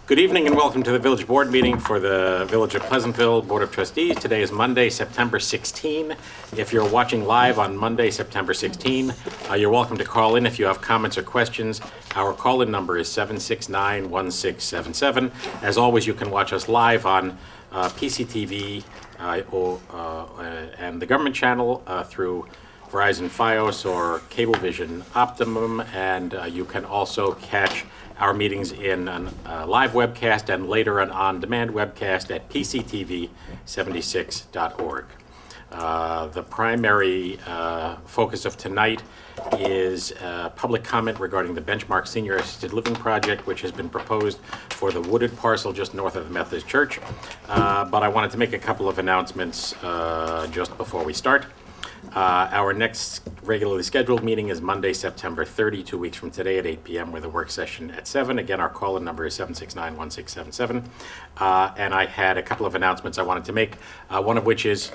Good evening and welcome to the Village Board meeting for the Village of Pleasantville Board of Trustees. Today is Monday, September 16. If you're watching live on Monday, September 16, you're welcome to call in if you have comments or questions. Our call-in number is 769-1677. As always, you can watch us live on PCTV and the government channel through Verizon Fios or Cablevision Optimum, and you can also catch our meetings in a live webcast and later an on-demand webcast at pctv76.org. The primary focus of tonight is public comment regarding the Benchmark Senior Assisted Living Project, which has been proposed for the wooded parcel just north of the Methodist Church. But I wanted to make a couple of announcements just before we start. Our next regularly scheduled meeting is Monday, September 30, 2 weeks from today at 8 p.m. with a work session at 7. Again, our call-in number is 769-1677. And I had a couple of announcements I wanted to make, one of which is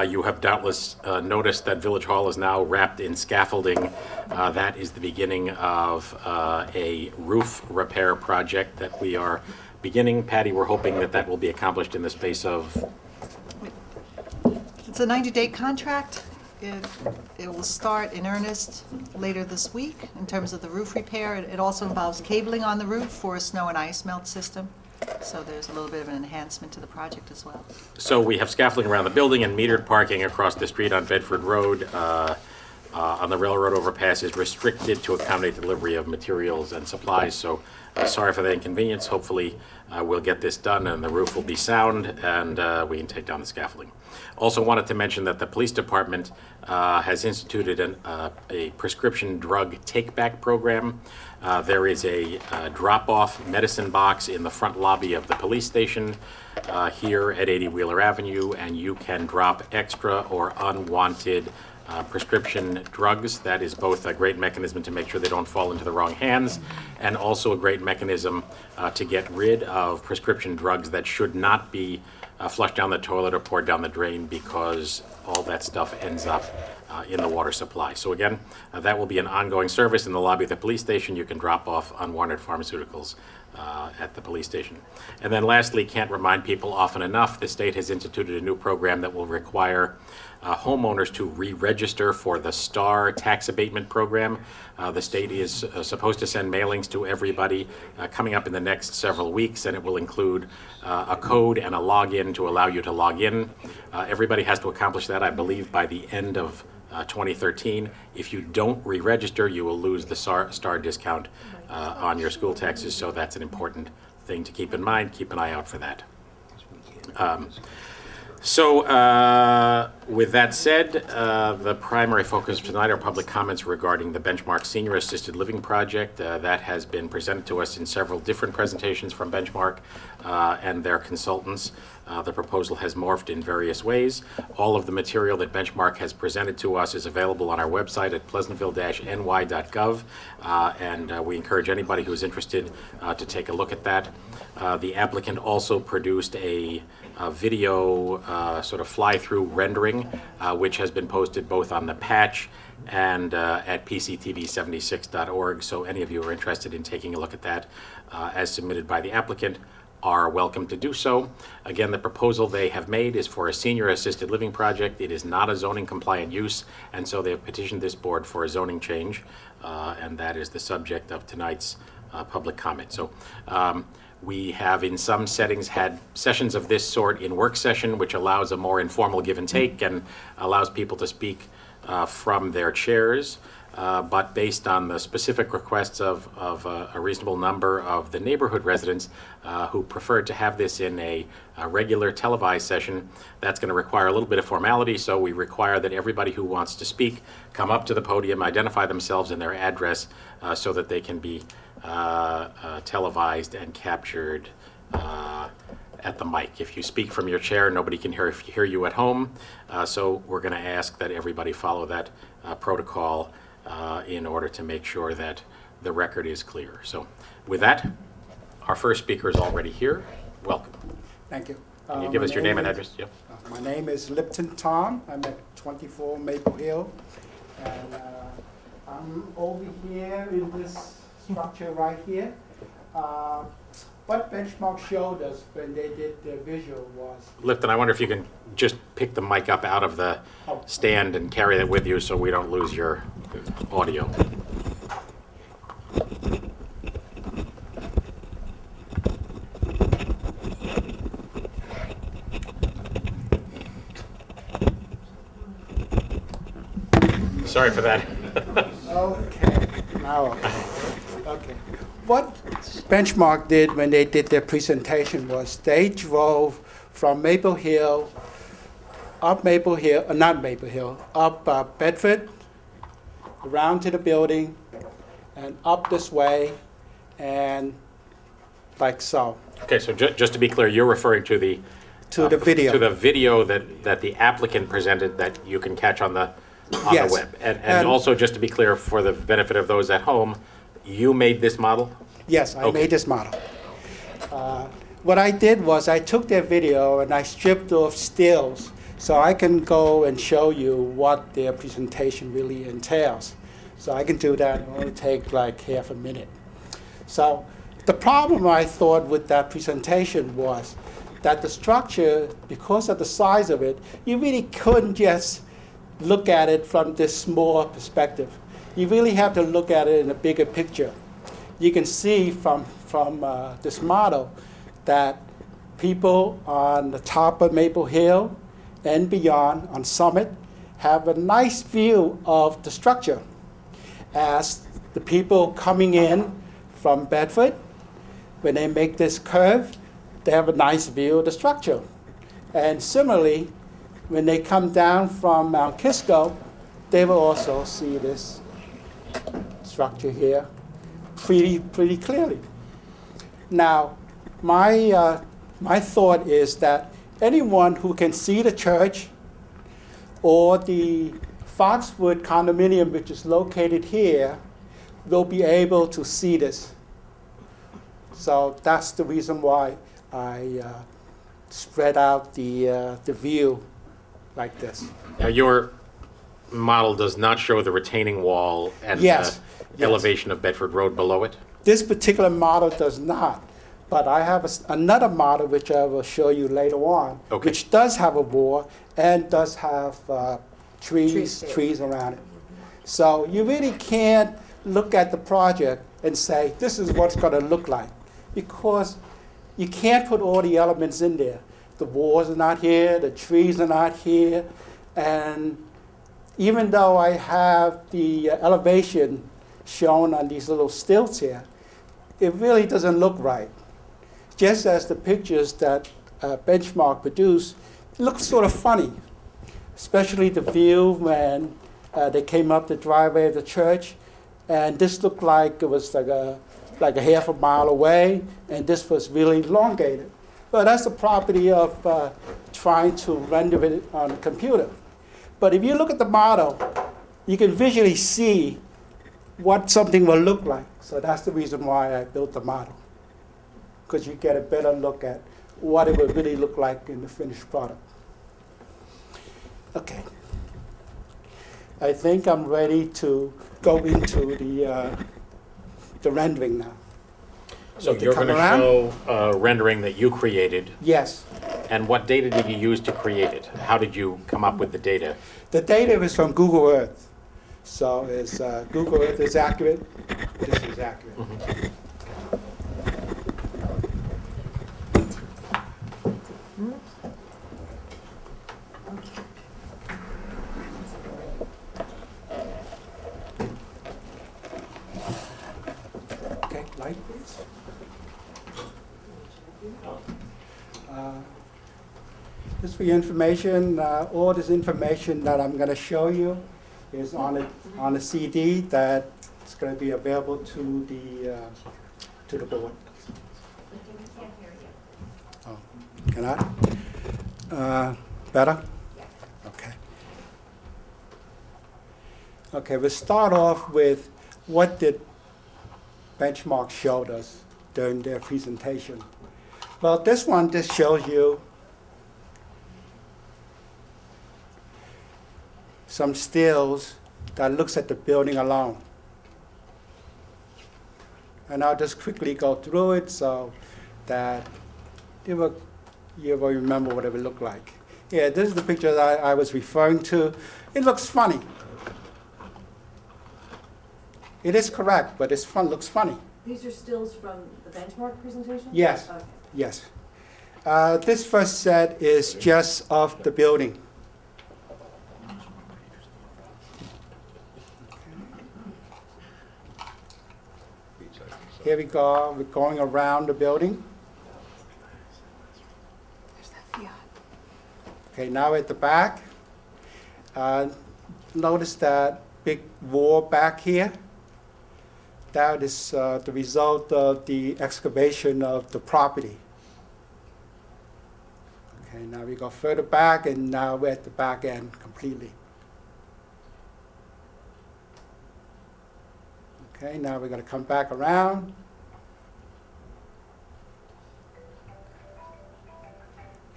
you have doubtless noticed that Village Hall is now wrapped in scaffolding. That is the beginning of a roof repair project that we are beginning. Patty, we're hoping that that will be accomplished in the space of... It's a 90-day contract. It will start in earnest later this week in terms of the roof repair. It also involves cabling on the roof for a snow and ice melt system. So there's a little bit of an enhancement to the project as well. So we have scaffolding around the building and metered parking across the street on Bedford Road. On the railroad overpass is restricted to accommodate delivery of materials and supplies. So sorry for the inconvenience. Hopefully we'll get this done and the roof will be sound and we can take down the scaffolding. Also wanted to mention that the police department has instituted a prescription drug take-back program. There is a drop-off medicine box in the front lobby of the police station here at 80 Wheeler Avenue, and you can drop extra or unwanted prescription drugs. That is both a great mechanism to make sure they don't fall into the wrong hands, and also a great mechanism to get rid of prescription drugs that should not be flushed down the toilet or poured down the drain, because all that stuff ends up in the water supply. So again, that will be an ongoing service in the lobby of the police station. You can drop off unwanted pharmaceuticals at the police station. And then lastly, can't remind people often enough, the state has instituted a new program that will require homeowners to re-register for the STAR tax abatement program. The state is supposed to send mailings to everybody coming up in the next several weeks, and it will include a code and a login to allow you to log in. Everybody has to accomplish that, I believe, by the end of 2013. If you don't re-register, you will lose the STAR discount on your school taxes, so that's an important thing to keep in mind. Keep an eye out for that. With that said, the primary focus of tonight are public comments regarding the Benchmark Senior Assisted Living Project. That has been presented to us in several different presentations from Benchmark and their consultants. The proposal has morphed in various ways. All of the material that Benchmark has presented to us is available on our website at pleasantville-ny.gov, and we encourage anybody who is interested to take a look at that. The applicant also produced a video sort of fly-through rendering, which has been posted both on the patch and at pctv76.org. So any of you who are interested in taking a look at that as submitted by the applicant are welcome to do so. Again, the proposal they have made is for a senior assisted living project. It is not a zoning compliant use, and so they have petitioned this board for a zoning change, and that is the subject of tonight's public comment. So we have in some settings had sessions of this sort in work session, which allows a more informal give and take and allows people to speak from their chairs. But based on the specific requests of a reasonable number of the neighborhood residents who preferred to have this in a regular televised session, that's going to require a little bit of formality. So we require that everybody who wants to speak come up to the podium, identify themselves and their address so that they can be televised and captured at the mic. If you speak from your chair, nobody can hear you at home. So we're going to ask that everybody follow that protocol in order to make sure that the record is clear. So with that, our first speaker is already here. Welcome. Thank you. Can you give us your name and address? Yep. My name is Lipton Tom. I'm at 24 Maple Hill. And I'm over here in this structure right here. what Benchmark showed us when they did their visual was, Lipton, I wonder if you can just pick the mic up out of the Oh. stand and carry it with you so we don't lose your audio. Sorry for that. okay, now, okay. What Benchmark did when they did their presentation was they drove from Maple Hill, up Bedford, around to the building, and up this way, and like so, Okay, so just to be clear, you're referring to the to the video. to the video that the applicant presented that you can catch on the Yes. web. And And- also, just to be clear, for the benefit of those at home, you made this model? Yes, I Okay. made this model. What I did was I took their video and I stripped off stills so I can go and show you what their presentation really entails. So I can do that, it'll only take like half a minute. So the problem I thought with that presentation was that the structure, because of the size of it, you really couldn't just look at it from this small perspective. You really have to look at it in a bigger picture. You can see from this model that people on the top of Maple Hill and beyond on Summit have a nice view of the structure. As the people coming in from Bedford, when they make this curve, they have a nice view of the structure. And similarly, when they come down from Mount Kisco, they will also see this structure here pretty clearly. Now, my thought is that anyone who can see the church or the Foxwood condominium, which is located here, will be able to see this. So that's the reason why I spread out the view like this. Now, your model does not show the retaining wall and Yes, the yes. elevation of Bedford Road below it? This particular model does not, but I have another model which I will show you later on, Okay. which does have a wall and does have Trees there. trees around it. So you really can't look at the project and say, this is what it's going to look like, because you can't put all the elements in there. The walls are not here, the trees are not here, and even though I have the elevation shown on these little stilts here, it really doesn't look right. Just as the pictures that Benchmark produced look sort of funny, especially the view when they came up the driveway of the church, and this looked like it was like a half a mile away, and this was really elongated. But that's the property of trying to render it on a computer. But if you look at the model, you can visually see what something will look like. So that's the reason why I built the model, because you get a better look at what it would really look like in the finished product. Okay. I think I'm ready to go into the rendering now. So Want to you're come going to around? show a rendering that you created, Yes. and what data did you use to create it? How did you come up with the data? The data is from Google Earth. So it's, Google Earth is accurate. This is accurate. Okay, light please. Just for your information, all this information that I'm going to show you is on a CD that's going to be available to the board. Oh, cannot? Better? Okay. Okay, we'll start off with what did Benchmark showed us during their presentation. Well, this one just shows you some stills that looks at the building alone. And I'll just quickly go through it. So that you will remember what it would look like. Yeah, this is the picture that I was referring to. It looks funny. It is correct, but looks funny. These are stills from the benchmark presentation? Yes. Okay. Yes. This first set is just of the building. Here we go. We're going around the building. There's that Fiat. Okay, now at the back. Notice that big wall back here. That is the result of the excavation of the property. Okay, now we go further back, and now we're at the back end completely. Okay, now we're going to come back around.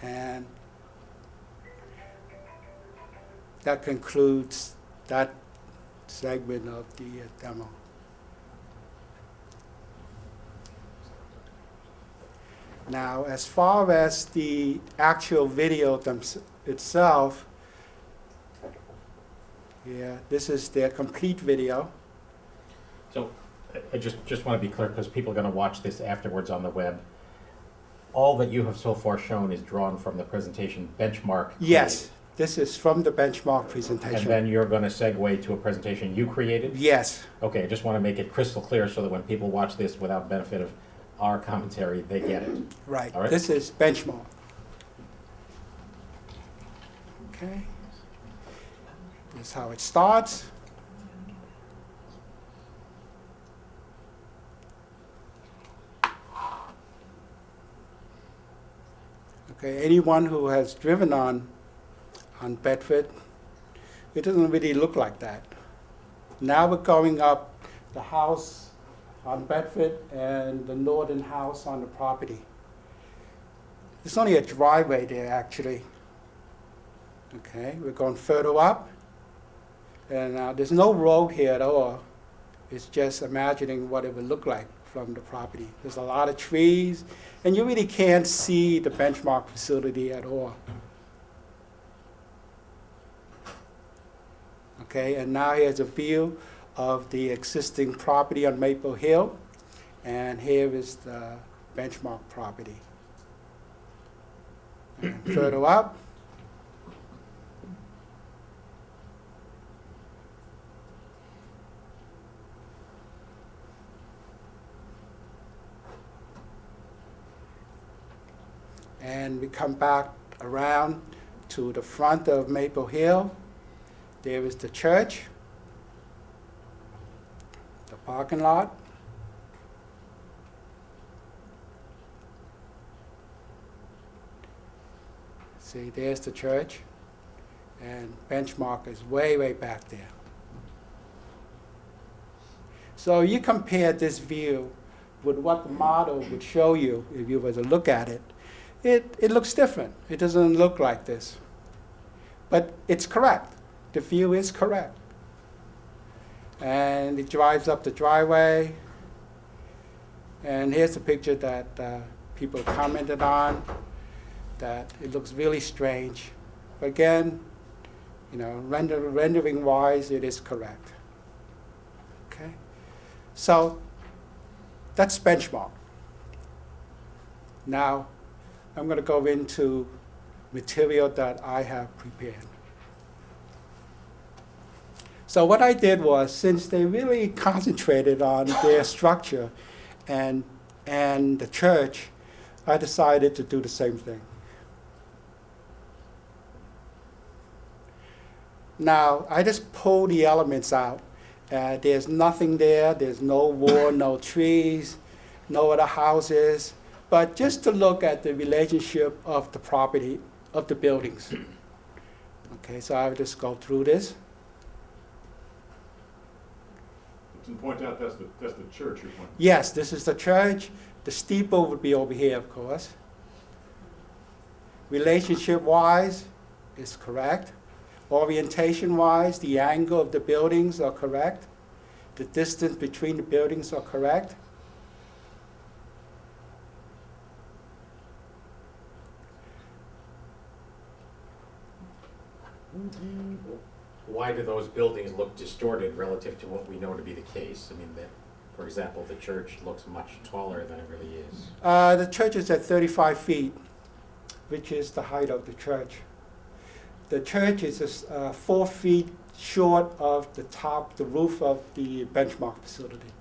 And that concludes that segment of the demo. Now, as far as the actual video itself, this is their complete video. So I just want to be clear, because people are going to watch this afterwards on the web. All that you have so far shown is drawn from the presentation benchmark. Yes, this is from the benchmark And presentation. then you're going to segue to a presentation you created? Yes, Okay, I just want to make it crystal clear so that when people watch this without benefit of our commentary, they get it. right. All right. This is benchmark. Okay. This is how it starts. Okay, anyone who has driven on Bedford, it doesn't really look like that. Now we're going up the house on Bedford and the northern house on the property. There's only a driveway there, actually. Okay, we're going further up, and there's no road here at all. It's just imagining what it would look like from the property. There's a lot of trees, and you really can't see the benchmark facility at all. Okay, and now here's a view of the existing property on Maple Hill, and here is the benchmark property. And further up, and we come back around to the front of Maple Hill. There is the church, the parking lot, see, there's the church, and benchmark is way, way back there. So you compare this view with what the model would show you if you were to look at it. It looks different. It doesn't look like this. But it's correct. The view is correct. And it drives up the driveway. And here's the picture that people commented on, that it looks really strange. But again, you know, rendering-wise, it is correct. Okay? So that's benchmark. Now, I'm going to go into material that I have prepared. So what I did was, since they really concentrated on their structure and the church, I decided to do the same thing. Now, I just pulled the elements out. There's nothing there. There's no wall, no trees, no other houses, but just to look at the relationship of the property, of the buildings. Okay, so I'll just go through this. To point out, that's the church you're pointing. Yes, this is the church. The steeple would be over here, of course. Relationship-wise, is correct. Orientation-wise, the angle of the buildings are correct. The distance between the buildings are correct. why do those buildings look distorted relative to what we know to be the case? I mean, that, for example, the church looks much taller than it really is. The church is at 35 feet, which is the height of the church. The church is 4 feet short of the top, the roof of the Benchmark facility.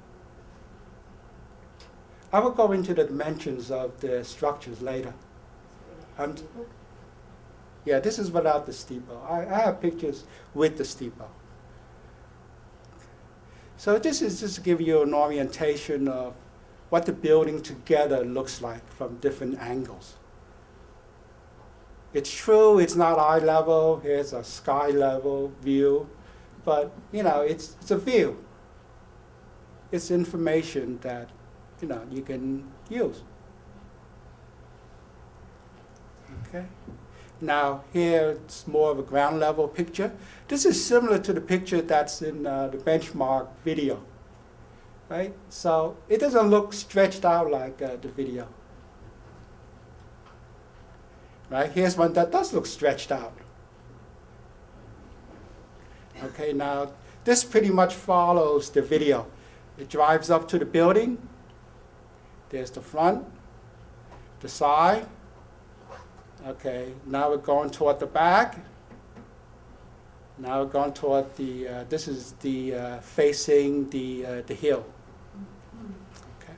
I will go into the dimensions of the structures later. Yeah, this is without the steeple. I have pictures with the steeple. So this is just to give you an orientation of what the building together looks like from different angles. It's true, it's not eye level, here's a sky level view, but you know, it's a view. It's information that you can use. Okay. Now here it's more of a ground level picture. This is similar to the picture that's in the Benchmark video, right? So it doesn't look stretched out like the video. Right, here's one that does look stretched out. Okay, now this pretty much follows the video. It drives up to the building. There's the front, the side. Okay, now we're going toward the back. Now we're going toward the, this is the facing the hill. Okay.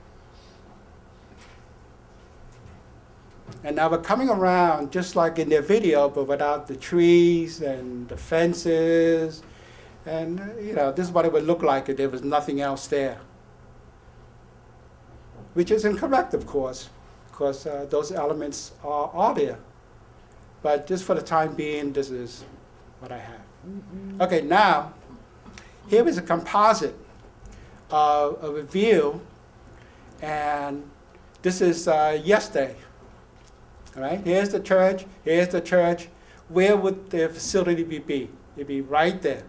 And now we're coming around just like in their video, but without the trees and the fences. And this is what it would look like if there was nothing else there. Which is incorrect, of course, because those elements are there. But just for the time being, this is what I have. Okay, now, here is a composite of a view, and this is yesterday. All right, here's the church, here's the church. Where would the facility be? It'd be right there.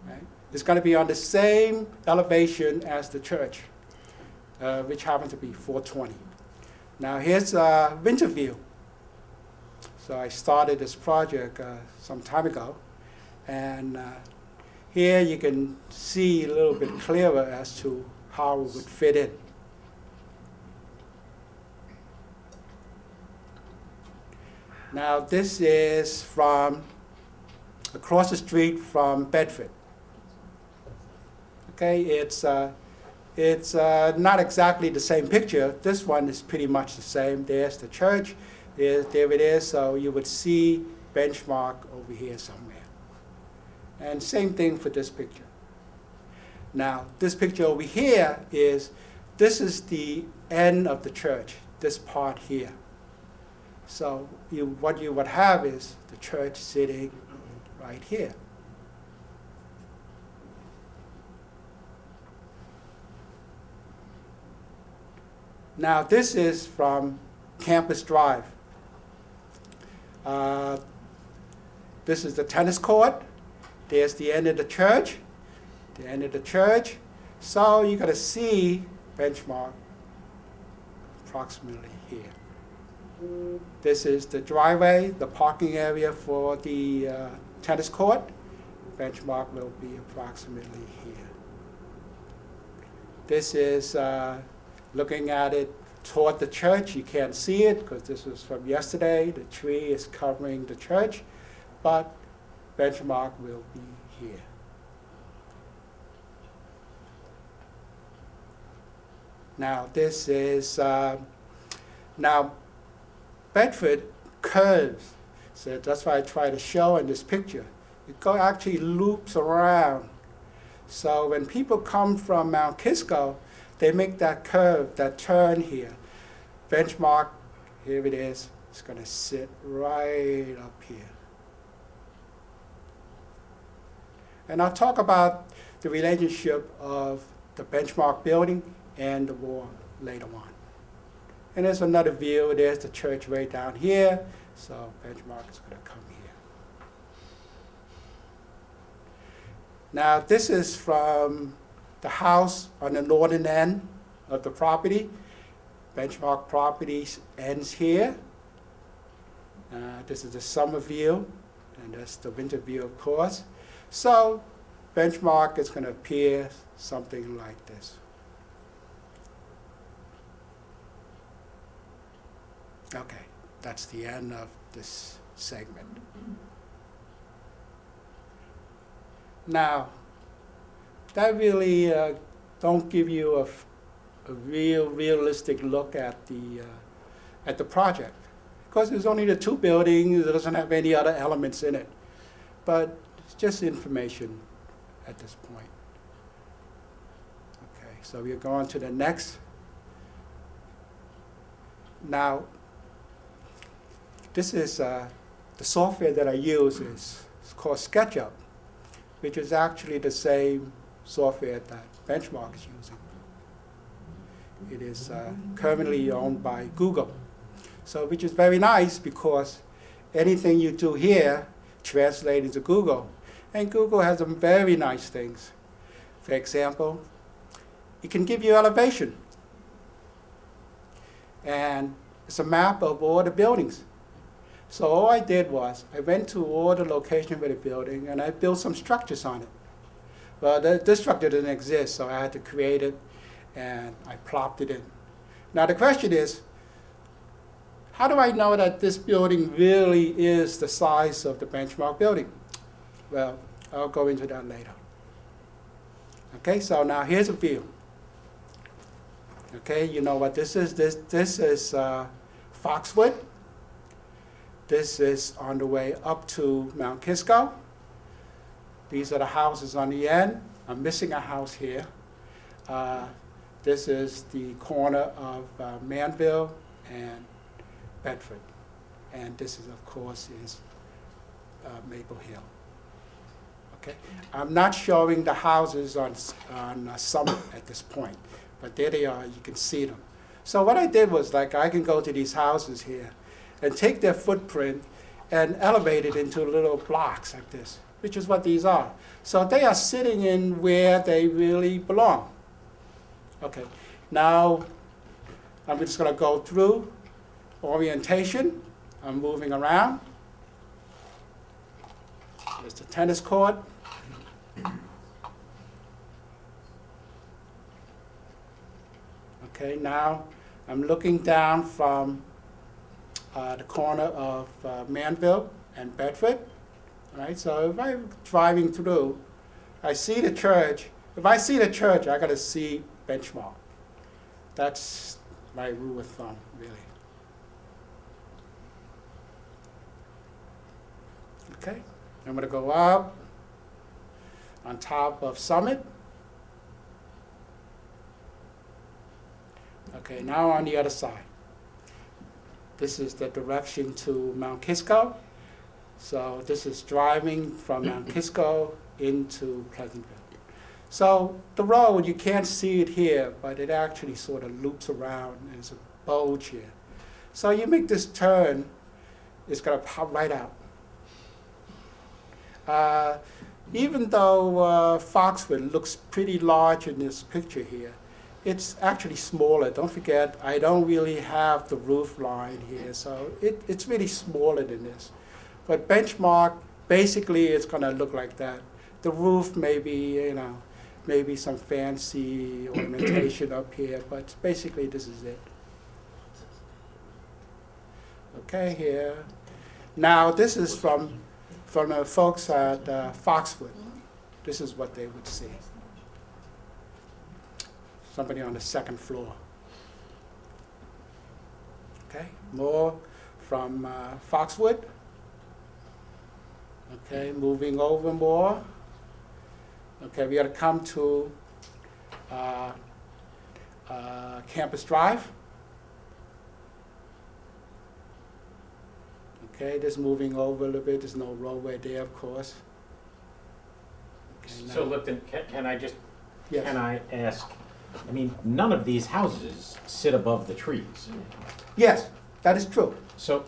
Right? It's going to be on the same elevation as the church, which happens to be 420. Now here's a winter view. So I started this project some time ago, and here you can see a little bit clearer as to how it would fit in. Now this is from across the street from Bedford. Okay, it's not exactly the same picture. This one is pretty much the same. There's the church, there it is. So you would see Benchmark over here somewhere. And same thing for this picture. Now, this picture over here this is the end of the church, this part here. So what you would have is the church sitting right here. Now this is from Campus Drive. This is the tennis court. There's the end of the church. The end of the church. So you're going to see Benchmark approximately here. This is the driveway, the parking area for the tennis court. Benchmark will be approximately here. This is looking at it toward the church. You can't see it because this was from yesterday. The tree is covering the church, but Benchmark will be here. Now this is, now Bedford curves, so that's why I try to show in this picture. It actually loops around. So when people come from Mount Kisco, they make that curve, that turn here. Benchmark, here it is. It's going to sit right up here. And I'll talk about the relationship of the Benchmark building and the war later on. And there's another view. There's the church right down here. So Benchmark is going to come here. Now this is from the house on the northern end of the property. Benchmark property ends here. This is the summer view. And that's the winter view, of course. So Benchmark is going to appear something like this. Okay, that's the end of this segment. Now, that really don't give you a realistic look at the project, because there's only the two buildings. It doesn't have any other elements in it, but it's just information at this point. Okay, so we're going to the next. Now, this is the software that I use is called SketchUp, which is actually the same software that Benchmark is using. It is currently owned by Google. So, which is very nice because anything you do here translates into Google. And Google has some very nice things. For example, it can give you elevation. And it's a map of all the buildings. So all I did was I went to all the locations of the building and I built some structures on it. Well, this structure didn't exist, so I had to create it and I plopped it in. Now the question is, how do I know that this building really is the size of the Benchmark building? Well, I'll go into that later. Okay, so now here's a view. Okay, you know what this is? This is Foxwood. This is on the way up to Mount Kisco. These are the houses on the end. I'm missing a house here. This is the corner of Manville and Bedford. And this is, of course, is Maple Hill. Okay? I'm not showing the houses on Summit at this point, but there they are, you can see them. So what I did was, like, I can go to these houses here and take their footprint and elevate it into little blocks like this, which is what these are. So they are sitting in where they really belong. Okay, now I'm just going to go through orientation. I'm moving around. There's the tennis court. Okay, now I'm looking down from the corner of Manville and Bedford. All right, so if I'm driving through, I see the church. If I see the church, I got to see Benchmark. That's my rule of thumb, really. Okay, I'm going to go up on top of Summit. Okay, now on the other side. This is the direction to Mount Kisco. So this is driving from Mount Kisco into Pleasantville. So the road, you can't see it here, but it actually sort of loops around. There's a bulge here. So you make this turn, it's going to pop right out. Even though Foxwood looks pretty large in this picture here, it's actually smaller. Don't forget, I don't really have the roof line here, so it's really smaller than this. But Benchmark, basically, it's going to look like that. The roof may be, maybe some fancy ornamentation up here, but basically this is it. Okay, here. Now, this is from the folks at Foxwood. This is what they would see. Somebody on the second floor. Okay, more from Foxwood. Okay, moving over more. Okay, we got to come to Campus Drive. Okay, just moving over a little bit. There's no roadway there, of course. Okay, So now- Lipton, can I just, Yes. can I ask, I mean, none of these houses sit above the trees. Yes, that is true. So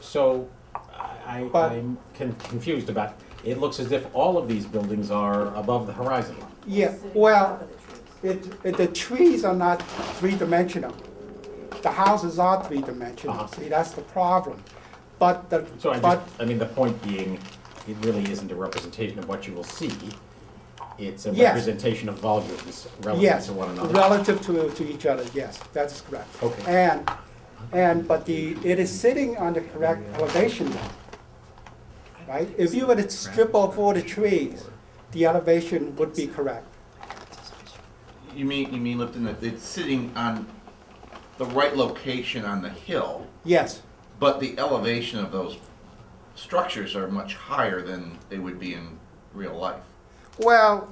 But- I'm confused about, it looks as if all of these buildings are above the horizon line. Yeah, Sitting well, on top of the trees. the trees are not three-dimensional. The houses are three-dimensional. Uh-huh. See, that's the problem. But So the point being, it really isn't a representation of what you will see. It's a Yes. representation of volumes relative Yes, to one another. relative to each other, yes, that is correct. Okay. But it is sitting on the correct elevation now, right? If you were to strip off all the trees, the elevation would be correct. You mean, Lipton, that it's sitting on the right location on the hill, Yes, but the elevation of those structures are much higher than they would be in real life. well,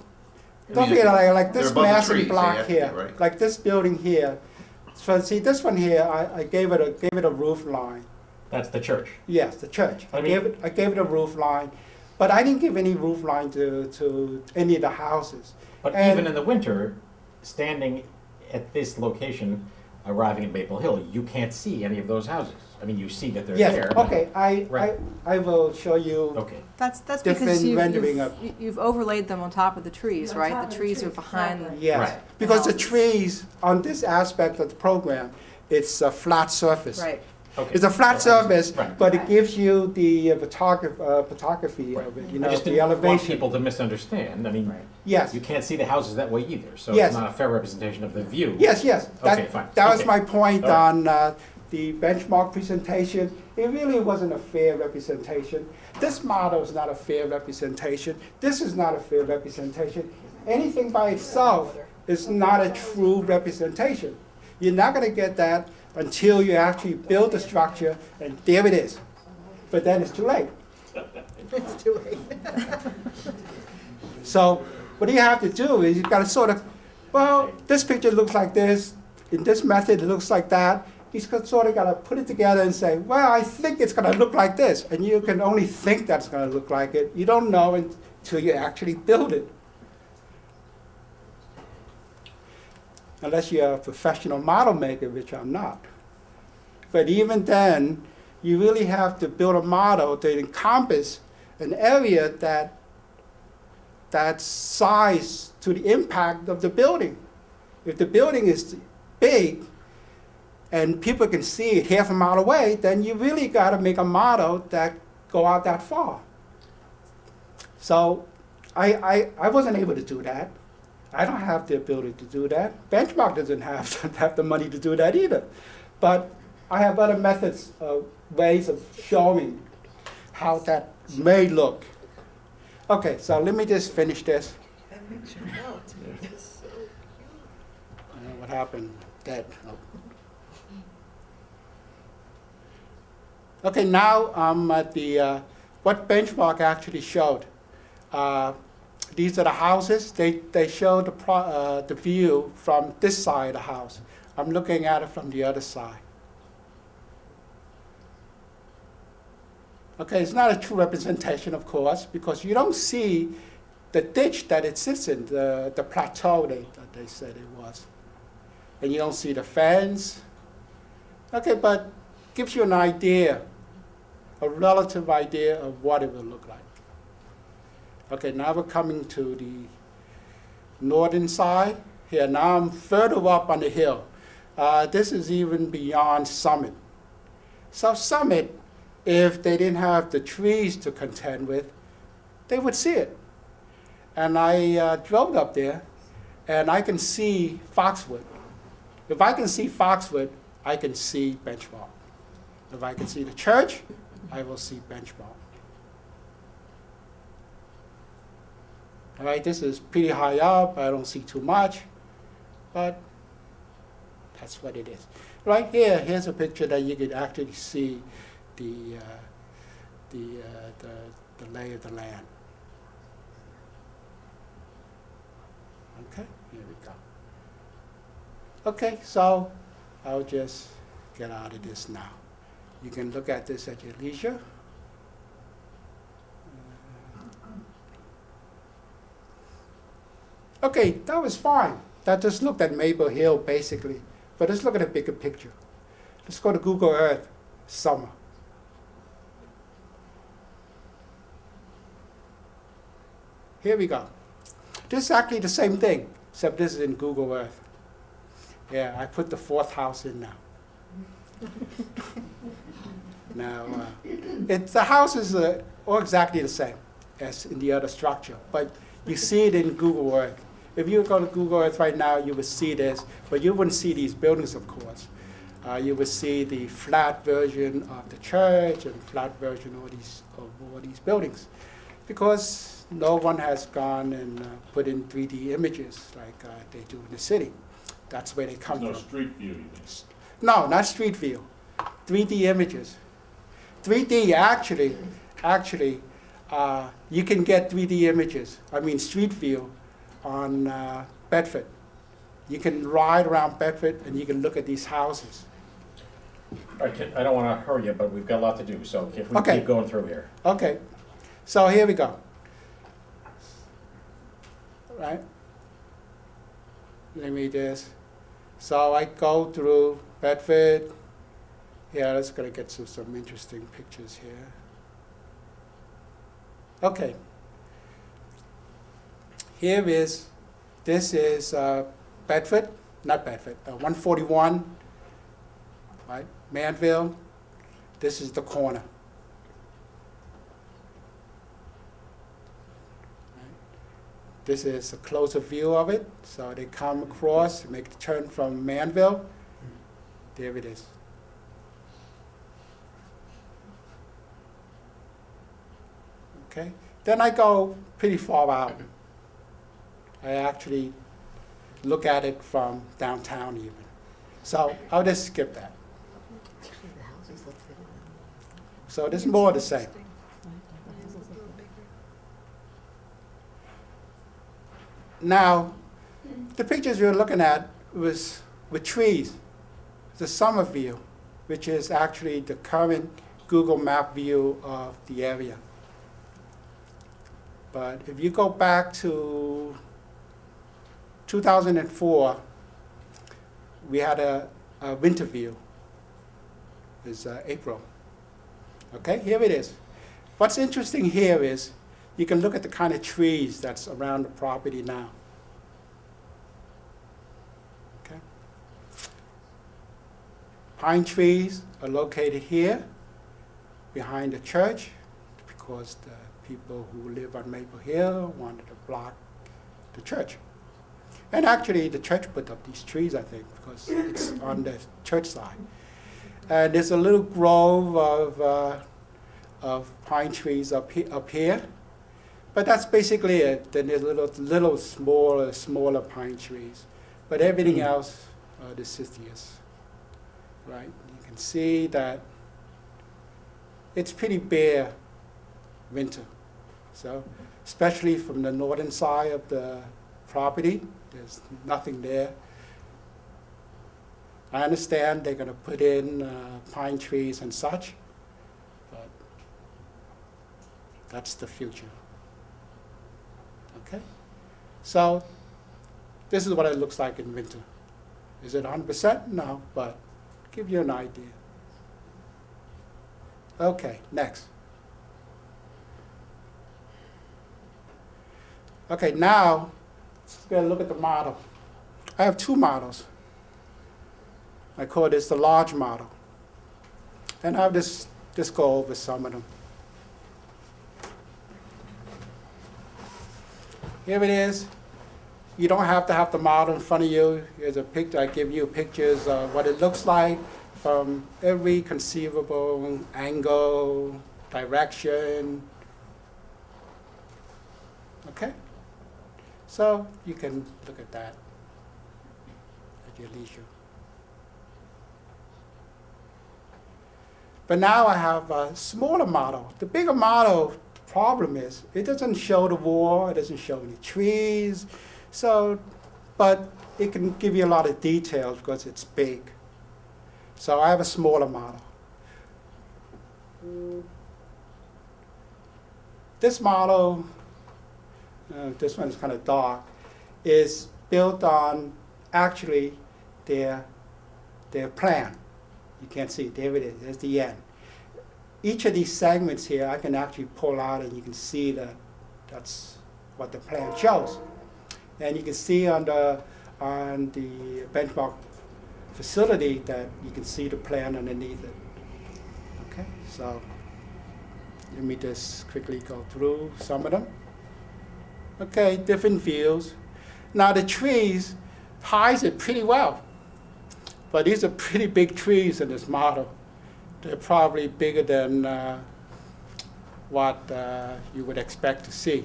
I don't mean, forget, like they're this above the massive trees, they block have to be, here, right? like this building here. So see, this one here, I gave it a roof line. That's the church. Yes, the church. I mean- I gave it a roof line, but I didn't give any roof line to any of the houses. But And- even in the winter, standing at this location, arriving at Maple Hill, you can't see any of those houses. I mean, you see that they're Yes, there. but- okay, Right. I will show you. Okay. That's Different because rendering of- you've overlaid them on top of the trees, On right? top The of the trees are trees, behind them. exactly. Yes, Right. because the Houses. trees on this aspect of the program, it's a flat surface. Right. Okay. It's a flat So I just- surface, Right. but it gives you the photography Right. of it, I you know, just the didn't want elevation. people to misunderstand. I mean, Right. Yes, you can't see the houses that way either, so Yes. it's not a fair representation of the view. yes. Okay, fine. That was Okay. my point All right. on the benchmark presentation. It really wasn't a fair representation. This model is not a fair representation. This is not a fair representation. Anything by itself is not a true representation. You're not going to get that until you actually build the structure, and there it is. But then it's too late. It's too late. So what you have to do is you've got to sort of, well, this picture looks like this, in this method it looks like that. You sort of got to put it together and say, well, I think it's going to look like this. And you can only think that's going to look like it. You don't know until you actually build it. Unless you're a professional model maker, which I'm not. But even then, you really have to build a model to encompass an area that's sized to the impact of the building. If the building is big and people can see it half a mile away, then you really got to make a model that go out that far. So I wasn't able to do that. I don't have the ability to do that. Benchmark doesn't have the money to do that either. But I have other methods, ways of showing how that may look. Okay, so let me just finish this. I don't know what happened. Dead. Oh. Okay, now I'm at the what Benchmark actually showed. These are the houses. They show the view from this side of the house. I'm looking at it from the other side. Okay, it's not a true representation, of course, because you don't see the ditch that it sits in, the plateau that they said it was. And you don't see the fence. Okay, but gives you an idea, a relative idea of what it will look like. Okay, now we're coming to the northern side. Here, now I'm further up on the hill. This is even beyond Summit. So Summit, if they didn't have the trees to contend with, they would see it. And I drove up there, and I can see Foxwood. If I can see Foxwood, I can see Benchmark. If I can see the church, I will see Benchmark. All right, this is pretty high up. I don't see too much, but that's what it is. Right here, here's a picture that you could actually see the lay of the land. Okay, here we go. Okay, so I'll just get out of this now. You can look at this at your leisure. Okay, that was fine. That just looked at Maple Hill, basically. But let's look at a bigger picture. Let's go to Google Earth, summer. Here we go. This is actually the same thing, except this is in Google Earth. Yeah, I put the fourth house in now. Now, the houses are all exactly the same as in the other structure, but you see it in Google Earth. If you go to Google Earth right now, you will see this, but you wouldn't see these buildings, of course. You would see the flat version of the church and flat version of all these buildings, because no one has gone and put in 3D images like they do in the city. That's where they come There's no from. street view, you think? No, not street view. 3D images. 3D actually, you can get 3D images. I mean street view on Bedford. You can ride around Bedford and you can look at these houses. All right, I don't want to hurry you, but we've got a lot to do, so if we Okay. keep going through here. Okay, so here we go. Right? Let me just. So I go through Bedford. Yeah, let's gonna get to some interesting pictures here. Okay. This is Bedford, not Bedford, 141, right? Manville. This is the corner. This is a closer view of it. So they come across, make the turn from Manville. There it is. Okay. Then I go pretty far out. I actually look at it from downtown even. So I'll just skip that. So there's more to say. Now, the pictures we were looking at was with trees. The summer view, which is actually the current Google map view of the area. But if you go back to 2004, we had a winter view. It's April. Okay, here it is. What's interesting here is you can look at the kind of trees that's around the property now. Okay. Pine trees are located here behind the church because the people who live on Maple Hill wanted to block the church. And actually the church put up these trees, I think, because it's on the church side. And there's a little grove of pine trees up here. But that's basically it. Then there's little smaller pine trees. But everything else are deciduous, right? You can see that it's pretty bare winter. So, especially from the northern side of the property, there's nothing there. I understand they're going to put in pine trees and such, but that's the future. Okay? So, this is what it looks like in winter. Is it 100%? No, but give you an idea. Okay, next. Okay, now, let's go look at the model. I have two models. I call this the large model. And I'll just go over some of them. Here it is. You don't have to have the model in front of you. Here's a picture. I give you pictures of what it looks like from every conceivable angle, direction. Okay? So you can look at that at your leisure. But now I have a smaller model. The bigger model, the problem is, it doesn't show the wall, it doesn't show any trees, but it can give you a lot of details because it's big. So I have a smaller model. This model, this one is kind of dark, is built on actually their plan. You can't see it. There it is. There's the end. Each of these segments here, I can actually pull out, and you can see that that's what the plan shows. And you can see on the benchmark facility that you can see the plan underneath it. Okay. So let me just quickly go through some of them. Okay, different views. Now the trees hides it pretty well, but these are pretty big trees in this model. They're probably bigger than what you would expect to see.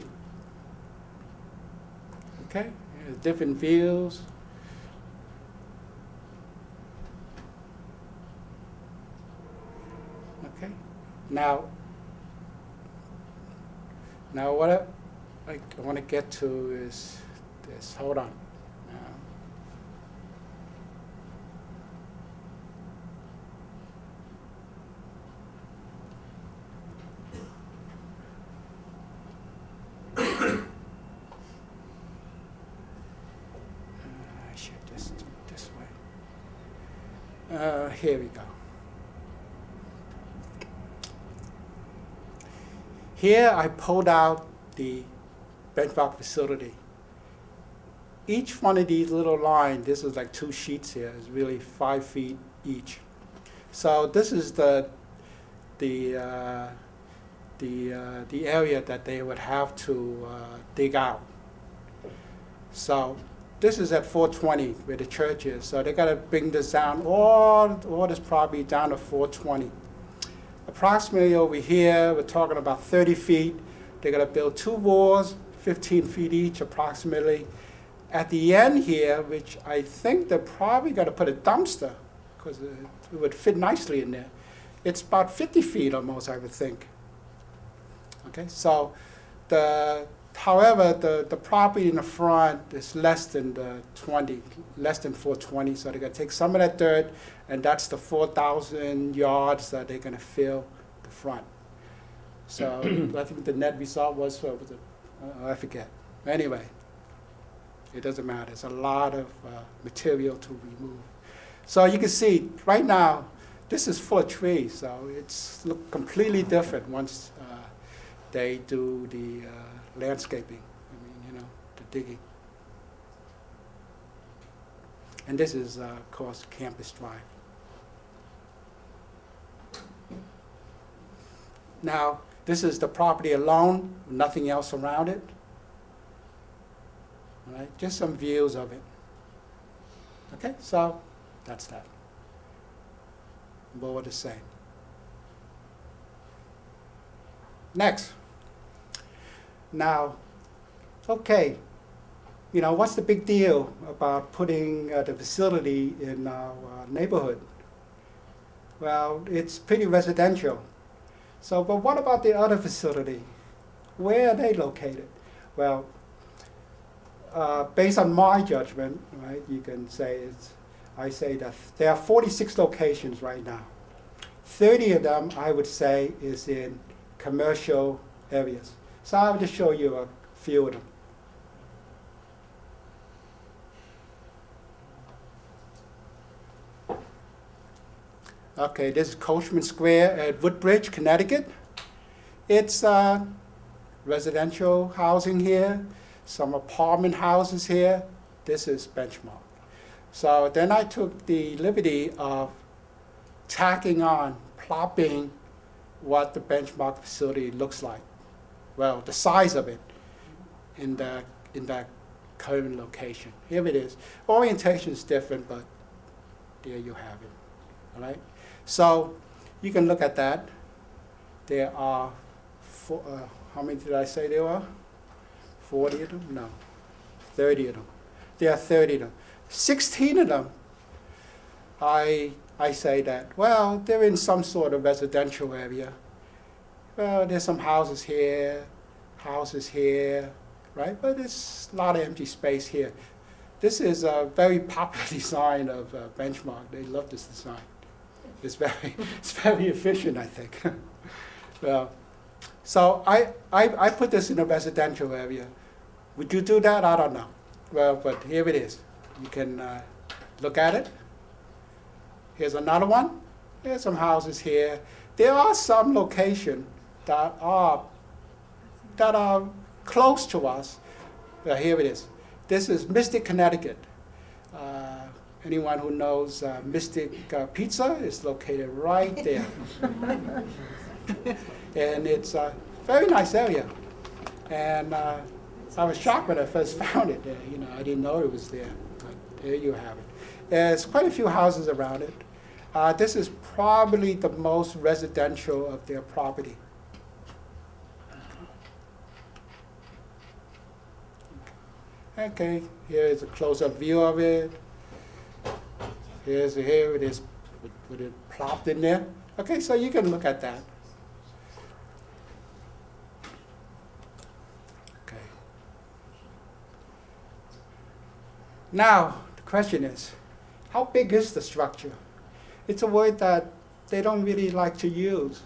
Okay, different views. Okay, now what I want to get to is this. Hold on. I should just do it this way. Here we go. Here I pulled out the benchmark facility. Each one of these little lines, this is like 2 sheets here, is really 5 feet each. So this is the area that they would have to dig out. So this is at 420 where the church is. So they got to bring this down, all this property down to 420. Approximately over here, we're talking about 30 feet. They're going to build 2 walls, 15 feet each approximately. At the end here, which I think they're probably going to put a dumpster because it would fit nicely in there. It's about 50 feet almost, I would think. Okay, so however, the property in the front is less than 420, so they're going to take some of that dirt, and that's the 4,000 yards that they're going to fill the front. So I think the net result was, what was it? I forget. Anyway, it doesn't matter. It's a lot of material to remove. So you can see right now, this is full of trees, so it's look completely different once they do the landscaping. I mean, the digging. And this is, of course, Campus Drive. Now, this is the property alone, nothing else around it. All right, just some views of it. Okay, so that's that. More the same. Next. Now, okay, what's the big deal about putting the facility in our neighborhood? Well, it's pretty residential. So, but what about the other facility? Where are they located? Well, based on my judgment, right, you can say I say that there are 46 locations right now. 30 of them, I would say, is in commercial areas. So I'll just show you a few of them. Okay, this is Coachman Square at Woodbridge, Connecticut. It's residential housing here, some apartment houses here. This is Benchmark. So then I took the liberty of tacking on, plopping what the Benchmark facility looks like. Well, the size of it in that current location. Here it is. Orientation is different, but there you have it. All right. So you can look at that. There are how many did I say there are? 40 of them? No, 30 of them. There are 30 of them. 16 of them, I say that, well, they're in some sort of residential area. Well, there's some houses here, right? But there's a lot of empty space here. This is a very popular design of Benchmark. They love this design. It's very efficient, I think. Well, so I put this in a residential area. Would you do that? I don't know. Well, but here it is. You can look at it. Here's another one. There's some houses here. There are some locations that are close to us. Here it is. This is Mystic, Connecticut. Anyone who knows Mystic Pizza is located right there. And it's a very nice area. And I was shocked when I first found it there. I didn't know it was there. But there you have it. There's quite a few houses around it. This is probably the most residential of their property. Okay, here is a close-up view of it. Here it is with it plopped in there. Okay, so you can look at that. Okay. Now, the question is, how big is the structure? It's a word that they don't really like to use.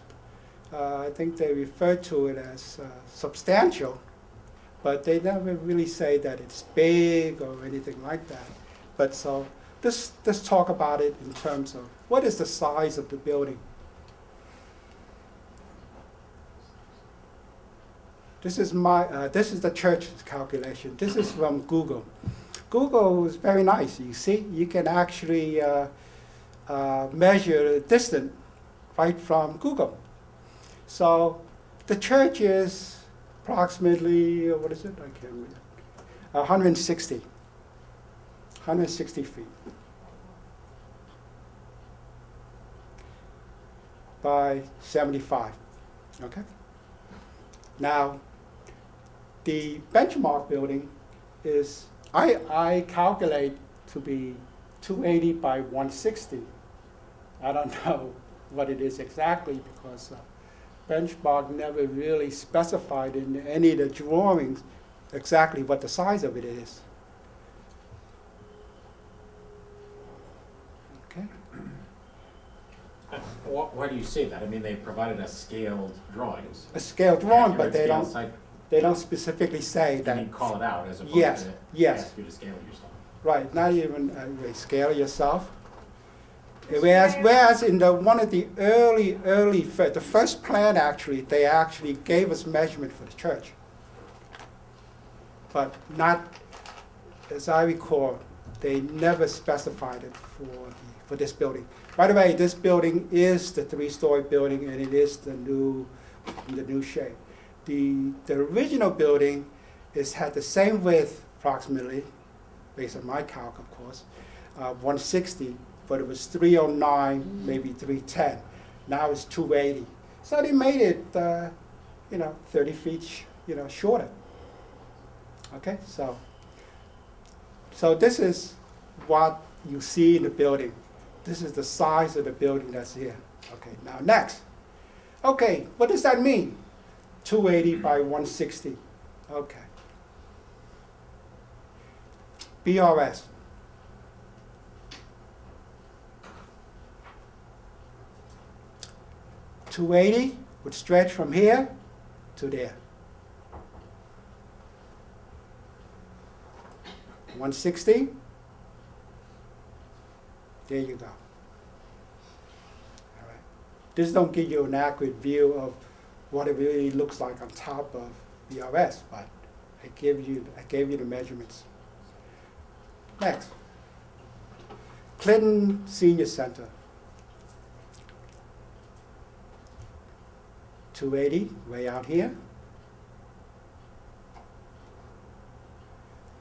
I think they refer to it as substantial, but they never really say that it's big or anything like that. But so let's talk about it in terms of what is the size of the building. This is the church's calculation. This is from Google. Google is very nice. You see, you can actually measure the distance right from Google. So the church is approximately, what is it? I can't read. 160 feet by 75. Okay. Now, the benchmark building is I calculate to be 280 by 160. I don't know what it is exactly because benchmark never really specified in any of the drawings exactly what the size of it is. Okay. Why do you say that? I mean, they provided us scaled drawings. A scale drawing, but Accurate they scale don't. site. They don't specifically say You that. mean call it out as opposed Yes, to yes. ask you to scale it yourself. Right, not even scale yourself. Whereas in one of the the first plan actually, they actually gave us measurement for the church. But not, as I recall, they never specified it for this building. By the way, this building is the 3-story building and it is the new shape. The original building had the same width approximately, based on my calc, of course, 160, but it was 309, maybe 310. Now it's 280. So they made it, 30 feet, shorter. Okay, so this is what you see in the building. This is the size of the building that's here. Okay, now next. Okay, what does that mean? 280 by 160. Okay. BRS. .280 would stretch from here to there. 160. There you go. All right. This don't give you an accurate view of what it really looks like on top of BRS, but I gave you the measurements. Next, Clinton Senior Center. 280, way out here.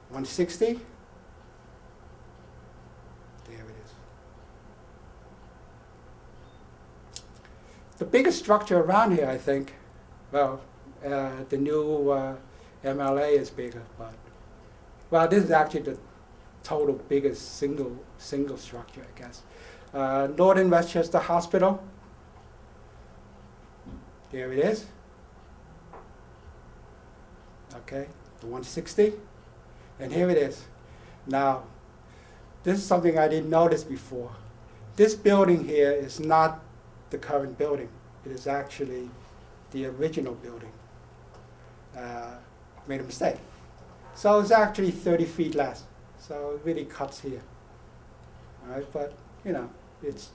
160. There it is. The biggest structure around here, I think, well, the new MLA is bigger, but, well, this is actually the total biggest single structure, I guess. Northern Westchester Hospital. There it is. Okay, the 160. And here it is. Now, this is something I didn't notice before. This building here is not the current building. It is actually the original building. Made a mistake. So it's actually 30 feet less. So it really cuts here. All right, but it's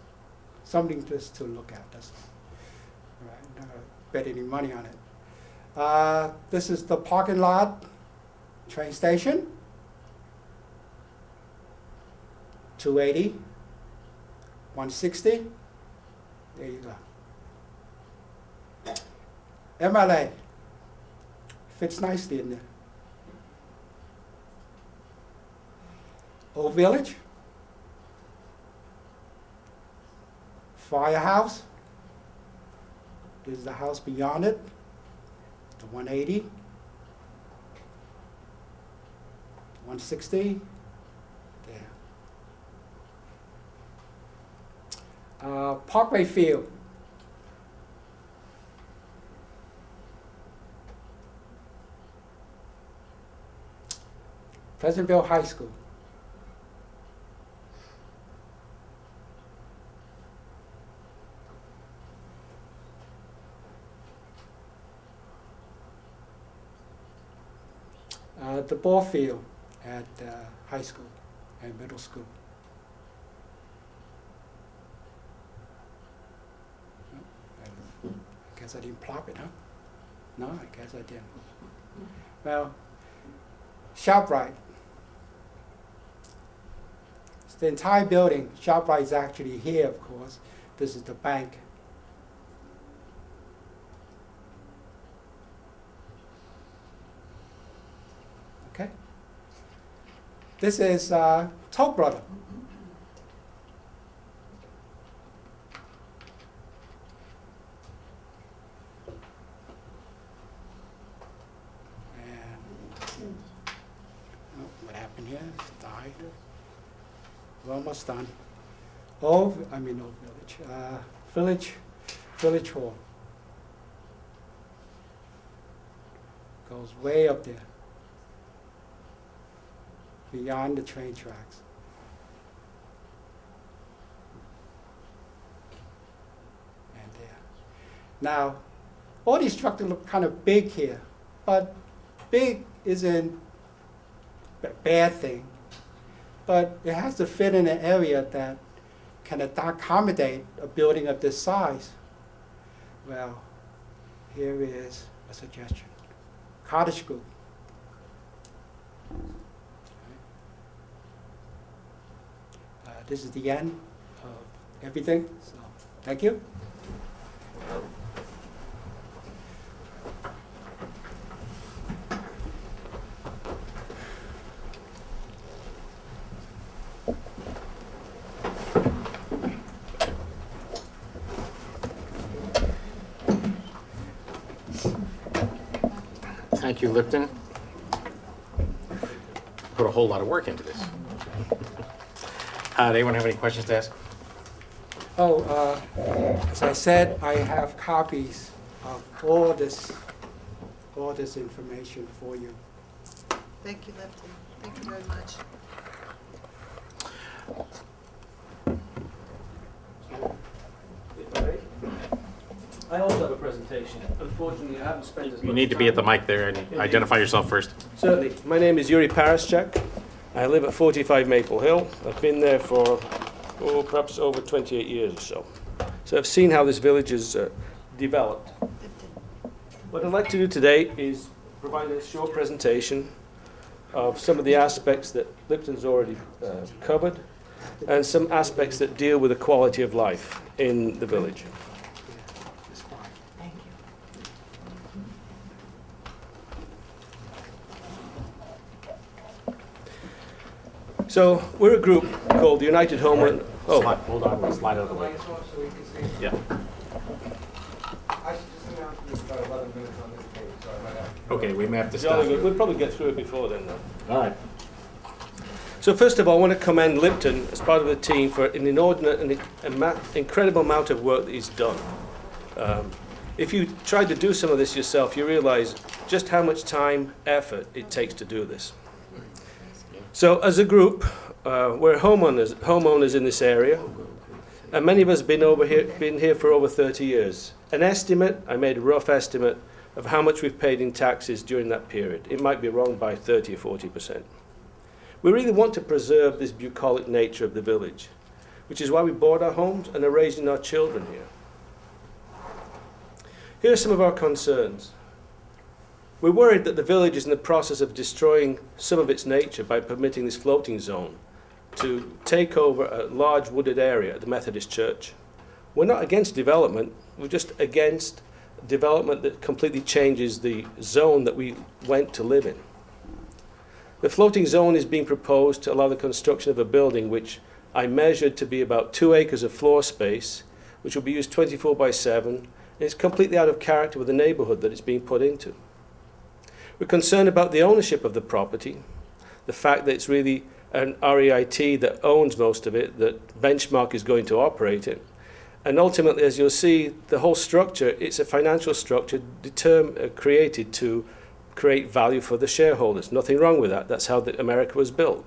something just to look at. That's all right. Not gonna bet any money on it. This is the parking lot, train station. 280, 160. There you go. MLA fits nicely in there. Old Village, Firehouse. This is the house beyond it, the 180, 160. There. Parkway Field. Pleasantville High School. The ball field at high school and middle school. I guess I didn't plop it, huh? No, I guess I didn't. Well, ShopRite. It's the entire building. ShopRite is actually here, of course. This is the bank. Okay. This is Toll Brother. What happened here? It's died. We're almost done. Old Village. Village Hall. Goes way up there. Beyond the train tracks. And there. Now, all these structures look kind of big here, but big isn't a bad thing. But it has to fit in an area that can accommodate a building of this size. Well, here is a suggestion. Cottage Group. This is the end of everything, so thank you. Thank you, Lipton. Put a whole lot of work into this. Anyone have any questions to ask? Oh, as I said, I have copies of all this information for you. Thank you, Lipton. Thank you very much. I also have a presentation. Unfortunately, I haven't spent as much time. You need to be at the mic there and identify yourself first. Certainly. My name is Yuri Paraschuk. I live at 45 Maple Hill. I've been there for, perhaps over 28 years or so. So I've seen how this village has developed. What I'd like to do today is provide a short presentation of some of the aspects that Lipton's already covered and some aspects that deal with the quality of life in the village. It's fine. Thank you. So we're a group called the United Homeland. Oh, Hold on, we'll slide out of the way. Yeah. I should just announce we've got 11 minutes on this page, so I might have to. Okay, we may have to jolly stop. good. We'll probably get through it before then, though. All right. So first of all, I want to commend Lipton as part of the team for an inordinate and incredible amount of work that he's done. If you tried to do some of this yourself, you realize just how much time, effort it takes to do this. So as a group, we're homeowners in this area, and many of us have been here for over 30 years. An estimate, I made a rough estimate of how much we've paid in taxes during that period. It might be wrong by 30 or 40%. We really want to preserve this bucolic nature of the village, which is why we bought our homes and are raising our children here. Here are some of our concerns. We're worried that the village is in the process of destroying some of its nature by permitting this floating zone to take over a large wooded area at the Methodist Church. We're not against development, we're just against development that completely changes the zone that we went to live in. The floating zone is being proposed to allow the construction of a building which I measured to be about 2 acres of floor space, which will be used 24/7, and it's completely out of character with the neighborhood that it's being put into. We're concerned about the ownership of the property, the fact that it's really an REIT that owns most of it, that Benchmark is going to operate it. And ultimately, as you'll see, the whole structure, it's a financial structure created to create value for the shareholders. Nothing wrong with that. That's how America was built.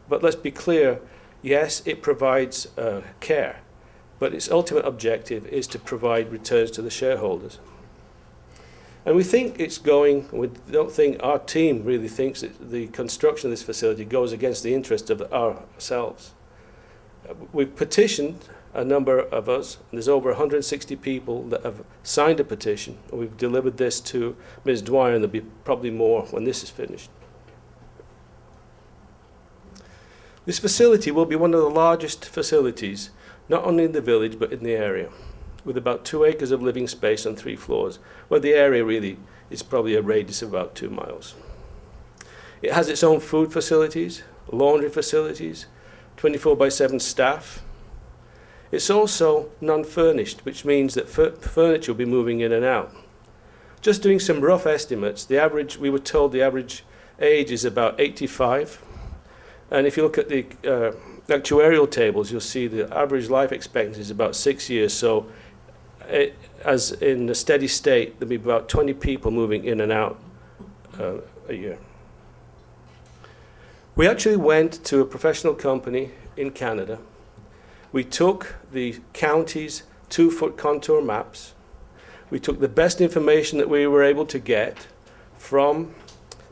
But let's be clear, yes, it provides care, but its ultimate objective is to provide returns to the shareholders. And we think it's going, we don't think, our team really thinks that the construction of this facility goes against the interests of ourselves. We've petitioned, a number of us, and there's over 160 people that have signed a petition, and we've delivered this to Ms. Dwyer, and there'll be probably more when this is finished. This facility will be one of the largest facilities, not only in the village, but in the area, with about 2 acres of living space on 3 floors, where the area really is probably a radius of about 2 miles. It has its own food facilities, laundry facilities, 24/7 staff. It's also non-furnished, which means that furniture will be moving in and out. Just doing some rough estimates, we were told the average age is about 85. And if you look at the actuarial tables, you'll see the average life expectancy is about 6 years. So as in a steady state, there'll be about 20 people moving in and out a year. We actually went to a professional company in Canada. We took the county's 2-foot contour maps. We took the best information that we were able to get from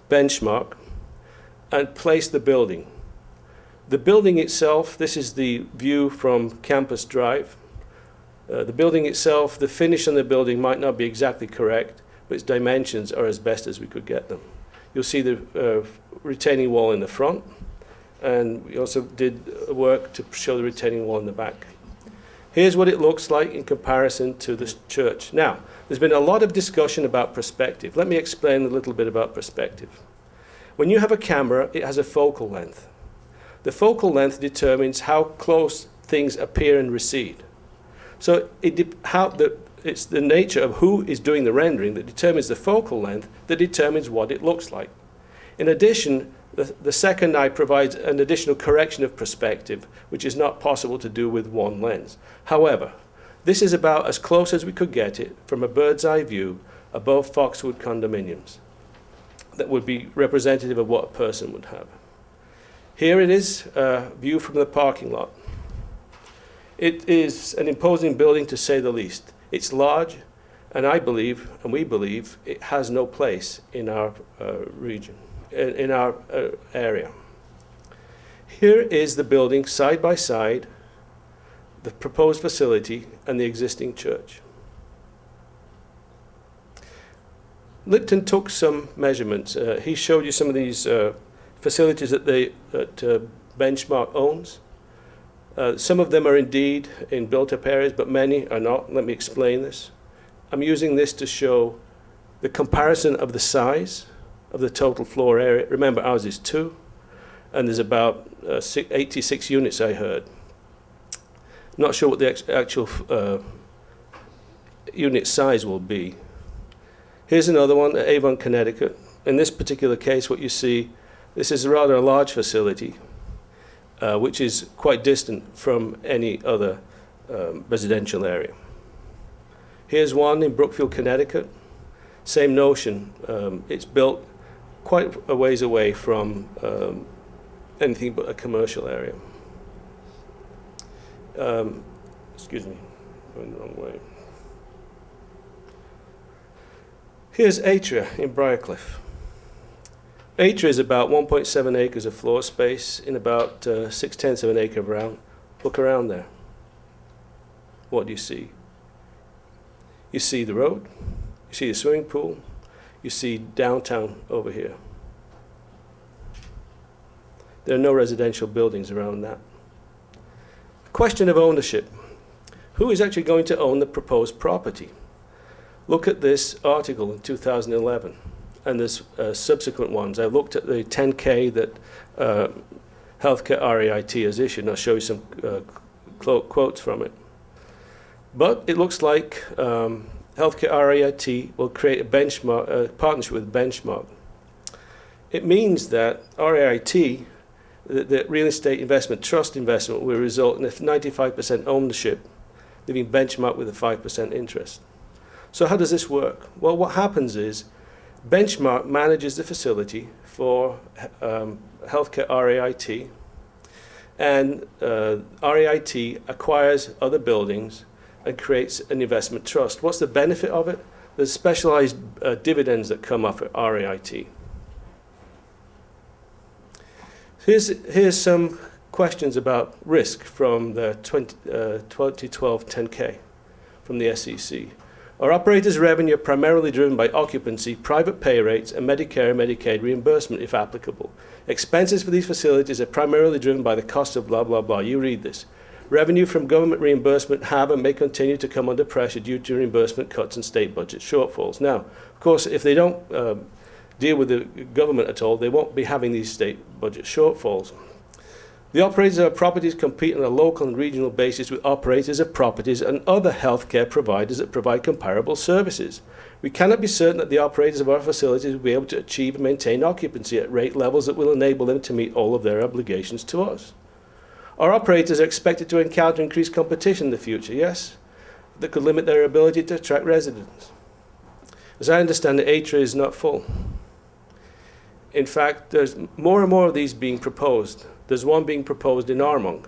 Benchmark and placed the building. The building itself, this is the view from Campus Drive. The building itself, the finish on the building might not be exactly correct, but its dimensions are as best as we could get them. You'll see the retaining wall in the front, and we also did work to show the retaining wall in the back. Here's what it looks like in comparison to the church. Now, there's been a lot of discussion about perspective. Let me explain a little bit about perspective. When you have a camera, it has a focal length. The focal length determines how close things appear and recede. So it's the nature of who is doing the rendering that determines the focal length that determines what it looks like. In addition, the second eye provides an additional correction of perspective, which is not possible to do with one lens. However, this is about as close as we could get it from a bird's eye view above Foxwood condominiums that would be representative of what a person would have. Here it is, a view from the parking lot. It is an imposing building to say the least. It's large, and I believe, and we believe, it has no place in our region, in our area. Here is the building side by side, the proposed facility, and the existing church. Lipton took some measurements. He showed you some of these facilities that Benchmark owns. Some of them are indeed in built-up areas, but many are not. Let me explain this. I'm using this to show the comparison of the size of the total floor area. Remember, ours is 2, and there's about 86 units, I heard. Not sure what the actual unit size will be. Here's another one at Avon, Connecticut. In this particular case, what you see, this is rather a large facility, which is quite distant from any other residential area. Here's one in Brookfield, Connecticut. Same notion. It's built quite a ways away from anything but a commercial area. Excuse me, going the wrong way. Here's Atria in Briarcliff. Atria is about 1.7 acres of floor space in about 6/10 of an acre around. Look around there. What do you see? You see the road, you see the swimming pool, you see downtown over here. There are no residential buildings around that. Question of ownership. Who is actually going to own the proposed property? Look at this article in 2011, and there's subsequent ones. I looked at the 10K that Healthcare REIT has issued, and I'll show you some quotes from it. But it looks like Healthcare REIT will create a benchmark, partnership with Benchmark. It means that REIT, the Real Estate Investment Trust investment, will result in a 95% ownership, leaving Benchmark with a 5% interest. So how does this work? Well, what happens is Benchmark manages the facility for Healthcare REIT, and REIT acquires other buildings and creates an investment trust. What's the benefit of it? There's specialized dividends that come off at REIT. Here's some questions about risk from the 2012 10K from the SEC. Our operators' revenue are primarily driven by occupancy, private pay rates, and Medicare and Medicaid reimbursement, if applicable. Expenses for these facilities are primarily driven by the cost of blah, blah, blah. You read this. Revenue from government reimbursement have and may continue to come under pressure due to reimbursement cuts and state budget shortfalls. Now, of course, if they don't deal with the government at all, they won't be having these state budget shortfalls. The operators of our properties compete on a local and regional basis with operators of properties and other healthcare providers that provide comparable services. We cannot be certain that the operators of our facilities will be able to achieve and maintain occupancy at rate levels that will enable them to meet all of their obligations to us. Our operators are expected to encounter increased competition in the future, yes, that could limit their ability to attract residents. As I understand it, Atria is not full. In fact, there's more and more of these being proposed. There's one being proposed in Armonk.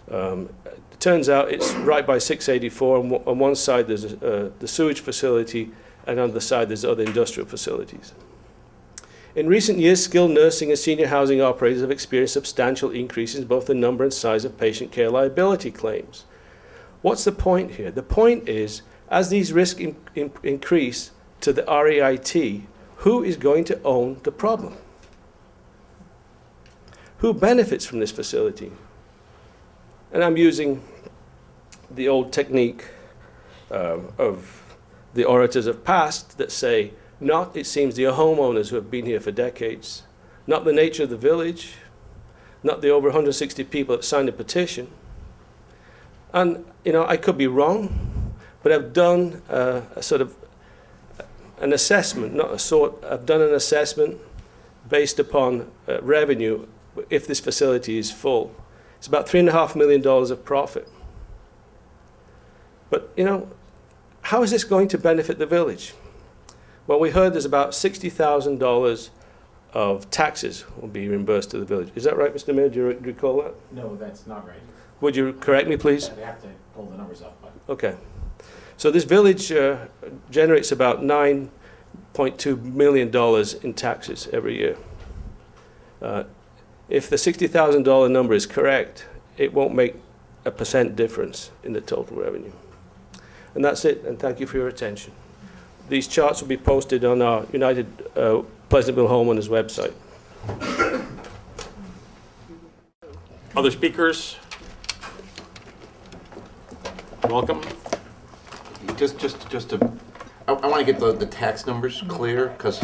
It turns out it's right by 684. On one side there's the sewage facility, and on the side there's other industrial facilities. In recent years, skilled nursing and senior housing operators have experienced substantial increases in both the number and size of patient care liability claims. What's the point here? The point is, as these risks increase to the REIT, who is going to own the problem? Who benefits from this facility? And I'm using the old technique of the orators of past that say, not, it seems, the homeowners who have been here for decades, not the nature of the village, not the over 160 people that signed a petition. And, you know, I could be wrong, but I've done a sort of an assessment, I've done an assessment based upon revenue if this facility is full. It's about $3.5 million of profit. But, you know, how is this going to benefit the village? Well, we heard there's about $60,000 of taxes will be reimbursed to the village. Is that right, Mr. Mayor? Do you recall that? No, that's not right. Would you correct me, please? I'd have to pull the numbers up. But Okay. So this village generates about $9.2 million in taxes every year. If the $60,000 number is correct, it won't make a % difference in the total revenue. And that's it, and thank you for your attention. These charts will be posted on our United Pleasantville Homeowners website. Other speakers? Welcome. Just to, I want to get the tax numbers clear, because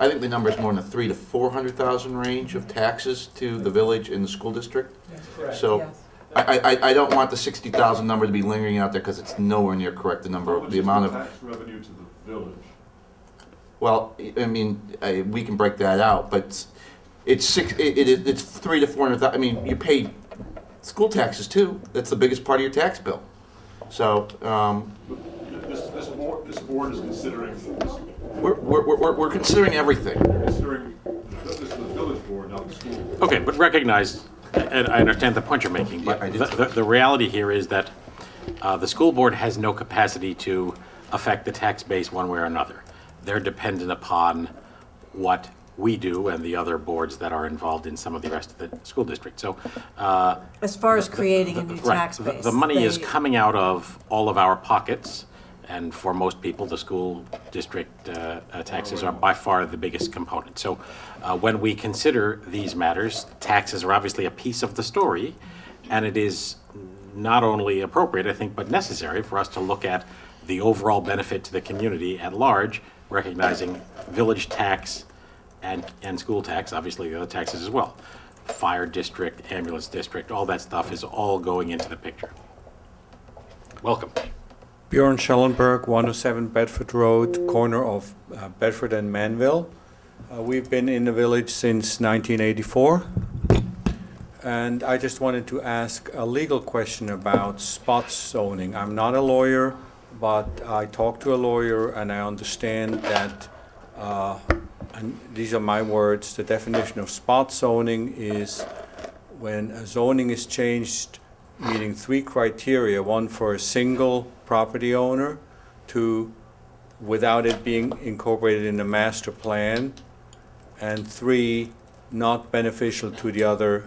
I think the number is more in the 300,000 to 400,000 range of taxes to the village and the school district. So Yes. I don't want the 60,000 number to be lingering out there, because it's nowhere near correct, the number, How much the is amount of. tax revenue to the village? Well, I mean, we can break that out, but it's 300,000 to 400,000. I mean, you pay school taxes too. That's the biggest part of your tax bill. So This board is considering, we're considering everything. considering, this is the village board, not the school board. Okay, but recognize, and I understand the point you're making, but Yeah, I do the reality here is that the school board has no capacity to affect the tax base one way or another. They're dependent upon what we do and the other boards that are involved in some of the rest of the school district. So, As far as creating a new right, tax base. the money is they- coming out of all of our pockets, And for most people, the school district taxes are by far the biggest component. So when we consider these matters, taxes are obviously a piece of the story, and it is not only appropriate, I think, but necessary for us to look at the overall benefit to the community at large, recognizing village tax and school tax, obviously the other taxes as well. Fire district, ambulance district, all that stuff is all going into the picture. Welcome. Bjorn Schellenberg, 107 Bedford Road, corner of Bedford and Manville. We've been in the village since 1984. And I just wanted to ask a legal question about spot zoning. I'm not a lawyer, but I talked to a lawyer and I understand that, and these are my words, the definition of spot zoning is when a zoning is changed meeting three criteria: one for a single property owner, two, without it being incorporated in the master plan, and three, not beneficial to the other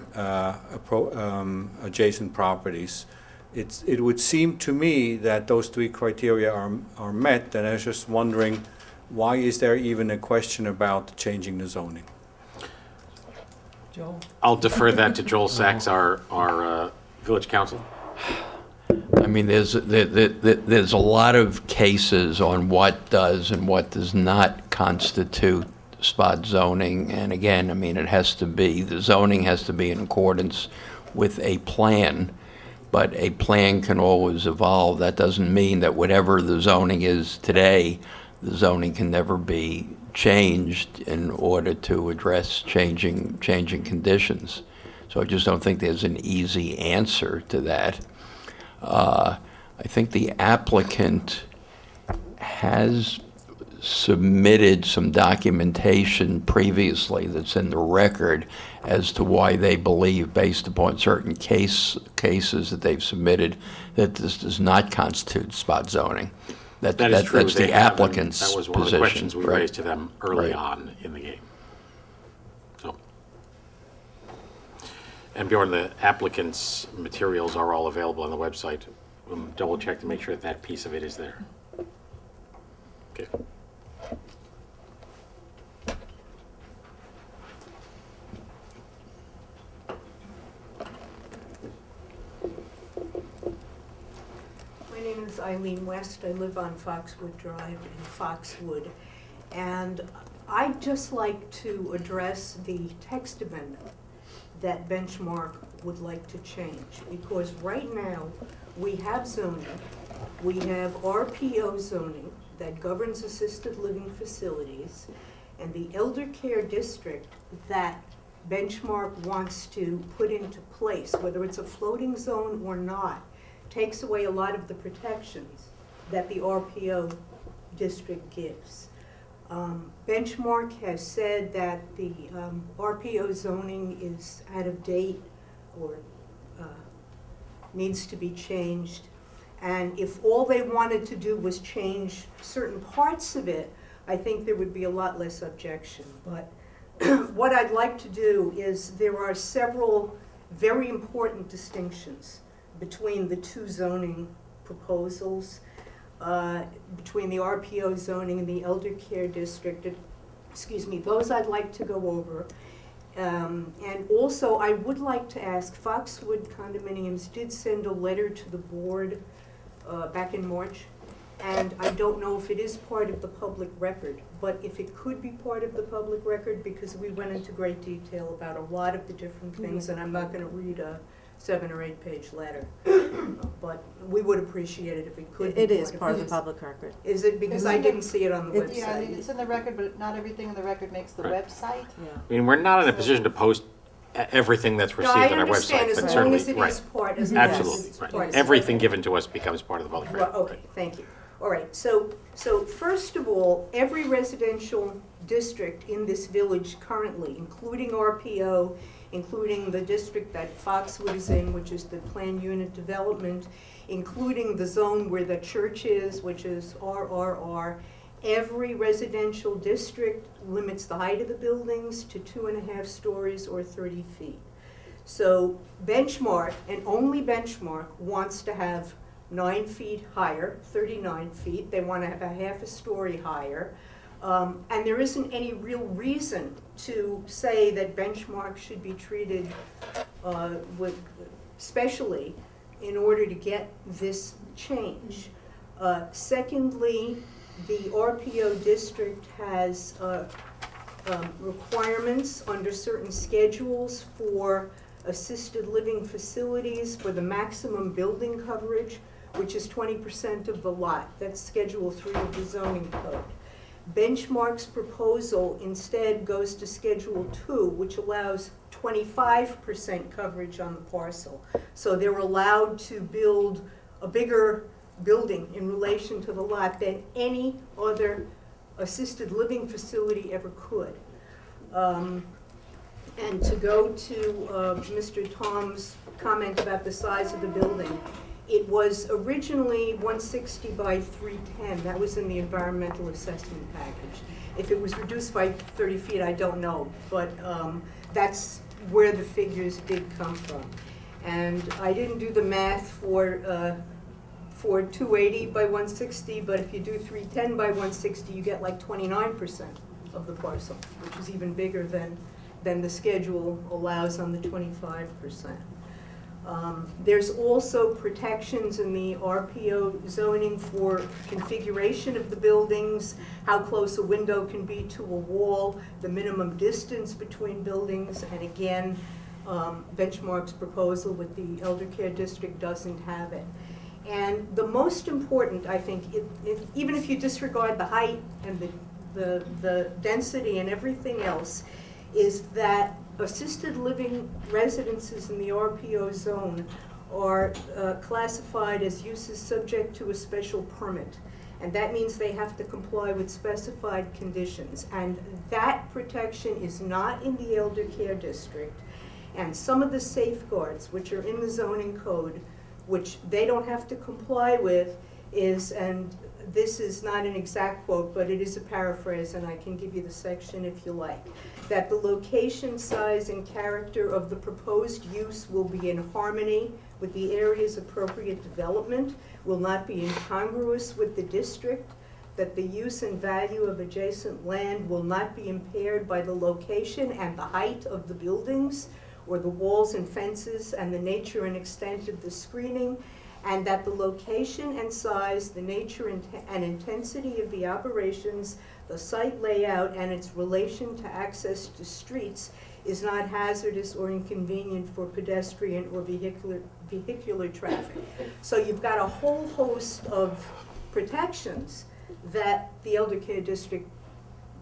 adjacent properties. It would seem to me that those three criteria are met, and I was just wondering, why is there even a question about changing the zoning? Joel? I'll defer that to Joel Sachs, our village council. I mean, there's a lot of cases on what does and what does not constitute spot zoning. And again, I mean, the zoning has to be in accordance with a plan, but a plan can always evolve. That doesn't mean that whatever the zoning is today, the zoning can never be changed in order to address changing conditions. So I just don't think there's an easy answer to that. I think the applicant has submitted some documentation previously that's in the record as to why they believe, based upon certain cases that they've submitted, that this does not constitute spot zoning. That is true. That's the applicant's position. That was one of the questions we Right. raised to them early Right. on in the game. So, and Bjorn, the applicant's materials are all available on the website. We'll double check to make sure that piece of it is there. Okay. My name is Eileen West. I live on Foxwood Drive in Foxwood. And I'd just like to address the text amendment that Benchmark would like to change. Because right now, we have zoning. We have RPO zoning that governs assisted living facilities, and the elder care district that Benchmark wants to put into place, whether it's a floating zone or not, takes away a lot of the protections that the RPO district gives. Benchmark has said that the RPO zoning is out of date or needs to be changed. And if all they wanted to do was change certain parts of it, I think there would be a lot less objection. But what I'd like to do is, there are several very important distinctions between the two zoning proposals, between the RPO zoning and the elder care district. Those I'd like to go over. And also, I would like to ask, Foxwood Condominiums did send a letter to the board back in March, and I don't know if it is part of the public record, but if it could be part of the public record, because we went into great detail about a lot of the different things, and I'm not going to read a 7 or 8 page letter, but we would appreciate it if it could be. It is part of the public record. Is it? Because I didn't see it on the Yeah, website. it's in the record, but not everything in the record makes the Right. website. Yeah. I mean, we're not in a position to post everything that's No, received I on our understand, website, as but long certainly, as it right. is part, as Absolutely, it's right. part of Everything the- given to us becomes part of the public record. Well, okay, thank you. All right, so first of all, every residential district in this village currently, including RPO, including the district that Foxwood is in, which is the planned unit development, including the zone where the church is, which is RRR, every residential district limits the height of the buildings to 2.5 stories or 30 feet. So Benchmark, and only Benchmark, wants to have 9 feet higher, 39 feet. They want to have a half a story higher. And there isn't any real reason to say that benchmarks should be treated specially in order to get this change. Secondly, the RPO district has requirements under certain schedules for assisted living facilities for the maximum building coverage, which is 20% of the lot. That's Schedule 3 of the zoning code. Benchmark's proposal instead goes to Schedule 2, which allows 25% coverage on the parcel. So they're allowed to build a bigger building in relation to the lot than any other assisted living facility ever could. And to go to Mr. Tom's comment about the size of the building, it was originally 160 by 310. That was in the environmental assessment package. If it was reduced by 30 feet, I don't know, but that's where the figures did come from. And I didn't do the math for 280 by 160, but if you do 310 by 160, you get like 29% of the parcel, which is even bigger than the schedule allows on the 25%. There's also protections in the RPO zoning for configuration of the buildings, how close a window can be to a wall, the minimum distance between buildings, and again, Benchmark's proposal with the elder care district doesn't have it. And the most important, I think, even if you disregard the height and the density and everything else, is that assisted living residences in the RPO zone are classified as uses subject to a special permit. And that means they have to comply with specified conditions. And that protection is not in the elder care district. And some of the safeguards which are in the zoning code, which they don't have to comply with, is, and this is not an exact quote, but it is a paraphrase, and I can give you the section if you like, that the location, size, and character of the proposed use will be in harmony with the area's appropriate development, will not be incongruous with the district, that the use and value of adjacent land will not be impaired by the location and the height of the buildings, or the walls and fences, and the nature and extent of the screening, and that the location and size, the nature and intensity of the operations, the site layout, and its relation to access to streets is not hazardous or inconvenient for pedestrian or vehicular traffic. So you've got a whole host of protections that the elder care district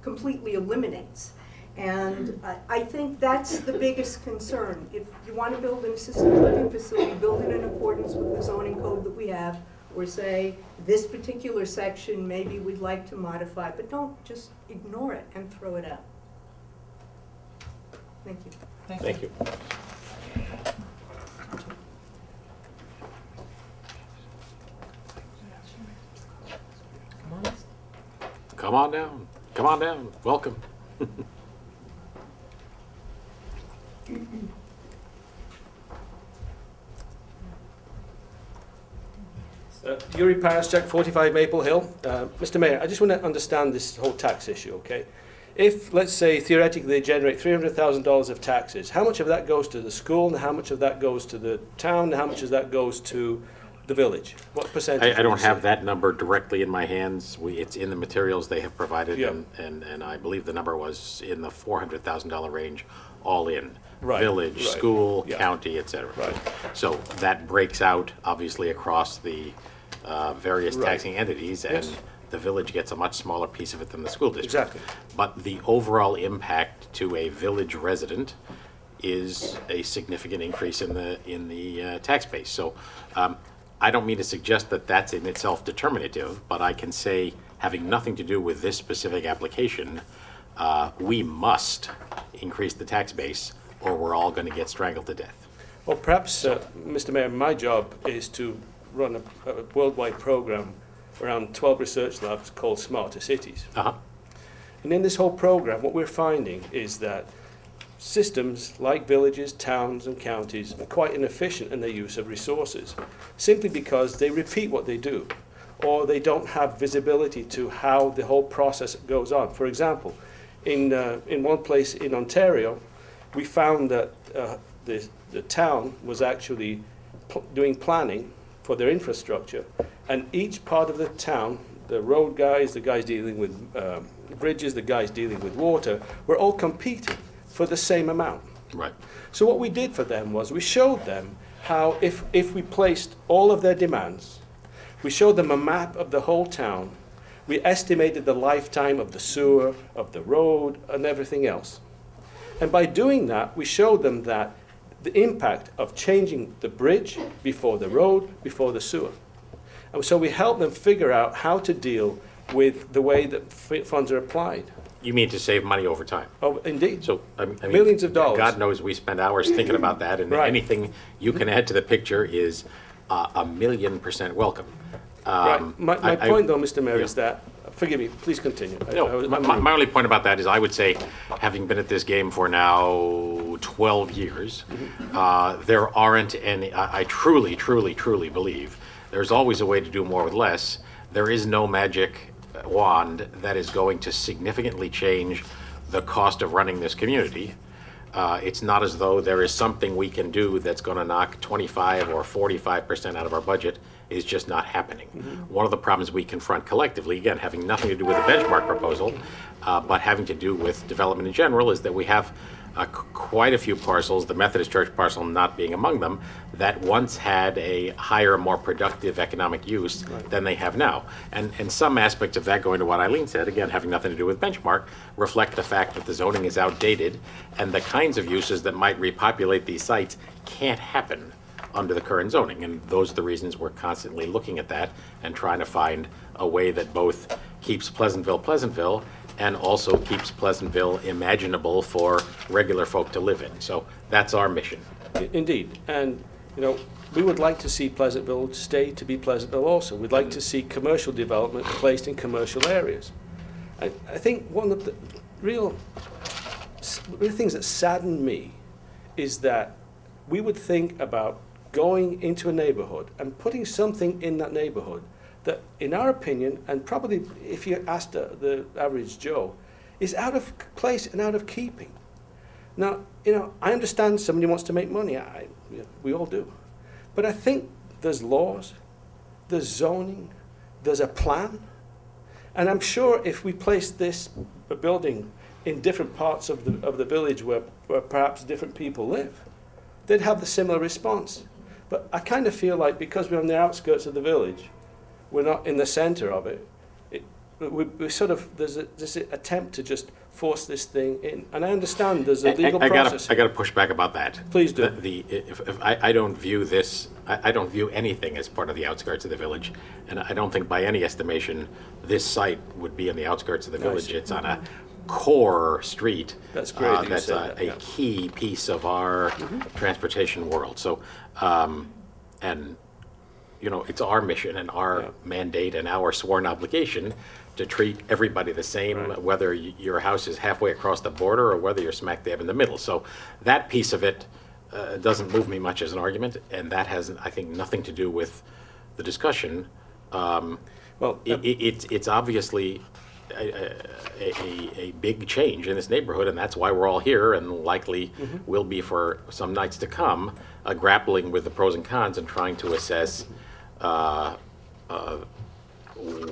completely eliminates. And I think that's the biggest concern. If you want to build an assisted living facility, build it in accordance with the zoning code that we have, or say, this particular section, maybe we'd like to modify, but don't just ignore it and throw it out. Thank you. Thank you. Come on down. Come on down. Welcome. Yuri Paraschuk, 45 Maple Hill. Mr. Mayor, I just want to understand this whole tax issue, okay? If, let's say, theoretically they generate $300,000 of taxes, how much of that goes to the school, and how much of that goes to the town, and how much of that goes to the village? What percentage? I don't have that number directly in my hands. It's in the materials they have provided, Yeah. and I believe the number was in the $400,000 range, all in. Right, Village, right. school, Yeah. county, et cetera. Right. So that breaks out, obviously, across the various Right. taxing entities, and Yes. the village gets a much smaller piece of it than the school district. Exactly. But the overall impact to a village resident is a significant increase in the tax base. So I don't mean to suggest that that's in itself determinative, but I can say, having nothing to do with this specific application, we must increase the tax base, or we're all going to get strangled to death. Well, perhaps, Mr. Mayor, my job is to run a worldwide program around 12 research labs called Smarter Cities. Uh-huh. And in this whole program, what we're finding is that systems like villages, towns, and counties are quite inefficient in their use of resources, simply because they repeat what they do, or they don't have visibility to how the whole process goes on. For example, in one place in Ontario, we found that the town was actually doing planning for their infrastructure, and each part of the town, the road guys, the guys dealing with bridges, the guys dealing with water, were all competing for the same amount. Right. So what we did for them was we showed them how if we placed all of their demands, we showed them a map of the whole town, we estimated the lifetime of the sewer, of the road, and everything else. And by doing that, we showed them that the impact of changing the bridge before the road, before the sewer. And so we helped them figure out how to deal with the way that funds are applied. You mean to save money over time? Oh, indeed. So, I mean, Millions of dollars. God knows we spend hours thinking about that, and Right. anything you can add to the picture is 1,000,000% welcome. Right. My I- point, though, Mr. Mayor, yeah. is that, forgive me, please continue. No, my only point about that is I would say, having been at this game for now 12 years, there aren't any, I truly, truly, truly believe there's always a way to do more with less. There is no magic wand that is going to significantly change the cost of running this community. It's not as though there is something we can do that's going to knock 25 or 45% out of our budget. Is just not happening. One of the problems we confront collectively, again, having nothing to do with the benchmark proposal, but having to do with development in general, is that we have quite a few parcels, the Methodist Church parcel not being among them, that once had a higher, more productive economic use than they have now. And some aspects of that, going to what Eileen said, again, having nothing to do with benchmark, reflect the fact that the zoning is outdated and the kinds of uses that might repopulate these sites can't happen under the current zoning. And those are the reasons we're constantly looking at that and trying to find a way that both keeps Pleasantville Pleasantville and also keeps Pleasantville imaginable for regular folk to live in. So that's our mission. Indeed. And, we would like to see Pleasantville stay to be Pleasantville also. We'd like to see commercial development placed in commercial areas. I think one of the real things that sadden me is that we would think about going into a neighborhood and putting something in that neighborhood that, in our opinion, and probably if you asked the average Joe, is out of place and out of keeping. Now, I understand somebody wants to make money. We all do. But I think there's laws, there's zoning, there's a plan. And I'm sure if we place this building in different parts of the village where perhaps different people live, they'd have the similar response. But I kind of feel like because we're on the outskirts of the village, we're not in the center of it. We sort of, there's this attempt to just force this thing in. And I understand there's a legal process. I got to push back about that. Please do. If I don't view this, I don't view anything as part of the outskirts of the village. And I don't think by any estimation this site would be in the outskirts of the village. It's on a core street. That's great that you that's said that, yeah. a key piece of our transportation world. So, and it's our mission and our mandate and our sworn obligation to treat everybody the same, whether your house is halfway across the border or whether you're smack dab in the middle. So that piece of it doesn't move me much as an argument, and that has, I think, nothing to do with the discussion. It's obviously a big change in this neighborhood, and that's why we're all here and likely will be for some nights to come, grappling with the pros and cons and trying to assess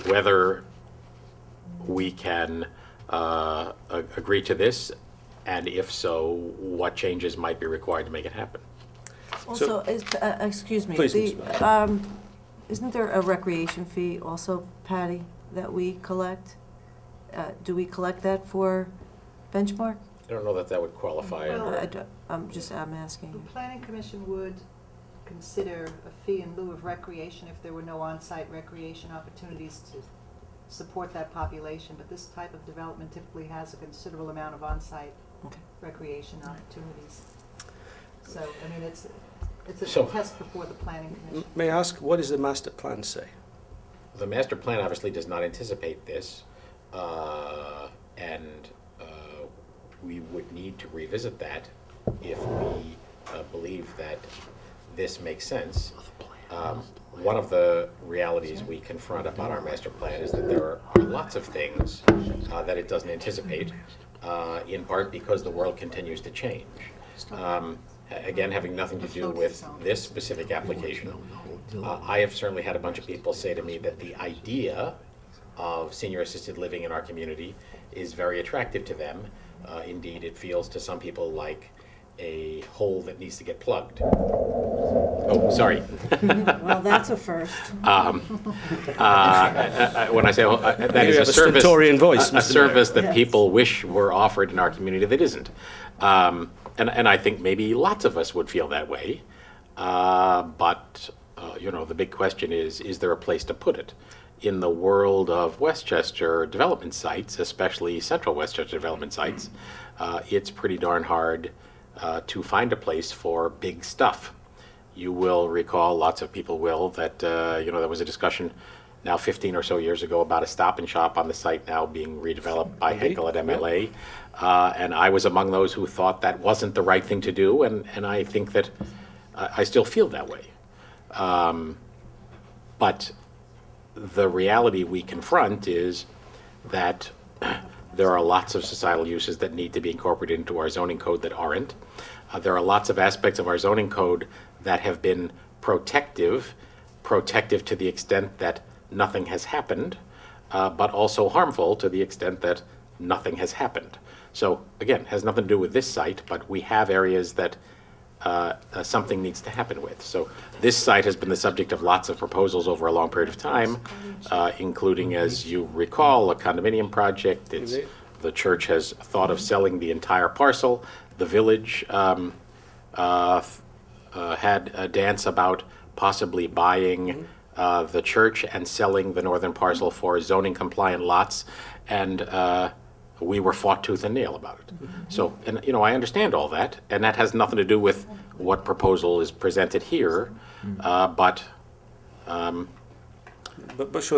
whether we can agree to this, and if so, what changes might be required to make it happen. Also, excuse me, Please, isn't there a recreation fee also, Patty, that we collect? Do we collect that for benchmark? I don't know that would qualify. Well, I'm asking. The planning commission would consider a fee in lieu of recreation if there were no on-site recreation opportunities to support that population, but this type of development typically has a considerable amount of on-site recreation opportunities. So, I mean, it's a test before the planning commission. May I ask, what does the master plan say? The master plan obviously does not anticipate this, and we would need to revisit that if we believe that this makes sense. One of the realities we confront about our master plan is that there are lots of things that it doesn't anticipate, in part because the world continues to change. Again, having nothing to do with this specific application, I have certainly had a bunch of people say to me that the idea of senior assisted living in our community is very attractive to them. Indeed, it feels to some people like a hole that needs to get plugged. Oh, sorry. Well, that's a first. When I say that You is have a a service, stentorian voice, a Mr. service that Yes. people wish were offered in our community that isn't. And I think maybe lots of us would feel that way. But the big question is there a place to put it? In the world of Westchester development sites, especially central Westchester development sites, it's pretty darn hard to find a place for big stuff. You will recall, lots of people will, that there was a discussion now 15 or so years ago about a Stop and Shop on the site now being redeveloped by Henkel at MLA. And I was among those who thought that wasn't the right thing to do, and I think that I still feel that way. But the reality we confront is that there are lots of societal uses that need to be incorporated into our zoning code that aren't. There are lots of aspects of our zoning code that have been protective to the extent that nothing has happened, but also harmful to the extent that nothing has happened. So again, has nothing to do with this site, but we have areas that something needs to happen with. So this site has been the subject of lots of proposals over a long period of time, including, as you recall, a condominium project. The church has thought of selling the entire parcel. The village had a dance about possibly buying the church and selling the northern parcel for zoning compliant lots, and we were fought tooth and nail about it. So, and I understand all that, and that has nothing to do with what proposal is presented here, but sure,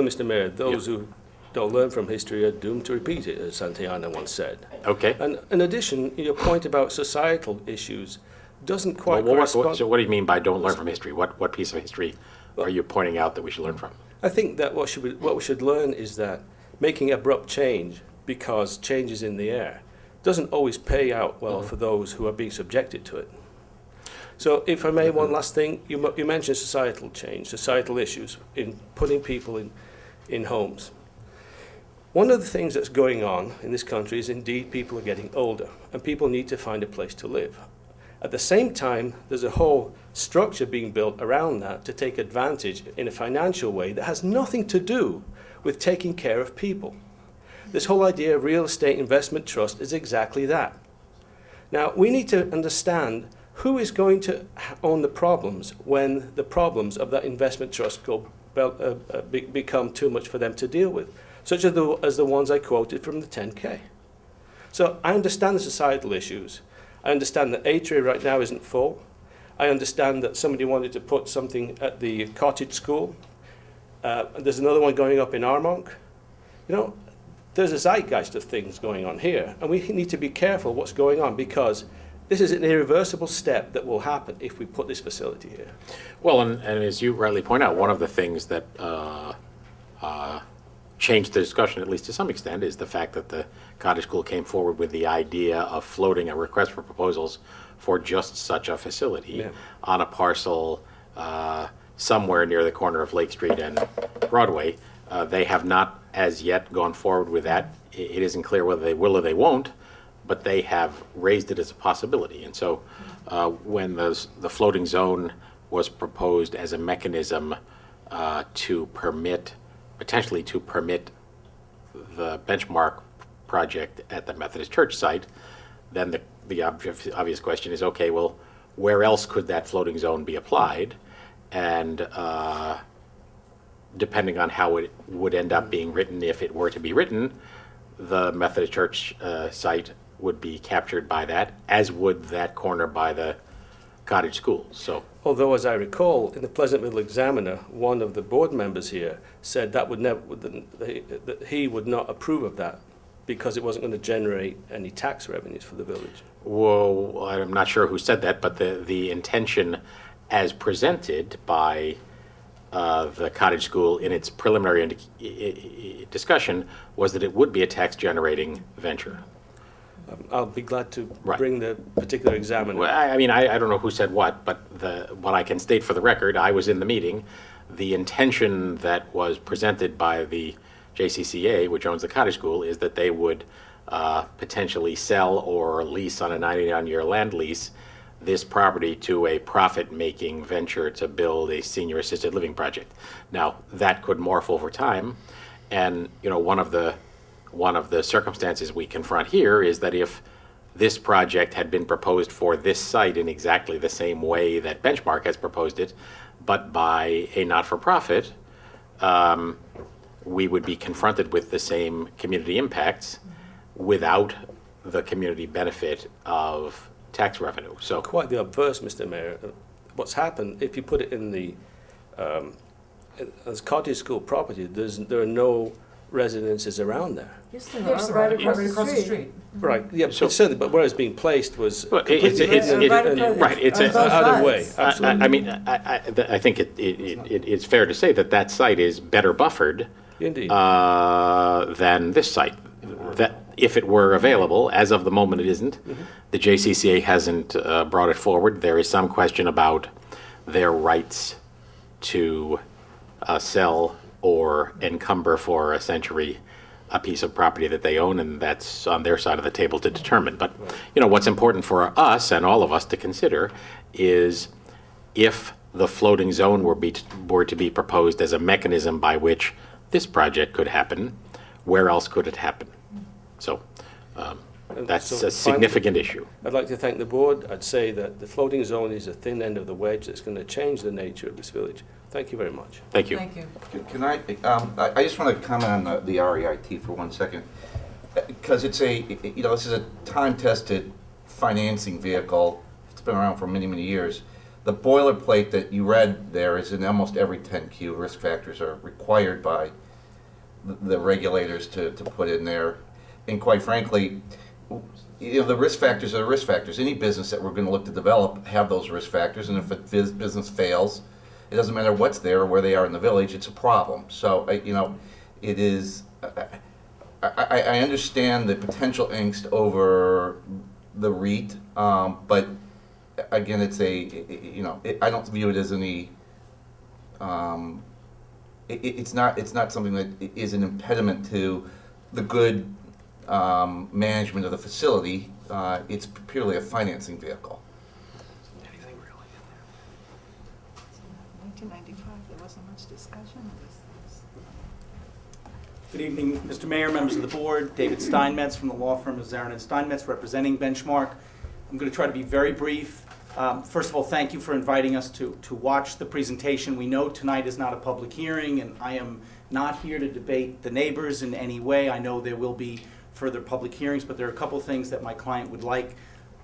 Mr. Mayor, those who don't learn from history are doomed to repeat it, as Santayana once said. okay. And in addition, your point about societal issues doesn't quite correspond. So what do you mean by don't learn from history? What piece of history are you pointing out that we should learn from? I think that what we should learn is that making abrupt change because change is in the air doesn't always pay out well for those who are being subjected to it. So if I may, one last thing, you mentioned societal change, societal issues in putting people in homes. One of the things that's going on in this country is indeed people are getting older and people need to find a place to live. At the same time, there's a whole structure being built around that to take advantage in a financial way that has nothing to do with taking care of people. This whole idea of real estate investment trust is exactly that. Now, we need to understand who is going to own the problems when the problems of that investment trust become too much for them to deal with, such as the ones I quoted from the 10K. So I understand the societal issues. I understand that Atria right now isn't full. I understand that somebody wanted to put something at the cottage school. There's another one going up in Armonk. There's a zeitgeist of things going on here, and we need to be careful what's going on because this is an irreversible step that will happen if we put this facility here. Well, and as you rightly point out, one of the things that changed the discussion, at least to some extent, is the fact that the cottage school came forward with the idea of floating a request for proposals for just such a facility on a parcel somewhere near the corner of Lake Street and Broadway. They have not as yet gone forward with that. It isn't clear whether they will or they won't, but they have raised it as a possibility. And so when the floating zone was proposed as a mechanism potentially to permit the benchmark project at the Methodist Church site, then the obvious question is, okay, well, where else could that floating zone be applied? And depending on how it would end up being written, if it were to be written, the Methodist Church site would be captured by that, as would that corner by the cottage school. So, although, as I recall, in the Pleasantville Examiner, one of the board members here said that that he would not approve of that because it wasn't going to generate any tax revenues for the village. Well, I'm not sure who said that, but the intention as presented by the cottage school in its preliminary discussion was that it would be a tax-generating venture. I'll be glad to Right. bring the particular examiner. Well, I mean, I don't know who said what, but what I can state for the record, I was in the meeting. The intention that was presented by the JCCA, which owns the cottage school, is that they would potentially sell or lease on a 99-year land lease this property to a profit-making venture to build a senior assisted living project. Now, that could morph over time, and one of the circumstances we confront here is that if this project had been proposed for this site in exactly the same way that Benchmark has proposed it, but by a not-for-profit, we would be confronted with the same community impacts without the community benefit of tax revenue. So Quite the obverse, Mr. Mayor. What's happened, if you put it in the, as cottage school property, there are no residences around there. Yes, there are, right across the street. Right, yeah, but certainly, but where it's being placed was Well, completely it's out of the way, sides. absolutely. I mean, I think it's fair to say that site is better buffered Indeed. than this site. That if it were available, as of the moment it isn't. The JCCA hasn't brought it forward. There is some question about their rights to sell or encumber for a century a piece of property that they own, and that's on their side of the table to determine. But, what's important for us and all of us to consider is if the floating zone were to be proposed as a mechanism by which this project could happen, where else could it happen? So that's so a significant issue. I'd like to thank the board. I'd say that the floating zone is a thin end of the wedge that's going to change the nature of this village. Thank you very much. Thank you. Thank you. Can I just want to comment on the REIT for 1 second. Because it's this is a time-tested financing vehicle. It's been around for many, many years. The boilerplate that you read there is in almost every 10Q. Risk factors are required by the regulators to put in there. And quite frankly, the risk factors are the risk factors. Any business that we're going to look to develop have those risk factors, and if a business fails, it doesn't matter what's there or where they are in the village, it's a problem. So, it is, I understand the potential angst over the REIT, but again, it's I don't view it as any, it's not something that is an impediment to the good management of the facility. It's purely a financing vehicle. 1995, there wasn't much discussion of these things. Good evening, Mr. Mayor, members of the board. David Steinmetz from the law firm of Zarin and Steinmetz, representing Benchmark. I'm going to try to be very brief. First of all, thank you for inviting us to watch the presentation. We know tonight is not a public hearing, and I am not here to debate the neighbors in any way. I know there will be further public hearings, but there are a couple things that my client would like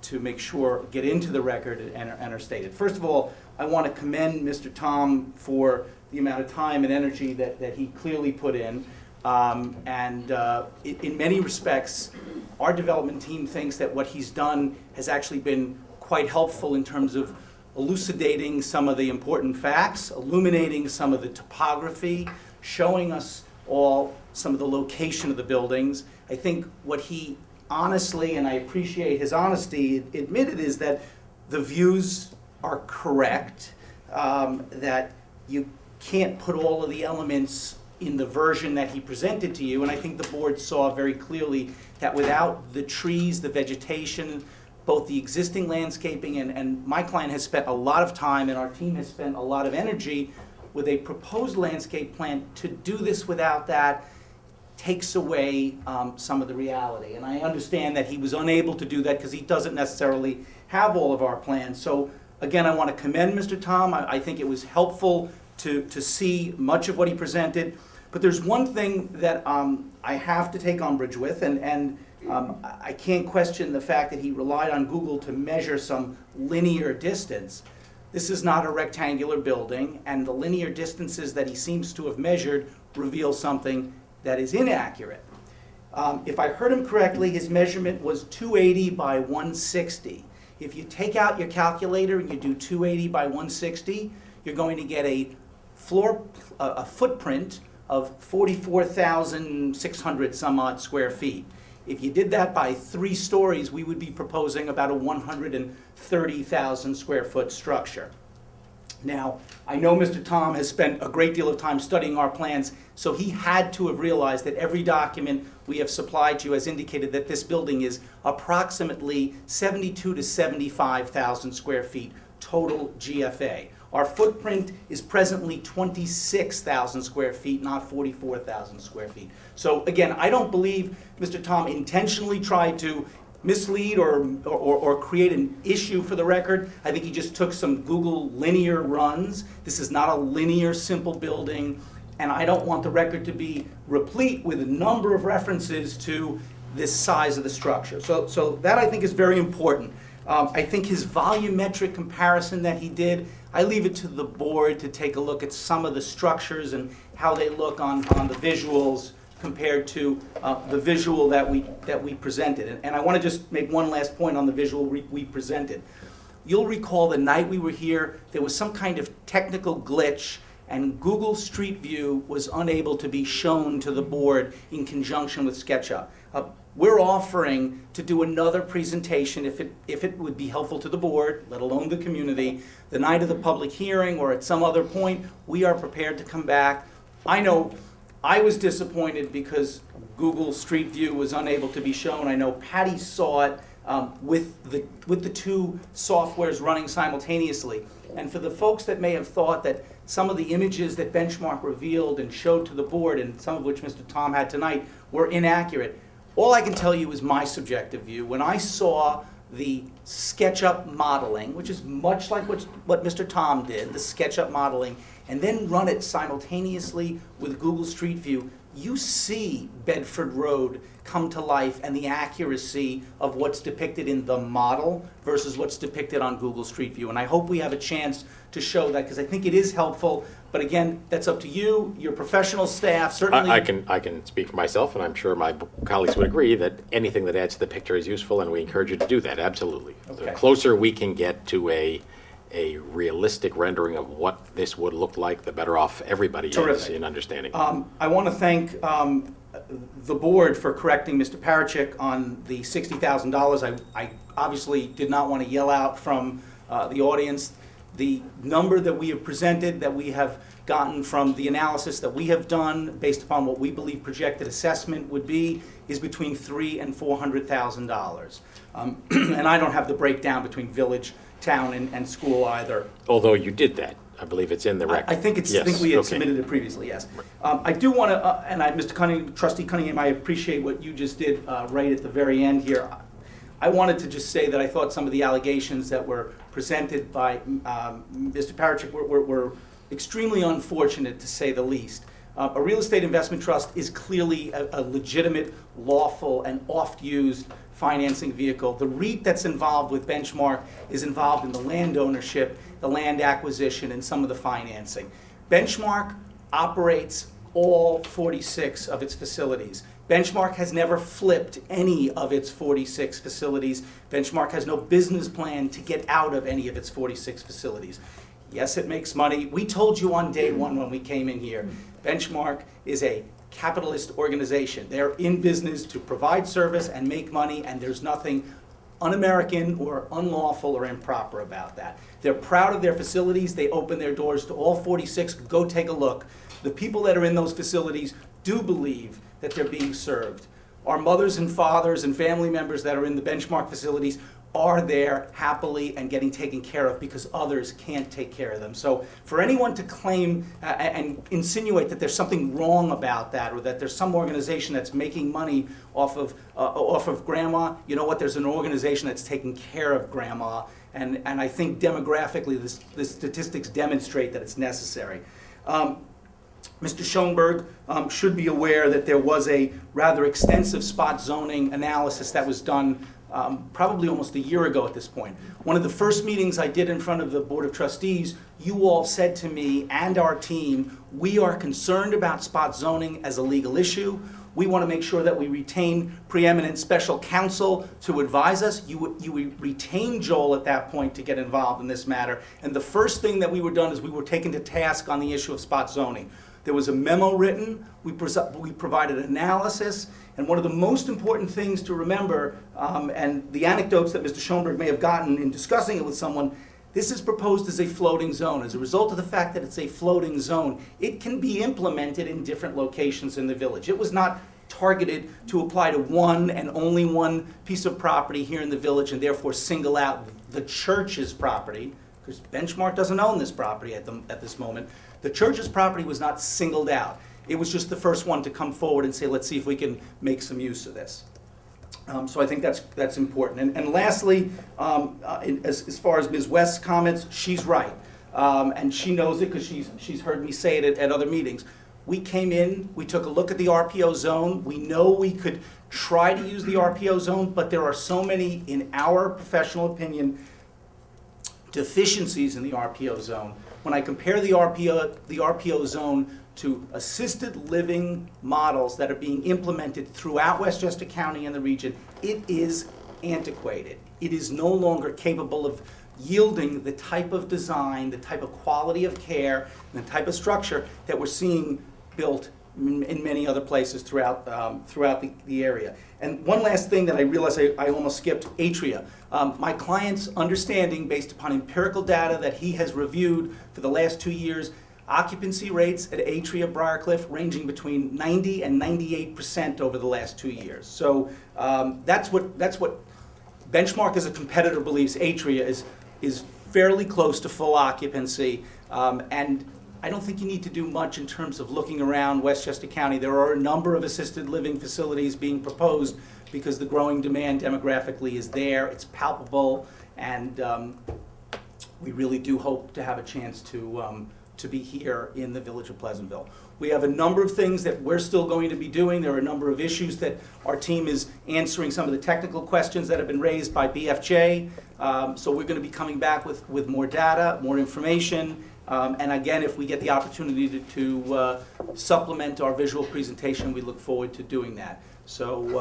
to make sure get into the record and are stated. First of all, I want to commend Mr. Tom for the amount of time and energy that he clearly put in. In many respects, our development team thinks that what he's done has actually been quite helpful in terms of elucidating some of the important facts, illuminating some of the topography, showing us all some of the location of the buildings. I think what he honestly, and I appreciate his honesty, admitted is that the views are correct, that you can't put all of the elements in the version that he presented to you, and I think the board saw very clearly that without the trees, the vegetation, both the existing landscaping, and my client has spent a lot of time, and our team has spent a lot of energy with a proposed landscape plan. To do this without that takes away some of the reality. And I understand that he was unable to do that because he doesn't necessarily have all of our plans. So again, I want to commend Mr. Tom. I think it was helpful to see much of what he presented. But there's one thing that I have to take umbrage with, and I can't question the fact that he relied on Google to measure some linear distance. This is not a rectangular building, and the linear distances that he seems to have measured reveal something that is inaccurate. If I heard him correctly, his measurement was 280 by 160. If you take out your calculator and you do 280 by 160, you're going to get a footprint of 44,600 some odd square feet. If you did that by 3 stories, we would be proposing about a 130,000 square foot structure. Now, I know Mr. Tom has spent a great deal of time studying our plans, so he had to have realized that every document we have supplied you has indicated that this building is approximately 72 to 75,000 square feet total GFA. Our footprint is presently 26,000 square feet, not 44,000 square feet. So again, I don't believe Mr. Tom intentionally tried to mislead or create an issue for the record. I think he just took some Google linear runs. This is not a linear, simple building, and I don't want the record to be replete with a number of references to this size of the structure. So that I think is very important. I think his volumetric comparison that he did, I leave it to the board to take a look at some of the structures and how they look on the visuals compared to the visual that we presented. And I want to just make one last point on the visual we presented. You'll recall the night we were here, there was some kind of technical glitch, and Google Street View was unable to be shown to the board in conjunction with SketchUp. We're offering to do another presentation, if it would be helpful to the board, let alone the community, the night of the public hearing or at some other point. We are prepared to come back. I know I was disappointed because Google Street View was unable to be shown. I know Patty saw it with the 2 softwares running simultaneously. And for the folks that may have thought that some of the images that Benchmark revealed and showed to the board, and some of which Mr. Tom had tonight, were inaccurate, all I can tell you is my subjective view. When I saw the SketchUp modeling, which is much like what Mr. Tom did, the SketchUp modeling, and then run it simultaneously with Google Street View, you see Bedford Road come to life and the accuracy of what's depicted in the model versus what's depicted on Google Street View. And I hope we have a chance to show that, because I think it is helpful. But again, that's up to you, your professional staff, certainly. I can speak for myself, and I'm sure my colleagues would agree that anything that adds to the picture is useful, and we encourage you to do that, absolutely. Okay. The closer we can get to a realistic rendering of what this would look like, the better off everybody is in understanding. I want to thank the board for correcting Mr. Parachik on the $60,000. I obviously did not want to yell out from the audience. The number that we have presented, that we have gotten from the analysis that we have done based upon what we believe projected assessment would be, is between $300,000 and $400,000. And I don't have the breakdown between village, town, and school either. Although you did that. I believe it's in the record. I think it's. Yes, I think we had okay. submitted it previously. Yes. I do want to, Mr. Cunningham, Trustee Cunningham, I appreciate what you just did right at the very end here. I wanted to just say that I thought some of the allegations that were presented by Mr. Parachik were extremely unfortunate, to say the least. A real estate investment trust is clearly a legitimate, lawful, and oft-used financing vehicle. The REIT that's involved with Benchmark is involved in the land ownership, the land acquisition, and some of the financing. Benchmark operates all 46 of its facilities. Benchmark has never flipped any of its 46 facilities. Benchmark has no business plan to get out of any of its 46 facilities. Yes, it makes money. We told you on day one when we came in here, Benchmark is a capitalist organization. They're in business to provide service and make money, and there's nothing un-American or unlawful or improper about that. They're proud of their facilities. They open their doors to all 46. Go take a look. The people that are in those facilities do believe that they're being served. Our mothers and fathers and family members that are in the Benchmark facilities are there happily and getting taken care of because others can't take care of them. So for anyone to claim and insinuate that there's something wrong about that, or that there's some organization that's making money off of grandma, you know what, there's an organization that's taking care of grandma, and I think demographically the statistics demonstrate that it's necessary. Mr. Schoenberg should be aware that there was a rather extensive spot zoning analysis that was done probably almost a year ago at this point. One of the first meetings I did in front of the Board of Trustees, you all said to me and our team, we are concerned about spot zoning as a legal issue. We want to make sure that we retain preeminent special counsel to advise us. You retain Joel at that point to get involved in this matter. And the first thing that we were done is we were taken to task on the issue of spot zoning. There was a memo written, we provided analysis, and one of the most important things to remember, and the anecdotes that Mr. Schoenberg may have gotten in discussing it with someone, this is proposed as a floating zone. As a result of the fact that it's a floating zone, it can be implemented in different locations in the village. It was not targeted to apply to one and only one piece of property here in the village and therefore single out the church's property, because Benchmark doesn't own this property at this moment. The church's property was not singled out. It was just the first one to come forward and say, let's see if we can make some use of this. So I think that's important. And lastly, as far as Ms. West's comments, she's right. And she knows it because she's heard me say it at other meetings. We came in, we took a look at the RPO zone. We know we could try to use the RPO zone, but there are so many, in our professional opinion, deficiencies in the RPO zone. When I compare the RPO zone to assisted living models that are being implemented throughout Westchester County and the region, it is antiquated. It is no longer capable of yielding the type of design, the type of quality of care, and the type of structure that we're seeing built in many other places throughout the area. And one last thing that I realized I almost skipped, Atria. My client's understanding, based upon empirical data that he has reviewed for the last 2 years, occupancy rates at Atria Briarcliff ranging between 90 and 98% over the last 2 years. So that's what Benchmark as a competitor believes Atria is fairly close to full occupancy. And I don't think you need to do much in terms of looking around Westchester County. There are a number of assisted living facilities being proposed because the growing demand demographically is there, it's palpable, and we really do hope to have a chance to be here in the village of Pleasantville. We have a number of things that we're still going to be doing. There are a number of issues that our team is answering, some of the technical questions that have been raised by BFJ. So we're going to be coming back with more data, more information. And again, if we get the opportunity to supplement our visual presentation, we look forward to doing that. So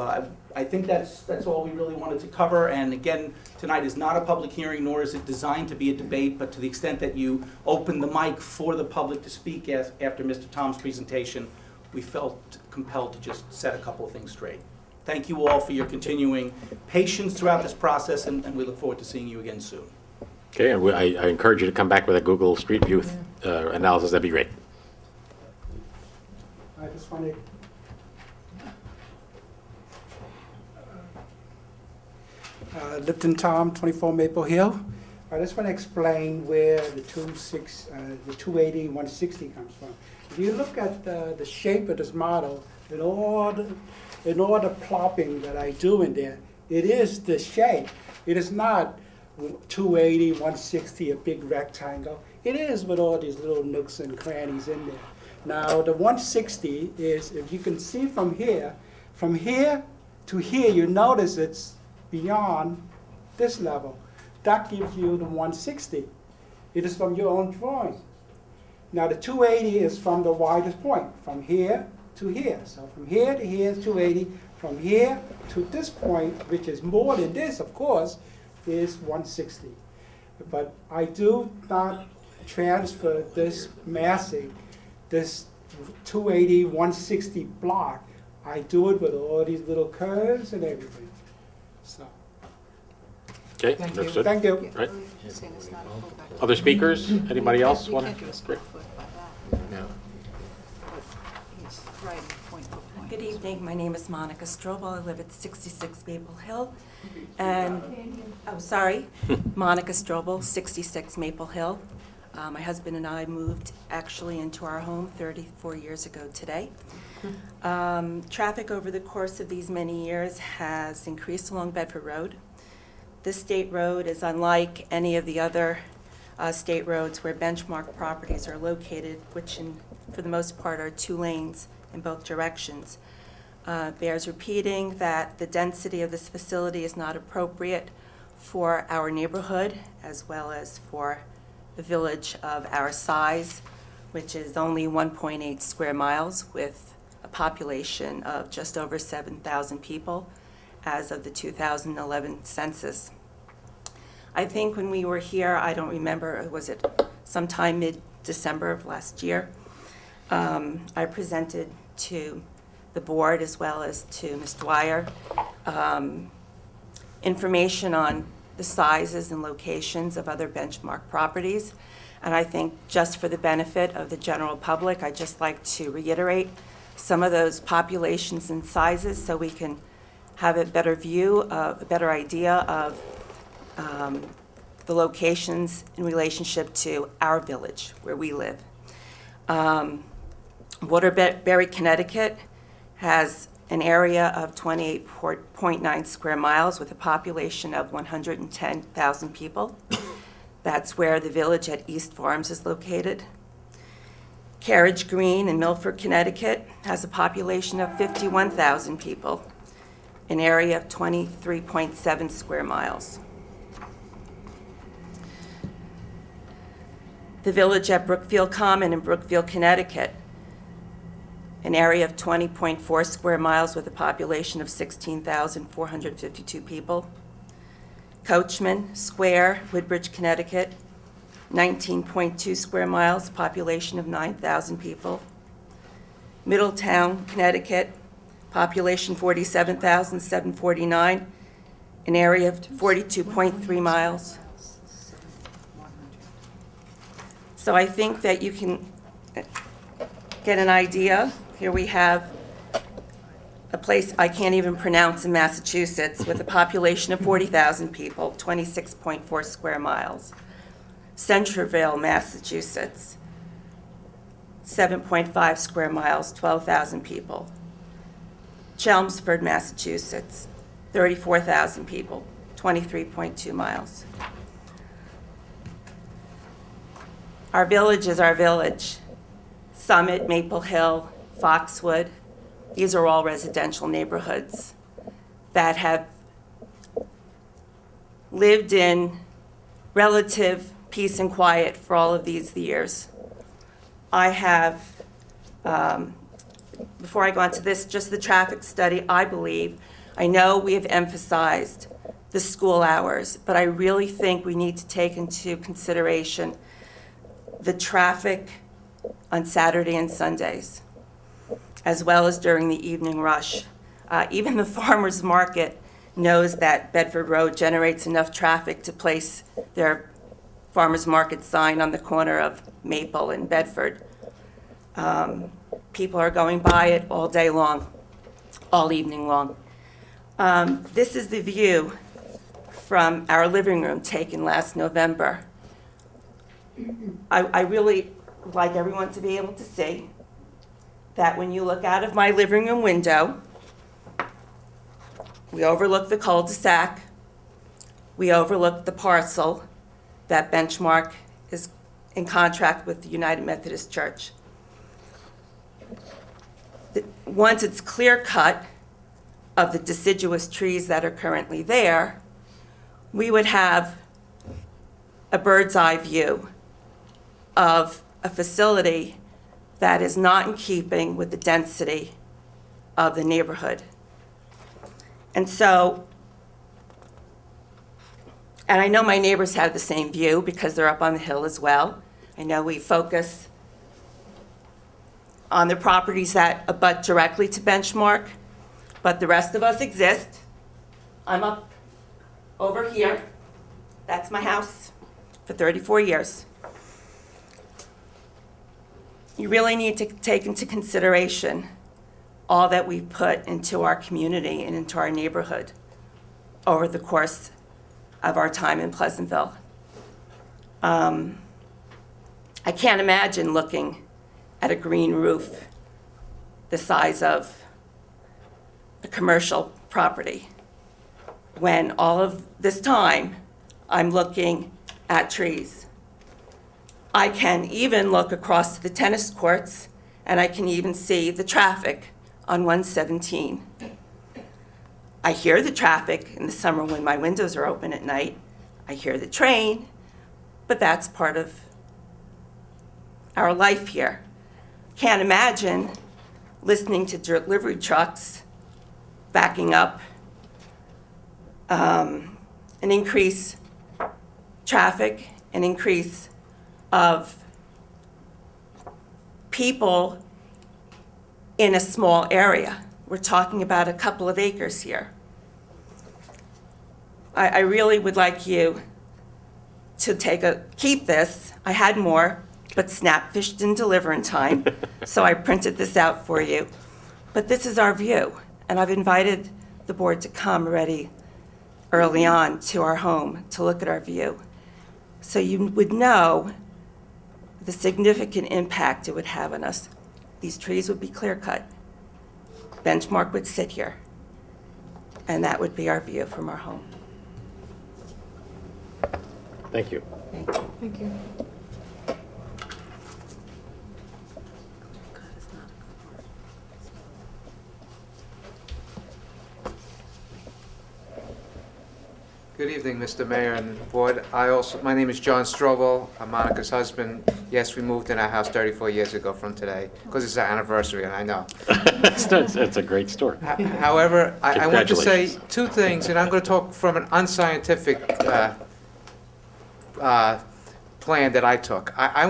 I think that's all we really wanted to cover. And again, tonight is not a public hearing, nor is it designed to be a debate, but to the extent that you open the mic for the public to speak after Mr. Tom's presentation, we felt compelled to just set a couple of things straight. Thank you all for your continuing patience throughout this process, and we look forward to seeing you again soon. Okay, and I encourage you to come back with a Google Street View analysis. That'd be great. I just wanted Lipton Tom, 24 Maple Hill. I just want to explain where the 280, 160 comes from. If you look at the shape of this model, in all the plopping that I do in there, it is the shape. It is not 280, 160, a big rectangle. It is with all these little nooks and crannies in there. Now, the 160 is, if you can see from here to here, you notice it's beyond this level. That gives you the 160. It is from your own drawing. Now, the 280 is from the widest point, from here to here. So from here to here is 280. From here to this point, which is more than this, of course, is 160. But I do not transfer this massing, this 280, 160 block. I do it with all these little curves and everything. So. Okay, Thank you. understood. Thank you. Right. You're saying it's not a full back. Other speakers? Anybody else You want can't do a to? square foot by that. No. He's writing point for point. Good evening, my name is Monica Strobel, I live at 66 Maple Hill, and, Monica Strobel, 66 Maple Hill. My husband and I moved actually into our home 34 years ago today. Traffic over the course of these many years has increased along Bedford Road. This state road is unlike any of the other state roads where Benchmark properties are located, which for the most part are 2 lanes in both directions. Bears repeating that the density of this facility is not appropriate for our neighborhood as well as for the village of our size, which is only 1.8 square miles with a population of just over 7,000 people as of the 2011 census. I think when we were here, I don't remember, was it sometime mid-December of last year, I presented to the board as well as to Ms. Dwyer information on the sizes and locations of other benchmark properties. And I think just for the benefit of the general public, I'd just like to reiterate some of those populations and sizes so we can have a better view, a better idea of the locations in relationship to our village where we live. Waterbury, Connecticut has an area of 28.9 square miles with a population of 110,000 people. That's where the village at East Farms is located. Carriage Green in Milford, Connecticut has a population of 51,000 people, an area of 23.7 square miles. The village at Brookfield Common in Brookfield, Connecticut, an area of 20.4 square miles with a population of 16,452 people. Coachman Square, Woodbridge, Connecticut, 19.2 square miles, population of 9,000 people. Middletown, Connecticut, population 47,749, an area of 42.3 miles. So I think that you can get an idea. Here we have a place I can't even pronounce in Massachusetts with a population of 40,000 people, 26.4 square miles. Centreville, Massachusetts, 7.5 square miles, 12,000 people. Chelmsford, Massachusetts, 34,000 people, 23.2 miles. Our village is our village. Summit, Maple Hill, Foxwood, these are all residential neighborhoods that have lived in relative peace and quiet for all of these years. I have, before I go on to this, just the traffic study, I know we have emphasized the school hours, but I really think we need to take into consideration the traffic on Saturday and Sundays, as well as during the evening rush. Even the farmer's market knows that Bedford Road generates enough traffic to place their farmer's market sign on the corner of Maple and Bedford. People are going by it all day long, all evening long. This is the view from our living room taken last November. I really like everyone to be able to see that when you look out of my living room window, we overlook the cul-de-sac, we overlook the parcel that Benchmark is in contract with the United Methodist Church. Once it's clear cut of the deciduous trees that are currently there, we would have a bird's eye view of a facility that is not in keeping with the density of the neighborhood. And so, and I know my neighbors have the same view because they're up on the hill as well. I know we focus on the properties that abut directly to Benchmark, but the rest of us exist. I'm up over here. That's my house for 34 years. You really need to take into consideration all that we put into our community and into our neighborhood over the course of our time in Pleasantville. I can't imagine looking at a green roof the size of a commercial property when all of this time I'm looking at trees. I can even look across to the tennis courts and I can even see the traffic on 117. I hear the traffic in the summer when my windows are open at night. I hear the train, but that's part of our life here. Can't imagine listening to delivery trucks backing up, an increase traffic, an increase of people in a small area. We're talking about a couple of acres here. I really would like you to keep this. I had more, but Snapfish didn't deliver in time, so I printed this out for you. But this is our view, and I've invited the board to come already early on to our home to look at our view. So you would know the significant impact it would have on us. These trees would be clear-cut. Benchmark would sit here, and that would be our view from our home. Thank you. Thank you. Good evening, Mr. Mayor and the board. My name is John Strobel. I'm Monica's husband. Yes, we moved in our house 34 years ago from today, because it's our anniversary, and I know. It's a great story. However, I want to say Congratulations. two things, and I'm going to talk from an unscientific plan that I took. I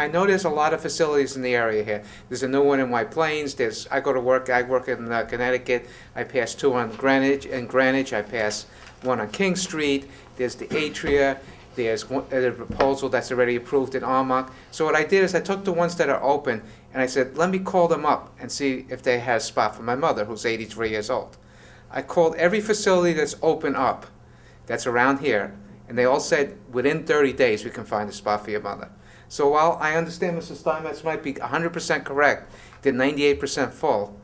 know there's a lot of facilities in the area here. There's a new one in White Plains. I work in Connecticut. I pass two on Greenwich. I pass one on King Street. There's the Atria. There's a proposal that's already approved in Armonk. So what I did is I took the ones that are open, and I said, let me call them up and see if they have a spot for my mother, who's 83 years old. I called every facility that's open up, that's around here, and they all said, within 30 days, we can find a spot for your mother. So while I understand Mr. Steinmetz might be 100% correct, they're 98% full,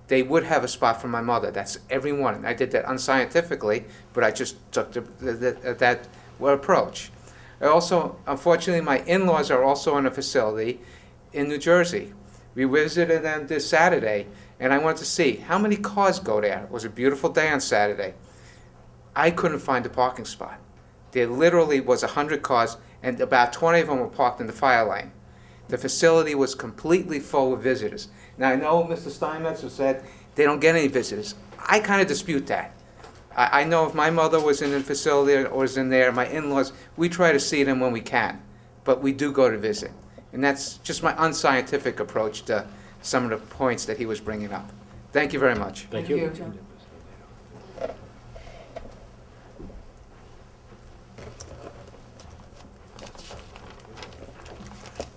they would have a spot for my mother. That's every one. I did that unscientifically, but I just took that approach. I also, unfortunately, my in-laws are also in a facility in New Jersey. We visited them this Saturday, and I wanted to see how many cars go there. It was a beautiful day on Saturday. I couldn't find a parking spot. There literally was 100 cars, and about 20 of them were parked in the fire lane. The facility was completely full of visitors. Now, I know Mr. Steinmetz has said they don't get any visitors. I kind of dispute that. I know if my mother was in a facility or was in there, my in-laws, we try to see them when we can, but we do go to visit. And that's just my unscientific approach to some of the points that he was bringing up. Thank you very much. Thank you.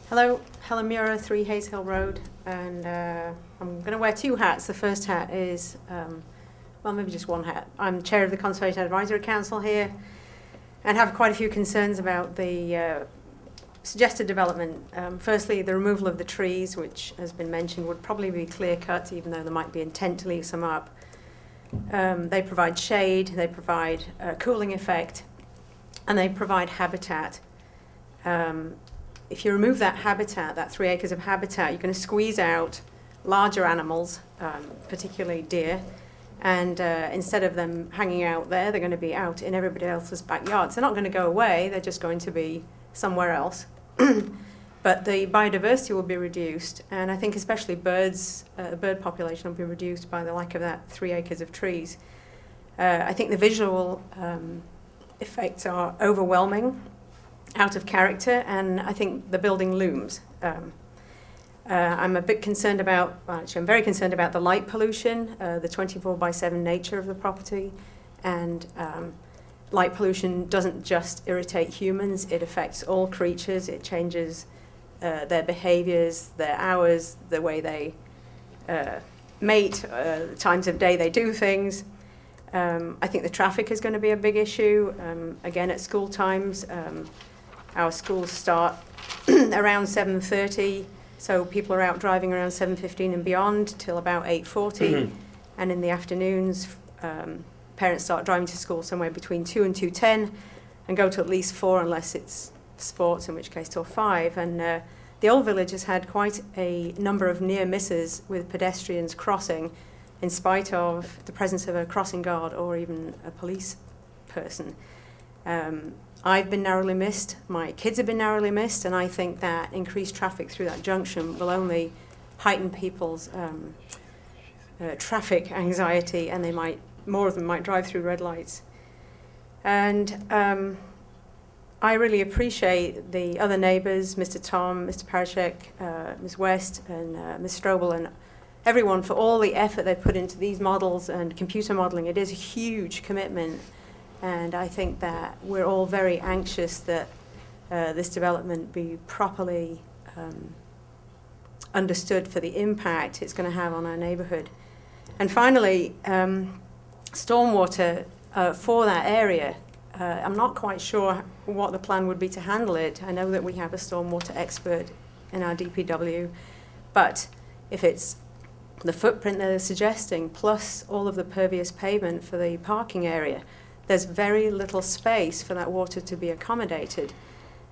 Hello, Helen Muir, 3 Hayes Hill Road, and I'm going to wear 2 hats. The first hat is, well, maybe just one hat. I'm chair of the Conservation Advisory Council here, and have quite a few concerns about the suggested development. Firstly, the removal of the trees, which has been mentioned, would probably be clear-cut, even though there might be intent to leave some up. They provide shade, they provide a cooling effect, and they provide habitat. If you remove that habitat, that 3 acres of habitat, you're going to squeeze out larger animals, particularly deer, and instead of them hanging out there, they're going to be out in everybody else's backyards. They're not going to go away, they're just going to be somewhere else. But the biodiversity will be reduced, and I think especially birds, the bird population will be reduced by the lack of that 3 acres of trees. I think the visual effects are overwhelming, out of character, and I think the building looms. I'm a bit concerned about, well, actually I'm very concerned about the light pollution, the 24/7 nature of the property, and light pollution doesn't just irritate humans, it affects all creatures, it changes their behaviors, their hours, the way they mate, the times of day they do things. I think the traffic is going to be a big issue, again at school times. Our schools start around 7:30, so people are out driving around 7:15 and beyond till about 8:40. And in the afternoons, parents start driving to school somewhere between 2 and 2:10 and go to at least 4 unless it's sports, in which case till 5. And the Old Village has had quite a number of near misses with pedestrians crossing in spite of the presence of a crossing guard or even a police person. I've been narrowly missed, my kids have been narrowly missed, and I think that increased traffic through that junction will only heighten people's traffic anxiety, and more of them might drive through red lights. And I really appreciate the other neighbours, Mr. Tom, Mr. Parashek, Ms. West, and Ms. Strobel, and everyone for all the effort they put into these models and computer modelling. It is a huge commitment, and I think that we're all very anxious that this development be properly understood for the impact it's going to have on our neighbourhood. And finally, stormwater for that area. I'm not quite sure what the plan would be to handle it. I know that we have a stormwater expert in our DPW, but if it's the footprint that they're suggesting, plus all of the pervious pavement for the parking area, there's very little space for that water to be accommodated.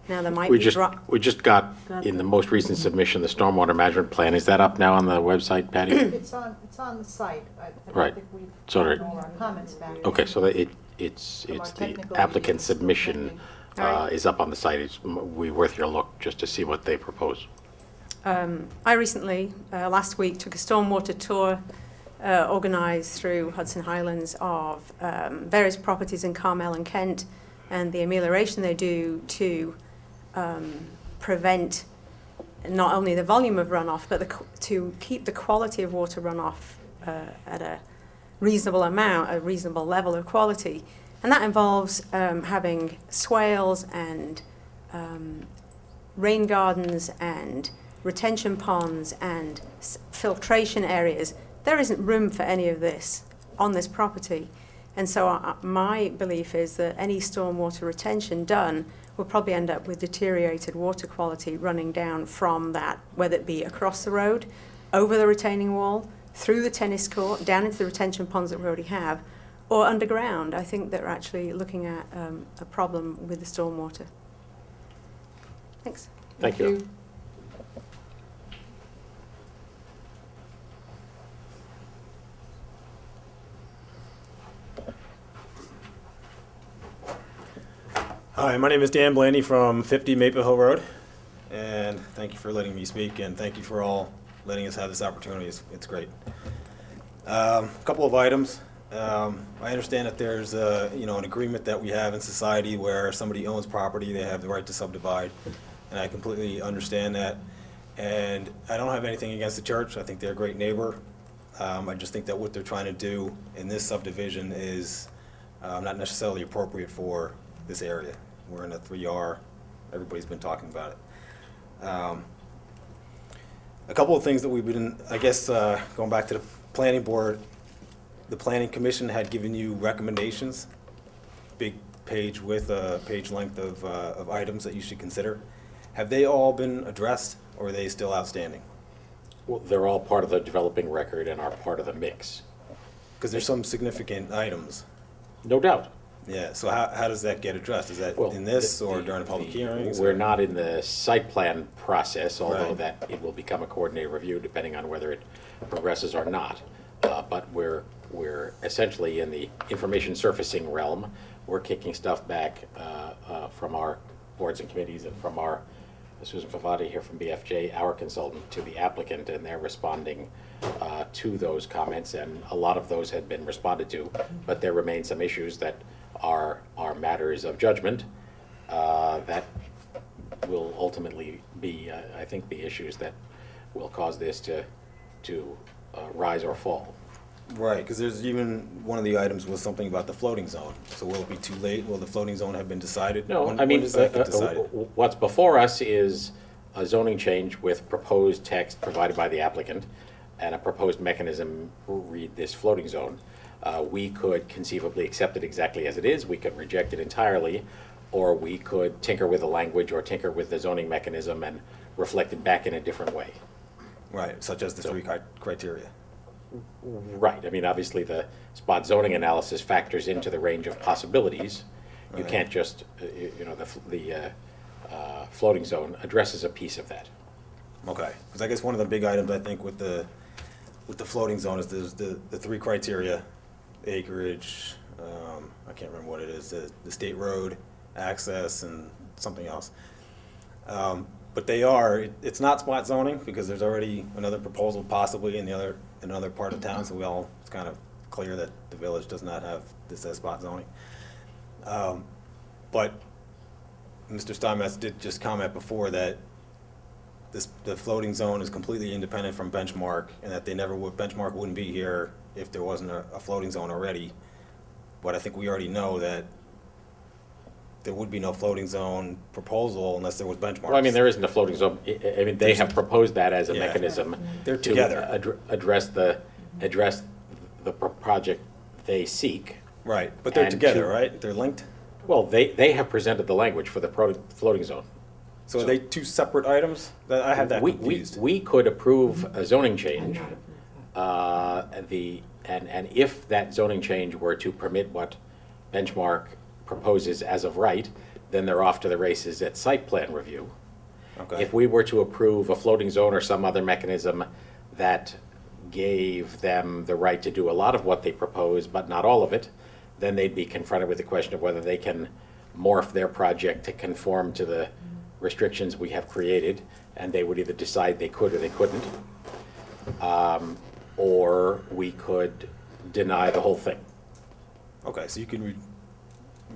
Now, there might We be just got, in the most recent submission, the stormwater management plan. Is that up now on the website, Patty? It's on the site. I Right. think we've So gotten there- all our comments back. Okay, so it's From our the technical applicant meetings. submission is up on the site. It's worth your look just to see what they propose. I recently, last week, took a stormwater tour organised through Hudson Highlands of various properties in Carmel and Kent, and the amelioration they do to prevent not only the volume of runoff, but to keep the quality of water runoff at a reasonable amount, a reasonable level of quality. And that involves having swales and rain gardens and retention ponds and filtration areas. There isn't room for any of this on this property. And so my belief is that any stormwater retention done will probably end up with deteriorated water quality running down from that, whether it be across the road, over the retaining wall, through the tennis court, down into the retention ponds that we already have, or underground. I think that we're actually looking at a problem with the stormwater. Thanks. Thank you. Hi, my name is Dan Blaney from 50 Maple Hill Road, and thank you for letting me speak, and thank you for all letting us have this opportunity. It's great. A couple of items. I understand that there's an agreement that we have in society where somebody owns property, they have the right to subdivide, and I completely understand that. And I don't have anything against the church. I think they're a great neighbor. I just think that what they're trying to do in this subdivision is not necessarily appropriate for this area. We're in a 3R. Everybody's been talking about it. A couple of things that we've been, I guess, going back to the planning board, the planning commission had given you recommendations, big page with a page length of items that you should consider. Have they all been addressed, or are they still outstanding? Well, they're all part of the developing record and are part of the mix. Because there's some significant items. No doubt. Yeah, so how does that get addressed? Is that Well, in this or during the public hearings? We're or- not in the site plan process, although Right. that it will become a coordinated review depending on whether it progresses or not. But we're essentially in the information surfacing realm. We're kicking stuff back from our boards and committees and from our Susan Favati here from BFJ, our consultant, to the applicant, and they're responding to those comments, and a lot of those had been responded to, but there remain some issues that are matters of judgment that will ultimately be, I think, the issues that will cause this to rise or fall. Right, because there's even, one of the items was something about the floating zone. So will it be too late? Will the floating zone have been decided? No, When- I mean, when does that get decided? what's before us is a zoning change with proposed text provided by the applicant and a proposed mechanism, read this floating zone. We could conceivably accept it exactly as it is, we could reject it entirely, or we could tinker with the language or tinker with the zoning mechanism and reflect it back in a different way. Right, such as the three criteria. Right, I mean, obviously, the spot zoning analysis factors into the range of possibilities. You Right. can't just, the floating zone addresses a piece of that. Okay, because I guess one of the big items, I think, with the floating zone is the three criteria, acreage, I can't remember what it is, the state road, access, and something else. But they are, it's not spot zoning because there's already another proposal possibly in another part of town, so it's kind of clear that the village does not have this as spot zoning. But Mr. Steinmetz did just comment before that the floating zone is completely independent from Benchmark, and that Benchmark wouldn't be here if there wasn't a floating zone already. But I think we already know that there would be no floating zone proposal unless there was Benchmark. Well, I mean, there isn't a floating zone. I mean, they have proposed that as a mechanism They're to together. address the project they seek. Right, but they're And together, right? They're linked? Well, they have presented the language for the floating zone. So are they two separate items? I have that confused. We could approve a zoning change, and if that zoning change were to permit what Benchmark proposes as of right, then they're off to the races at site plan review. Okay. If we were to approve a floating zone or some other mechanism that gave them the right to do a lot of what they propose, but not all of it, then they'd be confronted with the question of whether they can morph their project to conform to the restrictions we have created, and they would either decide they could or they couldn't. Or we could deny the whole thing. Okay, so you can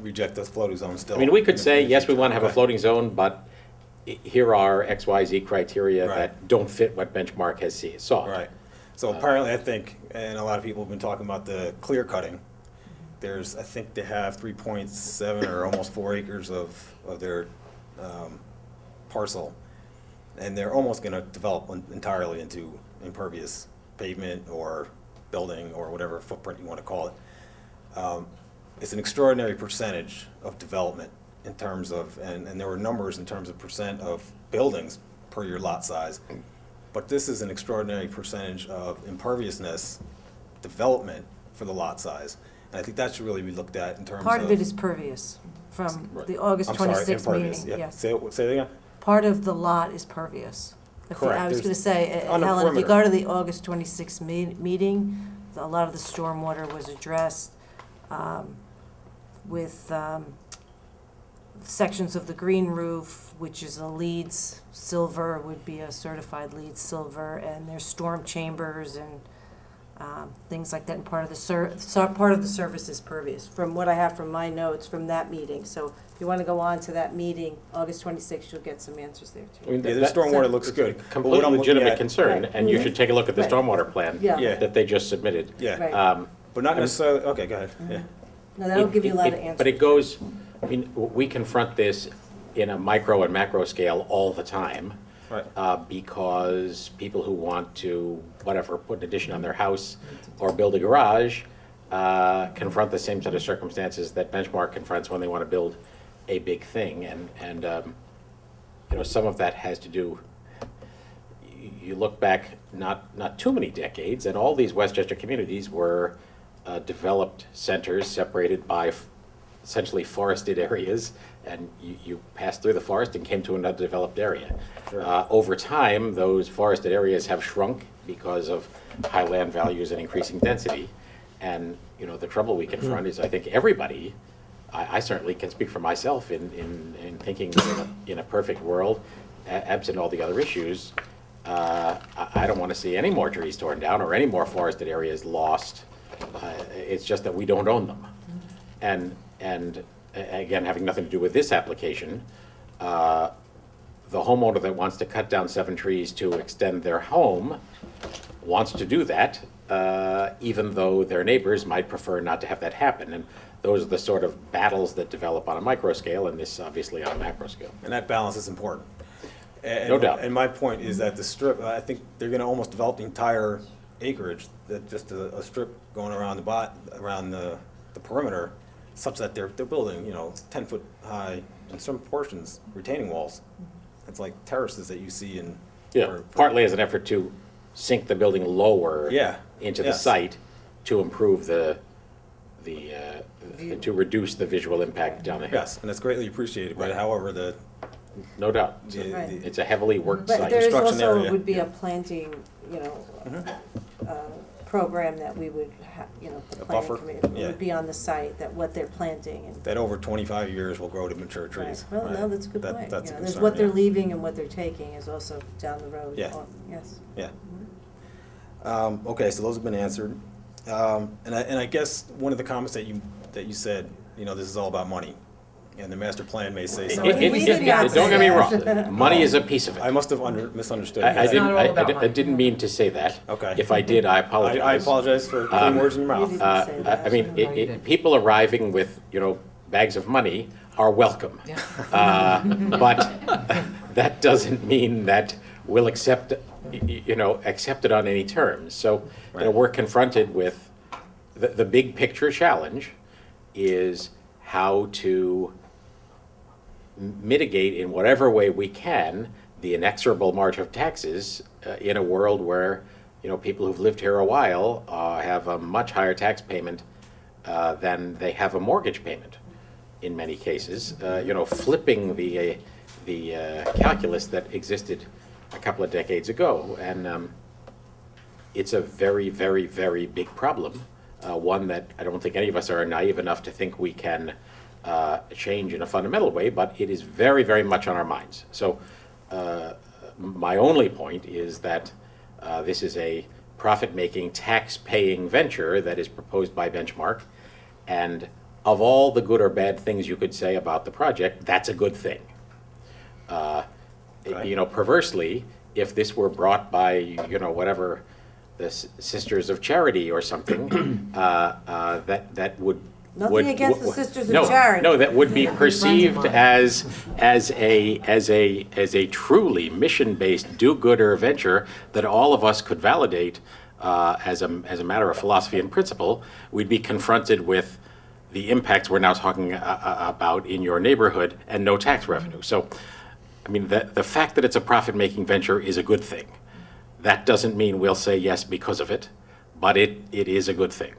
reject the floating zone still? I mean, we could say, yes, we want to have a Okay. floating zone, but here are X, Y, Z criteria Right. that don't fit what Benchmark has sought. Right. So apparently, I think, and a lot of people have been talking about the clear cutting. I think they have 3.7 or almost 4 acres of their parcel. And they're almost going to develop entirely into impervious pavement or building or whatever footprint you want to call it. It's an extraordinary percentage of development in terms of, and there were numbers in terms of percent of buildings per your lot size. But this is an extraordinary percentage of imperviousness development for the lot size. And I think that should really be looked at in terms of. Part of it is pervious from the August I'm sorry, 26th impervious, meeting, yeah. yes. Say it again? Part of the lot is pervious. Correct. I was There's- going to say, on the Helen, if you perimeter. go to the August 26th meeting, a lot of the stormwater was addressed with sections of the green roof, which is a LEEDs silver, would be a certified LEEDs silver, and there's storm chambers and things like that, and part of the service is pervious, from what I have from my notes from that meeting. So if you want to go on to that meeting, August 26th, you'll get some answers there I too. mean, Yeah, the that- stormwater looks good. But what Completely I'm looking legitimate at- concern, Right. and you should take a look at the Right. stormwater plan Yeah. that they just submitted. Yeah, Right. but not necessarily, okay, go ahead, yeah. No, that'll give you a lot of answers. But it goes, I mean, we confront this in a micro and macro scale all the time. Right. Because people who want to, whatever, put an addition on their house or build a garage, confront the same set of circumstances that Benchmark confronts when they want to build a big thing. And you know, some of that has to do, you look back not too many decades, and all these Westchester communities were developed centers separated by essentially forested areas, and you passed through the forest and came to another developed area. Sure. Over time, those forested areas have shrunk because of high land values and increasing density. And, you know, the trouble we confront is, I think everybody, I certainly can speak for myself in thinking that in a perfect world, absent all the other issues, I don't want to see any more trees torn down or any more forested areas lost. It's just that we don't own them. And again, having nothing to do with this application, the homeowner that wants to cut down 7 trees to extend their home wants to do that, even though their neighbors might prefer not to have that happen. And those are the sort of battles that develop on a micro scale, and this obviously on a macro scale. And that balance is important. And, No doubt. And my point is that the strip, I think they're gonna almost develop the entire acreage, that just a strip going around around the perimeter, such that they're building, you know, 10-foot high, in some portions, retaining walls. It's like terraces that you see in. Yeah, partly as an effort to sink the building lower Yeah, into the yes. site to improve to reduce the visual impact down the hill. Yes, and it's greatly appreciated, but however, No doubt. Right. It's a heavily worked But site. there is construction also, area. would be a planting, you know, program that we would the A planning buffer? committee Yeah. would be on the site, that what they're planting and. That over 25 years will grow to mature Right. trees. Well, Right. no, that's a good That- point. That's a There's concern, what they're yeah. leaving and what they're taking is also down the road. Yeah. Yes. Yeah. Okay, so those have been answered. And I guess one of the comments that you said, this is all about money. And the master plan may say something. We did not Don't get me say wrong, that. money is a piece of it. I must have misunderstood. I you. didn't, not all about I money. didn't mean to say that. Okay. If I did, I apologize. I apologize for putting words in your mouth. You didn't say that. I mean, people arriving with, bags of money are welcome. But that doesn't mean that we'll accept it on any terms. So, we're confronted with, the big picture challenge is how to mitigate in whatever way we can the inexorable march of taxes in a world where, people who've lived here a while have a much higher tax payment than they have a mortgage payment in many cases. Flipping the calculus that existed a couple of decades ago. And it's a very, very, very big problem. One that I don't think any of us are naive enough to think we can change in a fundamental way, but it is very, very much on our minds. So my only point is that this is a profit-making, tax-paying venture that is proposed by Benchmark, and of all the good or bad things you could say about the project, that's a good thing. Perversely, if this were brought by, whatever, the Sisters of Charity or something, that would. Nothing against the Sisters of No, Charity. No, that would be perceived as a truly mission-based, do-gooder venture that all of us could validate as a matter of philosophy and principle. We'd be confronted with the impacts we're now talking about in your neighborhood and no tax revenue. So, I mean, the fact that it's a profit-making venture is a good thing. That doesn't mean we'll say yes because of it, but it is a good thing.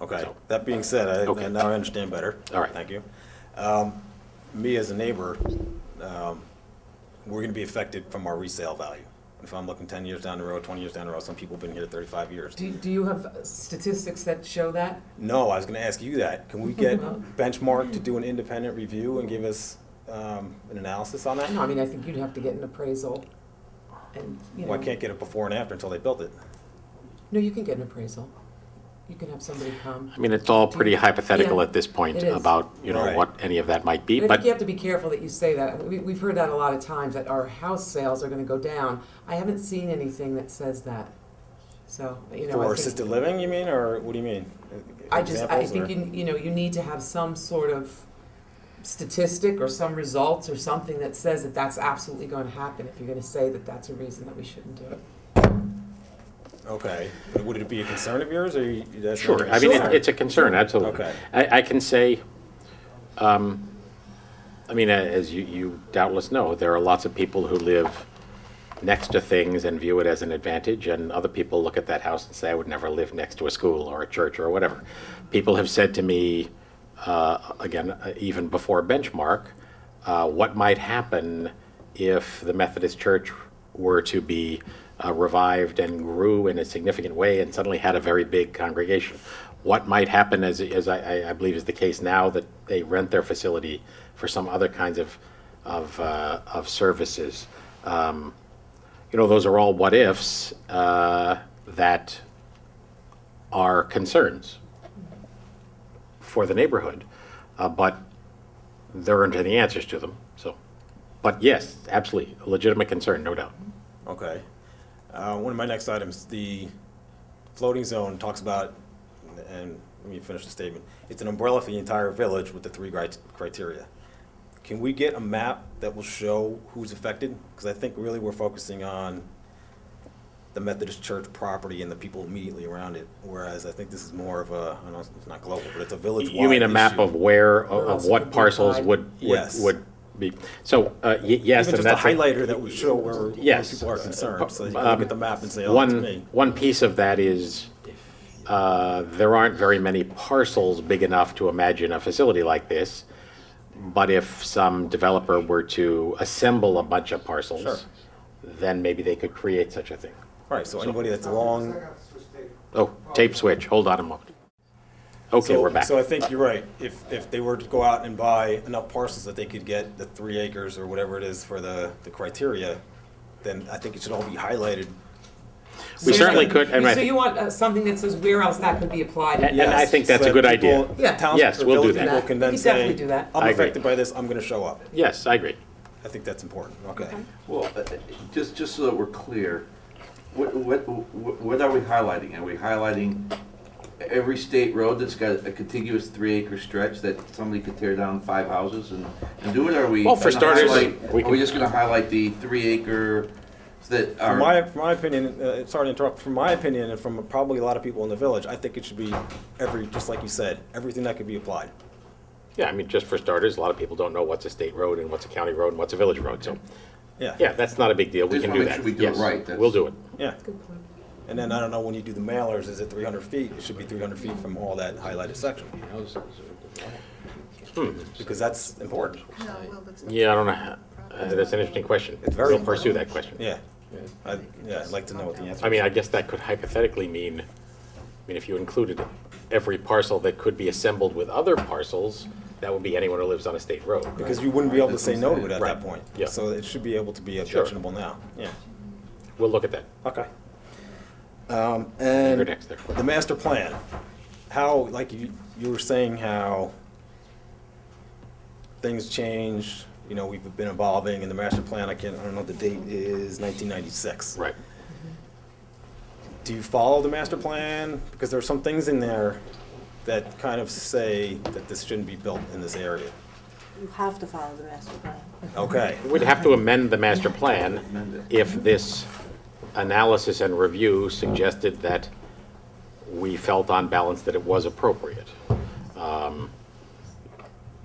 Okay, So- that being said, Okay. now I understand better. All right. Thank you. Me as a neighbor, we're gonna be affected from our resale value. If I'm looking 10 years down the road, 20 years down the road, some people have been here 35 years. Do you have statistics that show that? No, I was gonna ask you that. Can we get Benchmark to do an independent review and give us an analysis on that? No, I mean, I think you'd have to get an appraisal and, Well, I can't get it before and after until they built it. No, you can get an appraisal. You can have somebody come. I mean, it's all pretty hypothetical Yeah, at this point it is. about, Right. what any of that might be, But I but think you have to be careful that you say that. We've heard that a lot of times, that our house sales are gonna go down. I haven't seen anything that says that. So, I For think- assisted living, you mean, or what do you mean? I Examples, think or- you need to have some sort of statistic or some results or something that says that that's absolutely going to happen if you're going to say that that's a reason that we shouldn't do it. Okay, but would it be a concern of yours, or that's? sure, not- I mean, Sure. it's a concern, absolutely. Okay. I can say, I mean, as you doubtless know, there are lots of people who live next to things and view it as an advantage, and other people look at that house and say, I would never live next to a school or a church or whatever. People have said to me, again, even before Benchmark, what might happen if the Methodist Church were to be revived and grew in a significant way and suddenly had a very big congregation. What might happen, as I believe is the case now, that they rent their facility for some other kinds of services. Those are all what ifs that are concerns for the neighborhood, but there aren't any answers to them. So, but yes, absolutely, a legitimate concern, no doubt. Okay. One of my next items, the floating zone talks about, and let me finish the statement, it's an umbrella for the entire village with the three criteria. Can we get a map that will show who's affected? Because I think really we're focusing on the Methodist Church property and the people immediately around it, whereas I think this is more of a, I know it's not global, but it's a village-wide You mean a map issue. of where, Where else of it what would be parcels applied? would Yes. be? So, yes, Even and just a that's highlighter that would show where Yes. people are concerned, so you can look at the map and say, oh, it's me. One piece of that is, there aren't very many parcels big enough to imagine a facility like this. But if some developer were to assemble a bunch of parcels, Sure. then maybe they could create such a thing. Right, so anybody that's along Oh, tape switch, hold on a moment. Okay, So- we're back. So I think you're right. If they were to go out and buy enough parcels that they could get the 3 acres or whatever it is for the criteria, then I think it should all be highlighted. We certainly could, and I So you want something that says where else that could be applied? And I think that's so a good that idea. people- Yeah. towns Yes, or we'll do village that. people can We then could say, definitely do that. I'm I agree. affected by this, I'm gonna show up. Yes, I agree. I think that's important, okay. Well, just so that we're clear, what are we highlighting? Are we highlighting every state road that's got a contiguous 3-acre stretch that somebody could tear down 5 houses and do it? Or are we? Well, for gonna starters, highlight- we Are we can- just gonna highlight the 3-acre that are? From my opinion, sorry to interrupt, from my opinion and from probably a lot of people in the village, I think it should be just like you said, everything that could be applied. Yeah, I mean, just for starters, a lot of people don't know what's a state road and what's a county road and what's a village road, so, Yeah. yeah, that's not a big deal, we Just can wanna do make that. sure we do it Yes, right, that's- we'll do it. Yeah. And then I don't know, when you do the mailers, is it 300 feet? It should be 300 feet from all that highlighted section. Because that's important. Yeah, I don't know, that's an interesting question. It's very We'll pursue that question. Yeah. I'd like to know what the answer is. I mean, I guess that could hypothetically mean, if you included every parcel that could be assembled with other parcels, that would be anyone who lives on a state road. Because you wouldn't be able to say no to it at Right. that point. Yeah. So it should be able to be Sure. objectionable now, yeah. We'll look at that. Okay. You're And next there. the master plan, how, like you were saying how things change, we've been evolving, and the master plan, I don't know, the date is 1996. Right. Do you follow the master plan? Because there are some things in there that kind of say that this shouldn't be built in this area. You have to follow the master plan. Okay. We'd have to amend the master plan if this analysis and review suggested that we felt on balance that it was appropriate.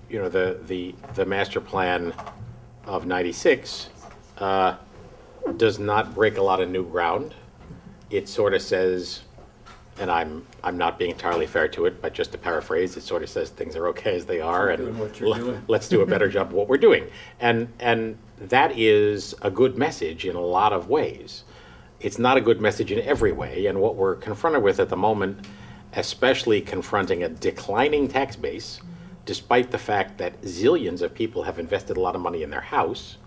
The master plan of 96 does not break a lot of new ground. It sort of says, and I'm not being entirely fair to it, but just to paraphrase, it sort of says things are okay as they are, and let's do a better job of what we're doing. And that is a good message in a lot of ways. It's not a good message in every way, and what we're confronted with at the moment, especially confronting a declining tax base, despite the fact that zillions of people have invested a lot of money in their house,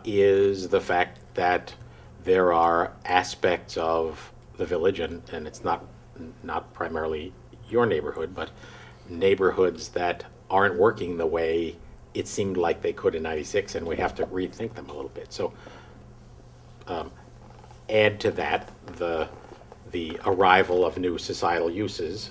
is the fact that there are aspects of the village, and it's not primarily your neighborhood, but neighborhoods that aren't working the way it seemed like they could in 96, and we have to rethink them a little bit. So add to that the arrival of new societal uses,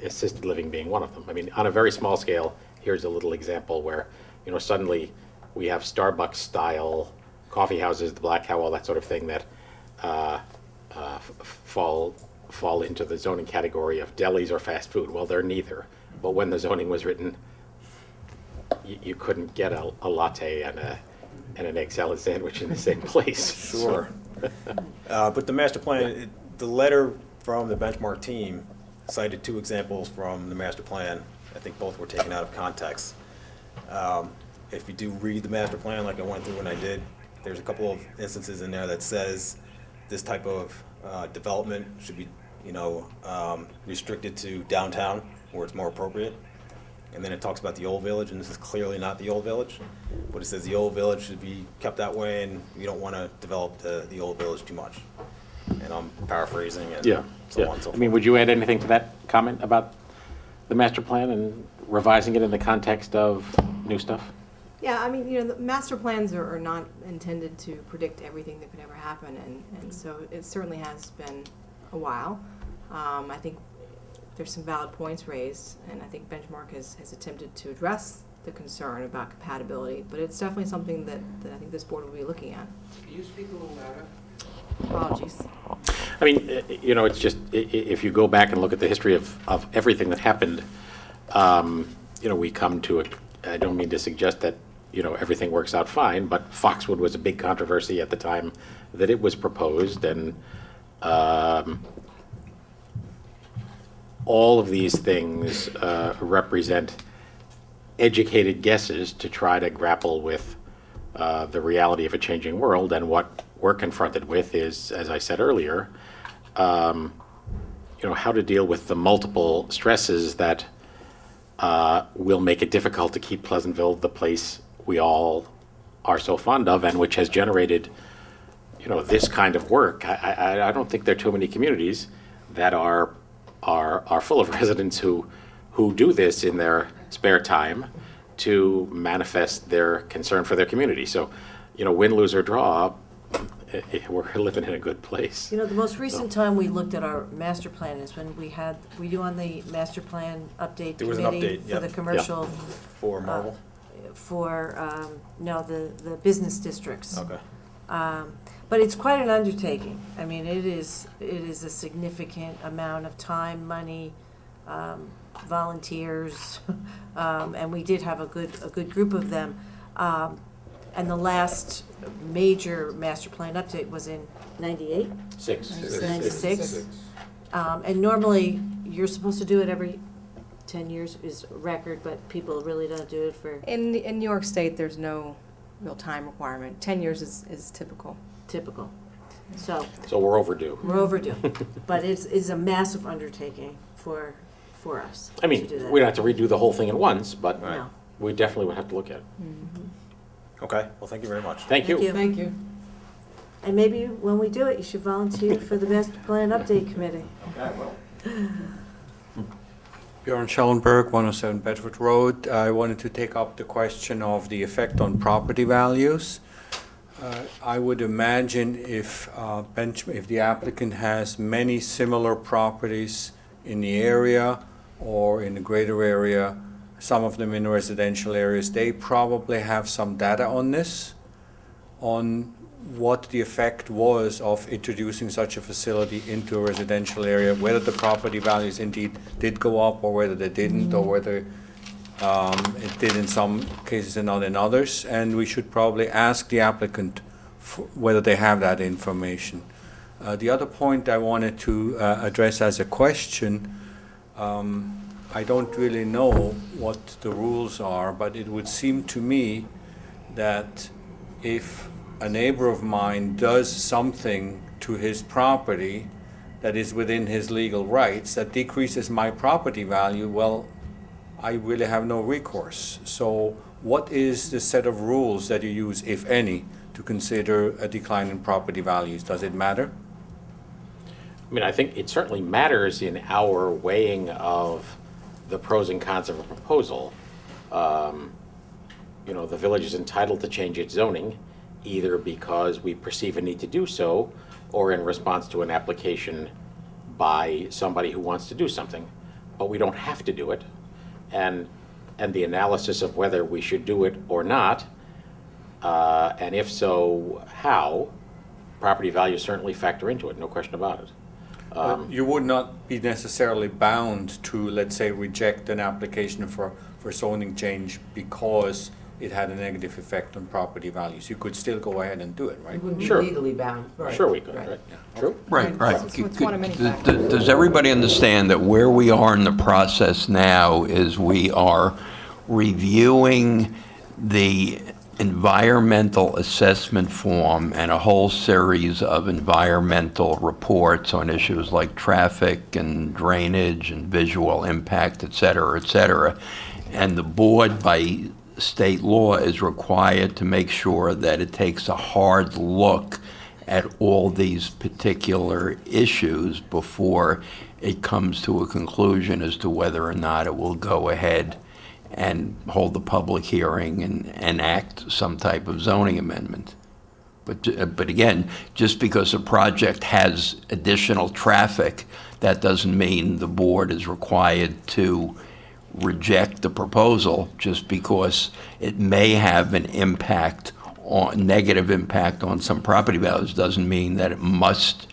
assisted living being one of them. I mean, on a very small scale, here's a little example where, suddenly we have Starbucks-style coffee houses, the Black Cow, all that sort of thing that fall into the zoning category of delis or fast food. Well, they're neither. But when the zoning was written, you couldn't get a latte and an egg salad sandwich in the same place. Sure. But the master plan, the letter from the benchmark team cited 2 examples from the master plan. I think both were taken out of context. If you do read the master plan, like I went through and I did, there's a couple of instances in there that says this type of development should be, restricted to downtown where it's more appropriate. And then it talks about the old village, and this is clearly not the old village, but it says the old village should be kept that way, and you don't want to develop the old village too much. And I'm paraphrasing and so on and so I forth. mean, would you add anything to that comment about the master plan and revising it in the context of new stuff? Yeah, I mean, the master plans are not intended to predict everything that could ever happen, and so it certainly has been a while. I think there's some valid points raised, and I think Benchmark has attempted to address the concern about compatibility, but it's definitely something that I think this board will be looking at. Can you speak a little louder? Apologies. I mean, it's just, if you go back and look at the history of everything that happened, we come to I don't mean to suggest that, everything works out fine, but Foxwood was a big controversy at the time that it was proposed, and all of these things represent educated guesses to try to grapple with the reality of a changing world, and what we're confronted with is, as I said earlier, how to deal with the multiple stresses that will make it difficult to keep Pleasantville the place we all are so fond of, and which has generated, this kind of work. I don't think there are too many communities that are full of residents who do this in their spare time to manifest their concern for their community. So, win, lose, or draw, we're living in a good place. The most recent time we looked at our master plan is when were you on the master plan update There was an committee update, for yep. the commercial? For Marvel? No, the business districts. Okay. But it's quite an undertaking. I mean, it is a significant amount of time, money, volunteers, and we did have a good group of them. And the last major master plan update was in 98? 96. And normally, you're supposed to do it every 10 years is a record, but people really don't do it for... In New York State, there's no real time requirement. 10 years is typical. So we're overdue. We're overdue. But it's a massive undertaking for us. I mean, to do that. we don't have to redo the whole thing at once, but No. we definitely would have to look at it. Okay, well, thank you very much. Thank you. Thank you. And maybe when we do it, you should volunteer for the master plan update committee. Okay, well. Bjorn Schellenberg, 107 Bedford Road. I wanted to take up the question of the effect on property values. I would imagine if the applicant has many similar properties in the area or in the greater area, some of them in residential areas, they probably have some data on this, on what the effect was of introducing such a facility into a residential area, whether the property values indeed did go up or whether they didn't, or whether it did in some cases and not in others. And we should probably ask the applicant whether they have that information. The other point I wanted to address as a question, I don't really know what the rules are, but it would seem to me that if a neighbor of mine does something to his property that is within his legal rights, that decreases my property value, well, I really have no recourse. So what is the set of rules that you use, if any, to consider a decline in property values? Does it matter? I mean, I think it certainly matters in our weighing of the pros and cons of a proposal. The village is entitled to change its zoning, either because we perceive a need to do so, or in response to an application by somebody who wants to do something. But we don't have to do it. And the analysis of whether we should do it or not, and if so, how, property values certainly factor into it, no question about it. But you would not be necessarily bound to, let's say, reject an application for zoning change because it had a negative effect on property values. You could still go ahead and do it, right? You wouldn't Sure. be legally bound. Right. Sure we could, Right. right? Yeah. True? Right. It's one of many factors. Does everybody understand that where we are in the process now is we are reviewing the environmental assessment form and a whole series of environmental reports on issues like traffic and drainage and visual impact, et cetera, and the board by state law is required to make sure that it takes a hard look at all these particular issues before it comes to a conclusion as to whether or not it will go ahead and hold the public hearing and enact some type of zoning amendment. But again, just because a project has additional traffic, that doesn't mean the board is required to reject the proposal just because it may have an impact on, negative impact on some property values. Doesn't mean that it must,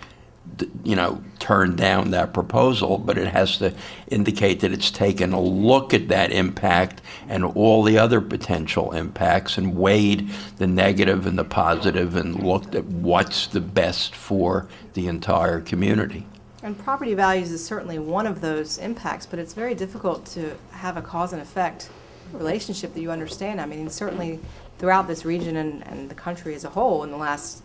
turn down that proposal, but it has to indicate that it's taken a look at that impact and all the other potential impacts and weighed the negative and the positive and looked at what's the best for the entire community. And property values is certainly one of those impacts, but it's very difficult to have a cause and effect relationship that you understand. I mean, certainly throughout this region and the country as a whole in the last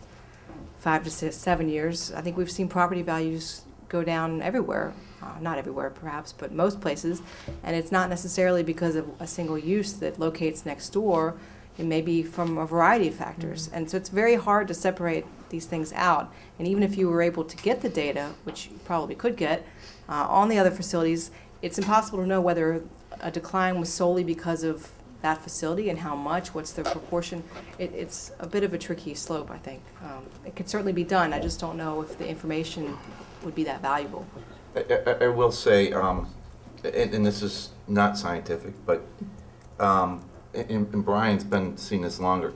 5 to 7 years, I think we've seen property values go down everywhere. Not everywhere, perhaps, but most places. And it's not necessarily because of a single use that locates next door. It may be from a variety of factors. Mm-hmm. And so it's very hard to separate these things out. And even if you were able to get the data, which you probably could get, on the other facilities, it's impossible to know whether a decline was solely because of that facility and how much, what's the proportion. It's a bit of a tricky slope, I think. It could certainly be done. I just don't know if the information would be that valuable. I will say, and this is not scientific, but and Brian's been seeing this longer.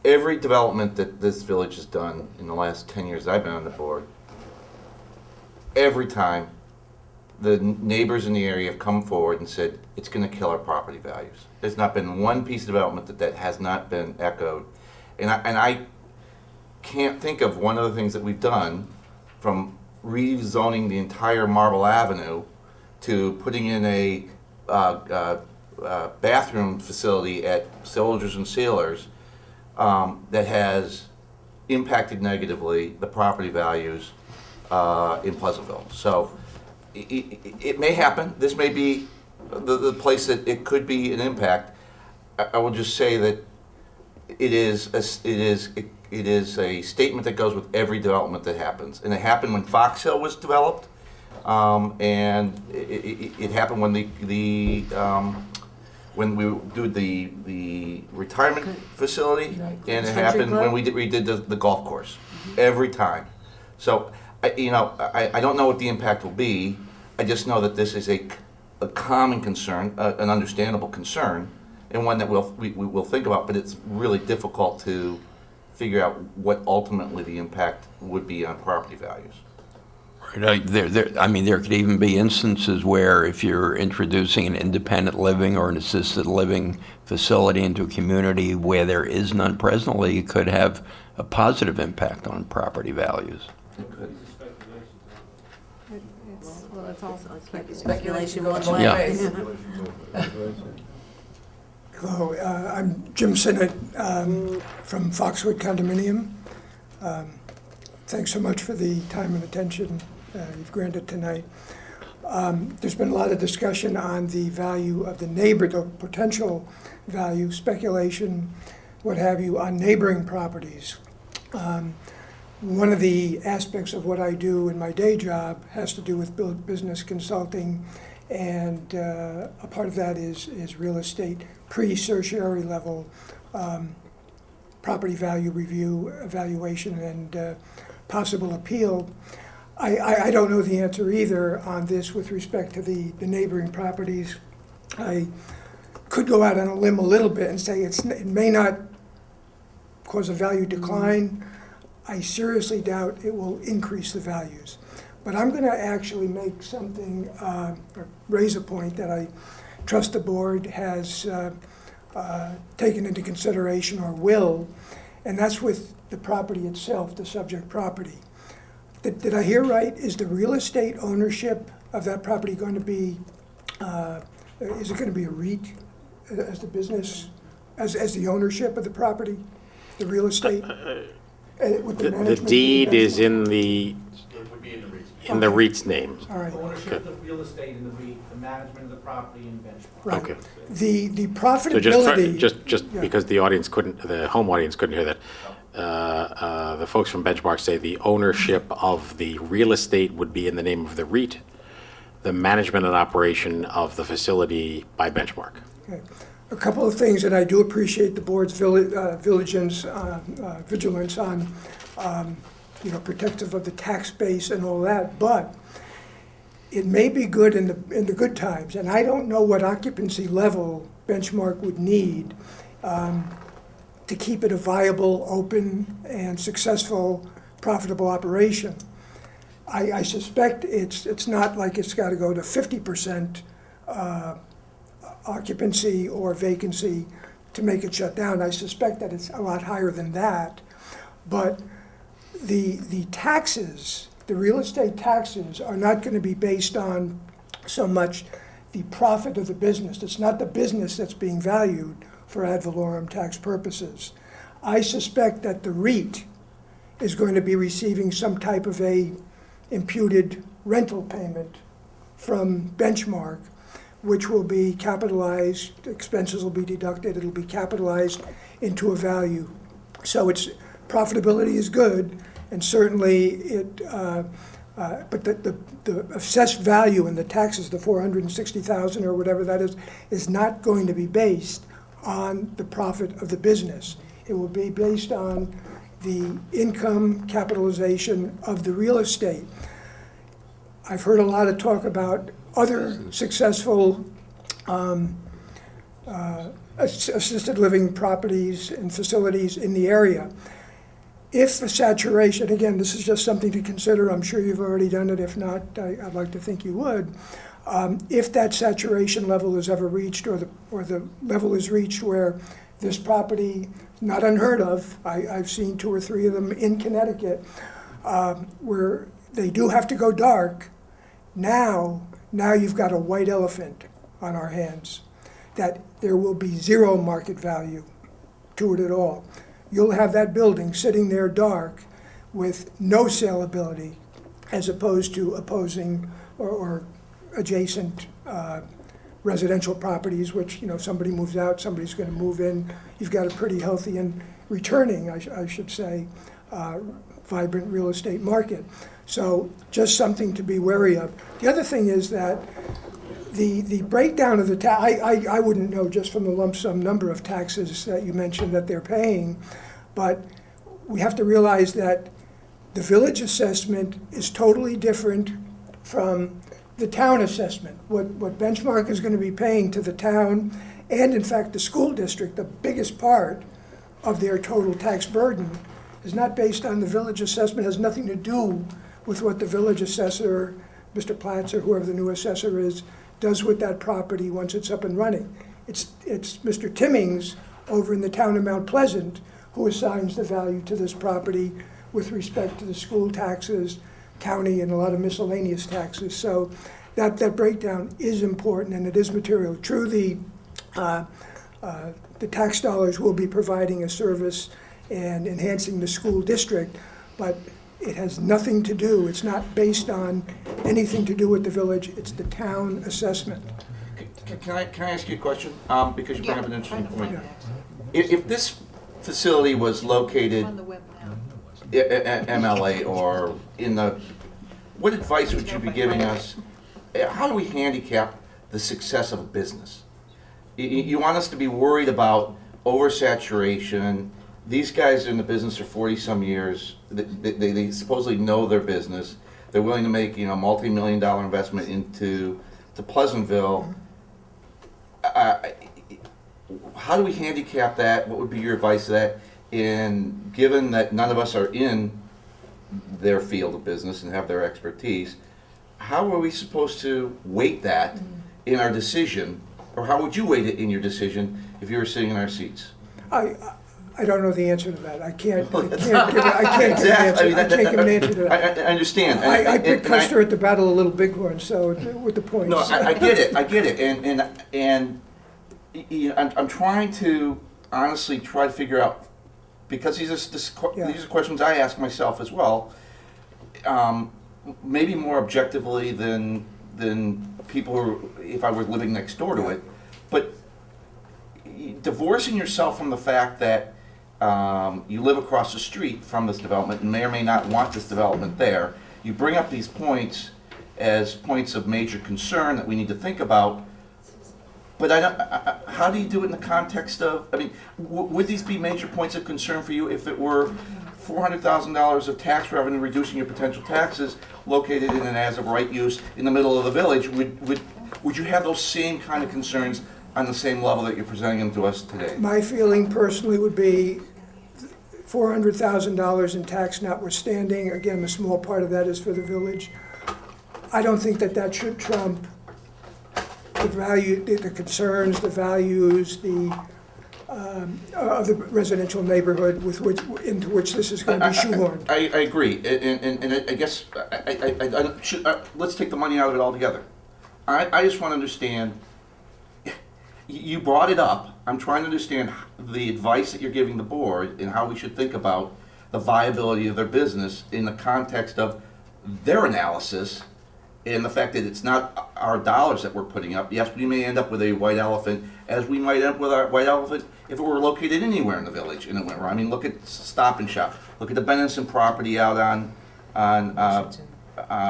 Every development that this village has done in the last 10 years I've been on the board, every time the neighbors in the area have come forward and said, it's going to kill our property values. There's not been one piece of development that has not been echoed. And I can't think of one of the things that we've done, from rezoning the entire Marble Avenue to putting in a bathroom facility at Soldiers and Sailors, that has impacted negatively the property values in Pleasantville. So it may happen. This may be the place that it could be an impact. I will just say that it is a statement that goes with every development that happens. And it happened when Fox Hill was developed, and it happened when when we do the retirement facility, and it happened when we redid the golf course. Every time. So, I don't know what the impact will be. I just know that this is a common concern, an understandable concern, and one that we'll think about. But it's really difficult to figure out what ultimately the impact would be on property values. Right. There could even be instances where if you're introducing an independent living or an assisted living facility into a community where there is none presently, it could have a positive impact on property values. Well, it's all Speculation one Yeah. way. Hello, I'm Jim Sinnott from Foxwood Condominium. Thanks so much for the time and attention you've granted tonight. There's been a lot of discussion on the value of the potential value, speculation, what have you, on neighboring properties. One of the aspects of what I do in my day job has to do with business consulting, and a part of that is real estate pre-tertiary level property value review, evaluation, and possible appeal. I don't know the answer either on this with respect to the neighboring properties. I could go out on a limb a little bit and say it may not cause a value decline. I seriously doubt it will increase the values. But I'm going to actually make something, or raise a point that I trust the board has taken into consideration or will, and that's with the property itself, the subject property. Did I hear right? Is the real estate ownership of that property going to be, is it going to be a REIT as the business, as the ownership of the property, the real estate? The deed is in the REIT's name. All right. Ownership of the real estate in the REIT, the management of the property in Benchmark. Right. Okay. The So profitability. just Yeah. because the home audience couldn't hear that, the folks from Benchmark say the ownership of the real estate would be in the name of the REIT, the management and operation of the facility by Benchmark. Okay. A couple of things, and I do appreciate the board's vigilance on, protective of the tax base and all that, but it may be good in the good times, and I don't know what occupancy level Benchmark would need to keep it a viable, open, and successful, profitable operation. I suspect it's not like it's got to go to 50% occupancy or vacancy to make it shut down. I suspect that it's a lot higher than that. But the taxes, the real estate taxes, are not going to be based on so much the profit of the business. It's not the business that's being valued for ad valorem tax purposes. I suspect that the REIT is going to be receiving some type of a imputed rental payment from Benchmark, which will be capitalized, expenses will be deducted, it'll be capitalized into a value. So its profitability is good, and certainly it, but the assessed value in the taxes, the $460,000 or whatever that is not going to be based on the profit of the business. It will be based on the income capitalization of the real estate. I've heard a lot of talk about other successful assisted living properties and facilities in the area. If the saturation, again, this is just something to consider, I'm sure you've already done it, if not, I'd like to think you would. If that saturation level is ever reached, or the level is reached where this property, not unheard of, I've seen 2 or 3 of them in Connecticut, where they do have to go dark. Now you've got a white elephant on our hands, that there will be zero market value to it at all. You'll have that building sitting there dark with no saleability, as opposed to opposing or adjacent residential properties, which, you know, somebody moves out, somebody's going to move in. You've got a pretty healthy and returning, I should say, vibrant real estate market. So just something to be wary of. The other thing is that the breakdown of the tax, I wouldn't know just from the lump sum number of taxes that you mentioned that they're paying, but we have to realize that the village assessment is totally different from the town assessment. What Benchmark is going to be paying to the town, and in fact the school district, the biggest part of their total tax burden, is not based on the village assessment, has nothing to do with what the village assessor, Mr. Platts or whoever the new assessor is, does with that property once it's up and running. It's Mr. Timmings over in the town of Mount Pleasant who assigns the value to this property with respect to the school taxes, county, and a lot of miscellaneous taxes. So that breakdown is important, and it is material. True, the tax dollars will be providing a service and enhancing the school district, but it has nothing to do, it's not based on anything to do with the village, it's the town assessment. Can I ask you a question? Because you bring up an interesting point. If this facility was located at MLA or in the, what advice would you be giving us? How do we handicap the success of a business? You want us to be worried about oversaturation. These guys are in the business for 40-some years. They supposedly know their business. They're willing to make, you know, multi-million-dollar investment into Pleasantville. How do we handicap that? What would be your advice to that? And given that none of us are in their field of business and have their expertise, how are we supposed to weight that in our decision, or how would you weight it in your decision if you were sitting in our seats? I don't know the answer to that. I can't give an answer to that. I understand. I picked Custer at the Battle of Little Bighorn, so with the points. No, I get it, and you know, I'm trying to honestly try to figure out, because these are questions I ask myself as well, maybe more objectively than people who, if I were living next door to it, but divorcing yourself from the fact that you live across the street from this development and may or may not want this development there. You bring up these points as points of major concern that we need to think about, but how do you do it in the context of, I mean, would these be major points of concern for you if it were $400,000 of tax revenue reducing your potential taxes located in an as-of-right use in the middle of the village? Would you have those same kind of concerns on the same level that you're presenting them to us today? My feeling personally would be $400,000 in tax notwithstanding. Again, a small part of that is for the village. I don't think that should trump the value, the concerns, the values, of the residential neighborhood into which this is going to be shoehorned. I agree, and I guess let's take the money out of it altogether. I just want to understand, you brought it up, I'm trying to understand the advice that you're giving the board and how we should think about the viability of their business in the context of their analysis and the fact that it's not our dollars that we're putting up. Yes, we may end up with a white elephant, as we might end up with our white elephant if it were located anywhere in the village in the winter. I mean, look at Stop and Shop. Look at the Benenson property out on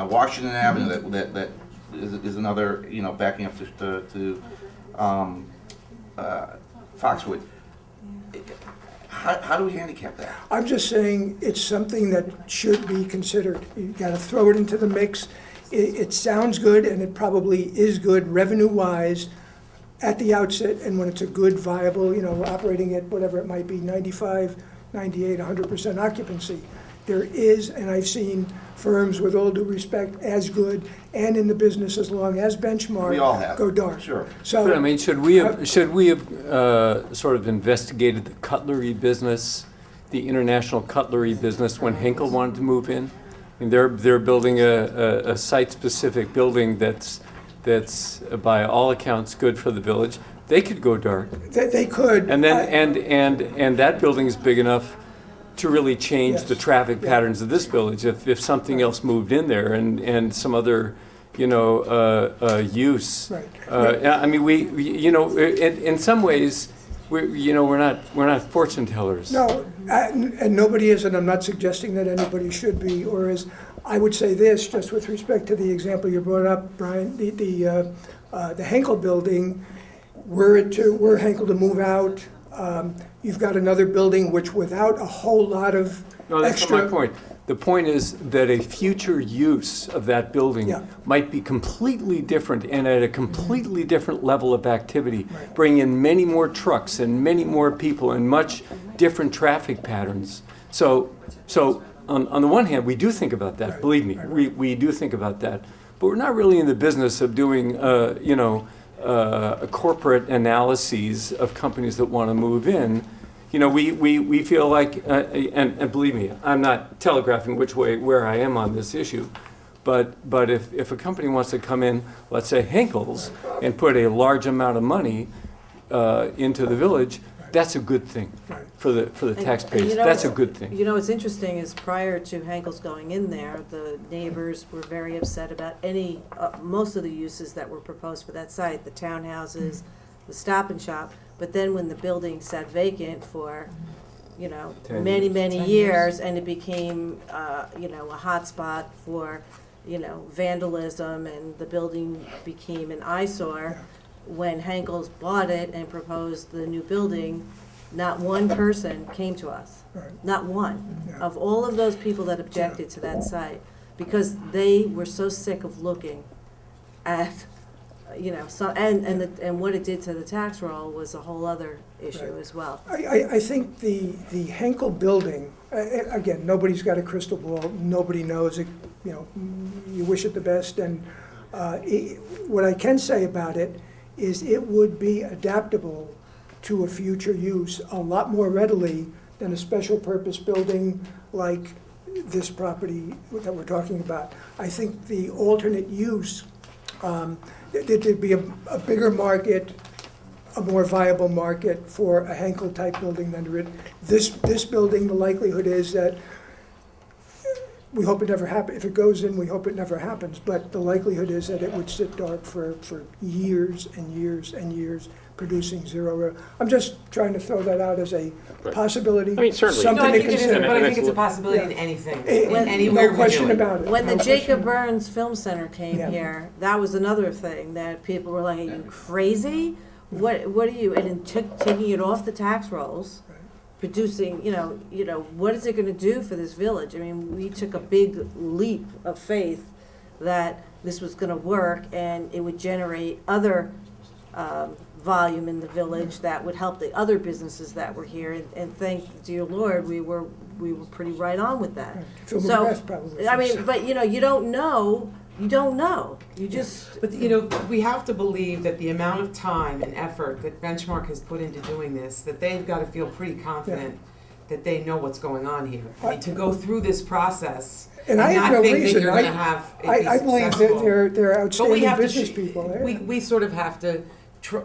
Washington Avenue. That is another, you know, backing up to Foxwood. How do we handicap that? I'm just saying it's something that should be considered. You got to throw it into the mix. It sounds good, and it probably is good revenue-wise at the outset, and when it's a good, viable, you know, operating at whatever it might be, 95, 98, 100% occupancy. There is, and I've seen firms, with all due respect, as good and in the business as long as Benchmark We all have. go dark. Sure. So, But I mean, should we have sort of investigated the cutlery business, the international cutlery business when Henkel wanted to move in? I mean, they're building a site-specific building that's by all accounts good for the village. They could go dark. they could. And then and that building is big enough to really change Yes. the traffic patterns of this village if something else moved in there and some other, you know, use. Right. I mean, we you know, in some ways, we're not fortune tellers. No, and nobody is, and I'm not suggesting that anybody should be, or is. I would say this, just with respect to the example you brought up, Brian, the Henkel building, were Henkel to move out, you've got another building which without a whole lot of No, that's extra. not my point. The point is that a future use of that building Yeah. might be completely different and at a completely different level of activity, bring in many more trucks and many more people and much different traffic patterns. So on the one hand, we do think about that, believe me, we do think about that. But we're not really in the business of doing, corporate analyses of companies that want to move in. You know, we feel like, and believe me, I'm not telegraphing where I am on this issue, but if a company wants to come in, let's say Henkel's, and put a large amount of money into the village, that's a good thing for the taxpayers. you know, That's a good thing. You know, what's interesting is prior to Henkel's going in there, the neighbors were very upset about most of the uses that were proposed for that site, the townhouses, the Stop and Shop. But then when the building sat vacant for, you know, 10 many, years. many 10 years, and it became, you know, a hot spot for, you know, vandalism, and the building became an eyesore. When Henkel's bought it and proposed the new building, not one person came to us. Not one. Of all of those people that objected to that site, because they were so sick of looking at, you know, and what it did to the tax roll was a whole other issue as well. I think the Henkel building, again, nobody's got a crystal ball, nobody knows it, you know, you wish it the best, and what I can say about it is it would be adaptable to a future use a lot more readily than a special purpose building like this property that we're talking about. I think the alternate use, there'd be a bigger market, a more viable market for a Henkel-type building than there is. This building, the likelihood is that, we hope it never happens. If it goes in, we hope it never happens. But the likelihood is that it would sit dark for years and years and years, producing zero. I'm just trying to throw that out as a possibility. I mean, certainly. Something No, I to think it is, consider. but I think it's a possibility in anything, in anywhere No question we do it. about it. When the No Jacob question. Burns Film Center came Yeah. here, that was another thing that people were like, "Are you crazy? What are you?" And in taking it off the tax rolls, producing, you know, what is it going to do for this village? I mean, we took a big leap of faith that this was going to work and it would generate other volume in the village that would help the other businesses that were here. And thank dear Lord, we were pretty right on with that. Film So, Press probably I thinks mean, but you know, you don't know. You don't know. You just. But, you know, we have to believe that the amount of time and effort that Benchmark has put into doing this, that they've got to feel pretty confident that they know what's going on here. I mean, to go through this process And I have not no think that reason. you're going to have it be I believe that successful. they're But we outstanding have to business tr- people there. We sort of have to,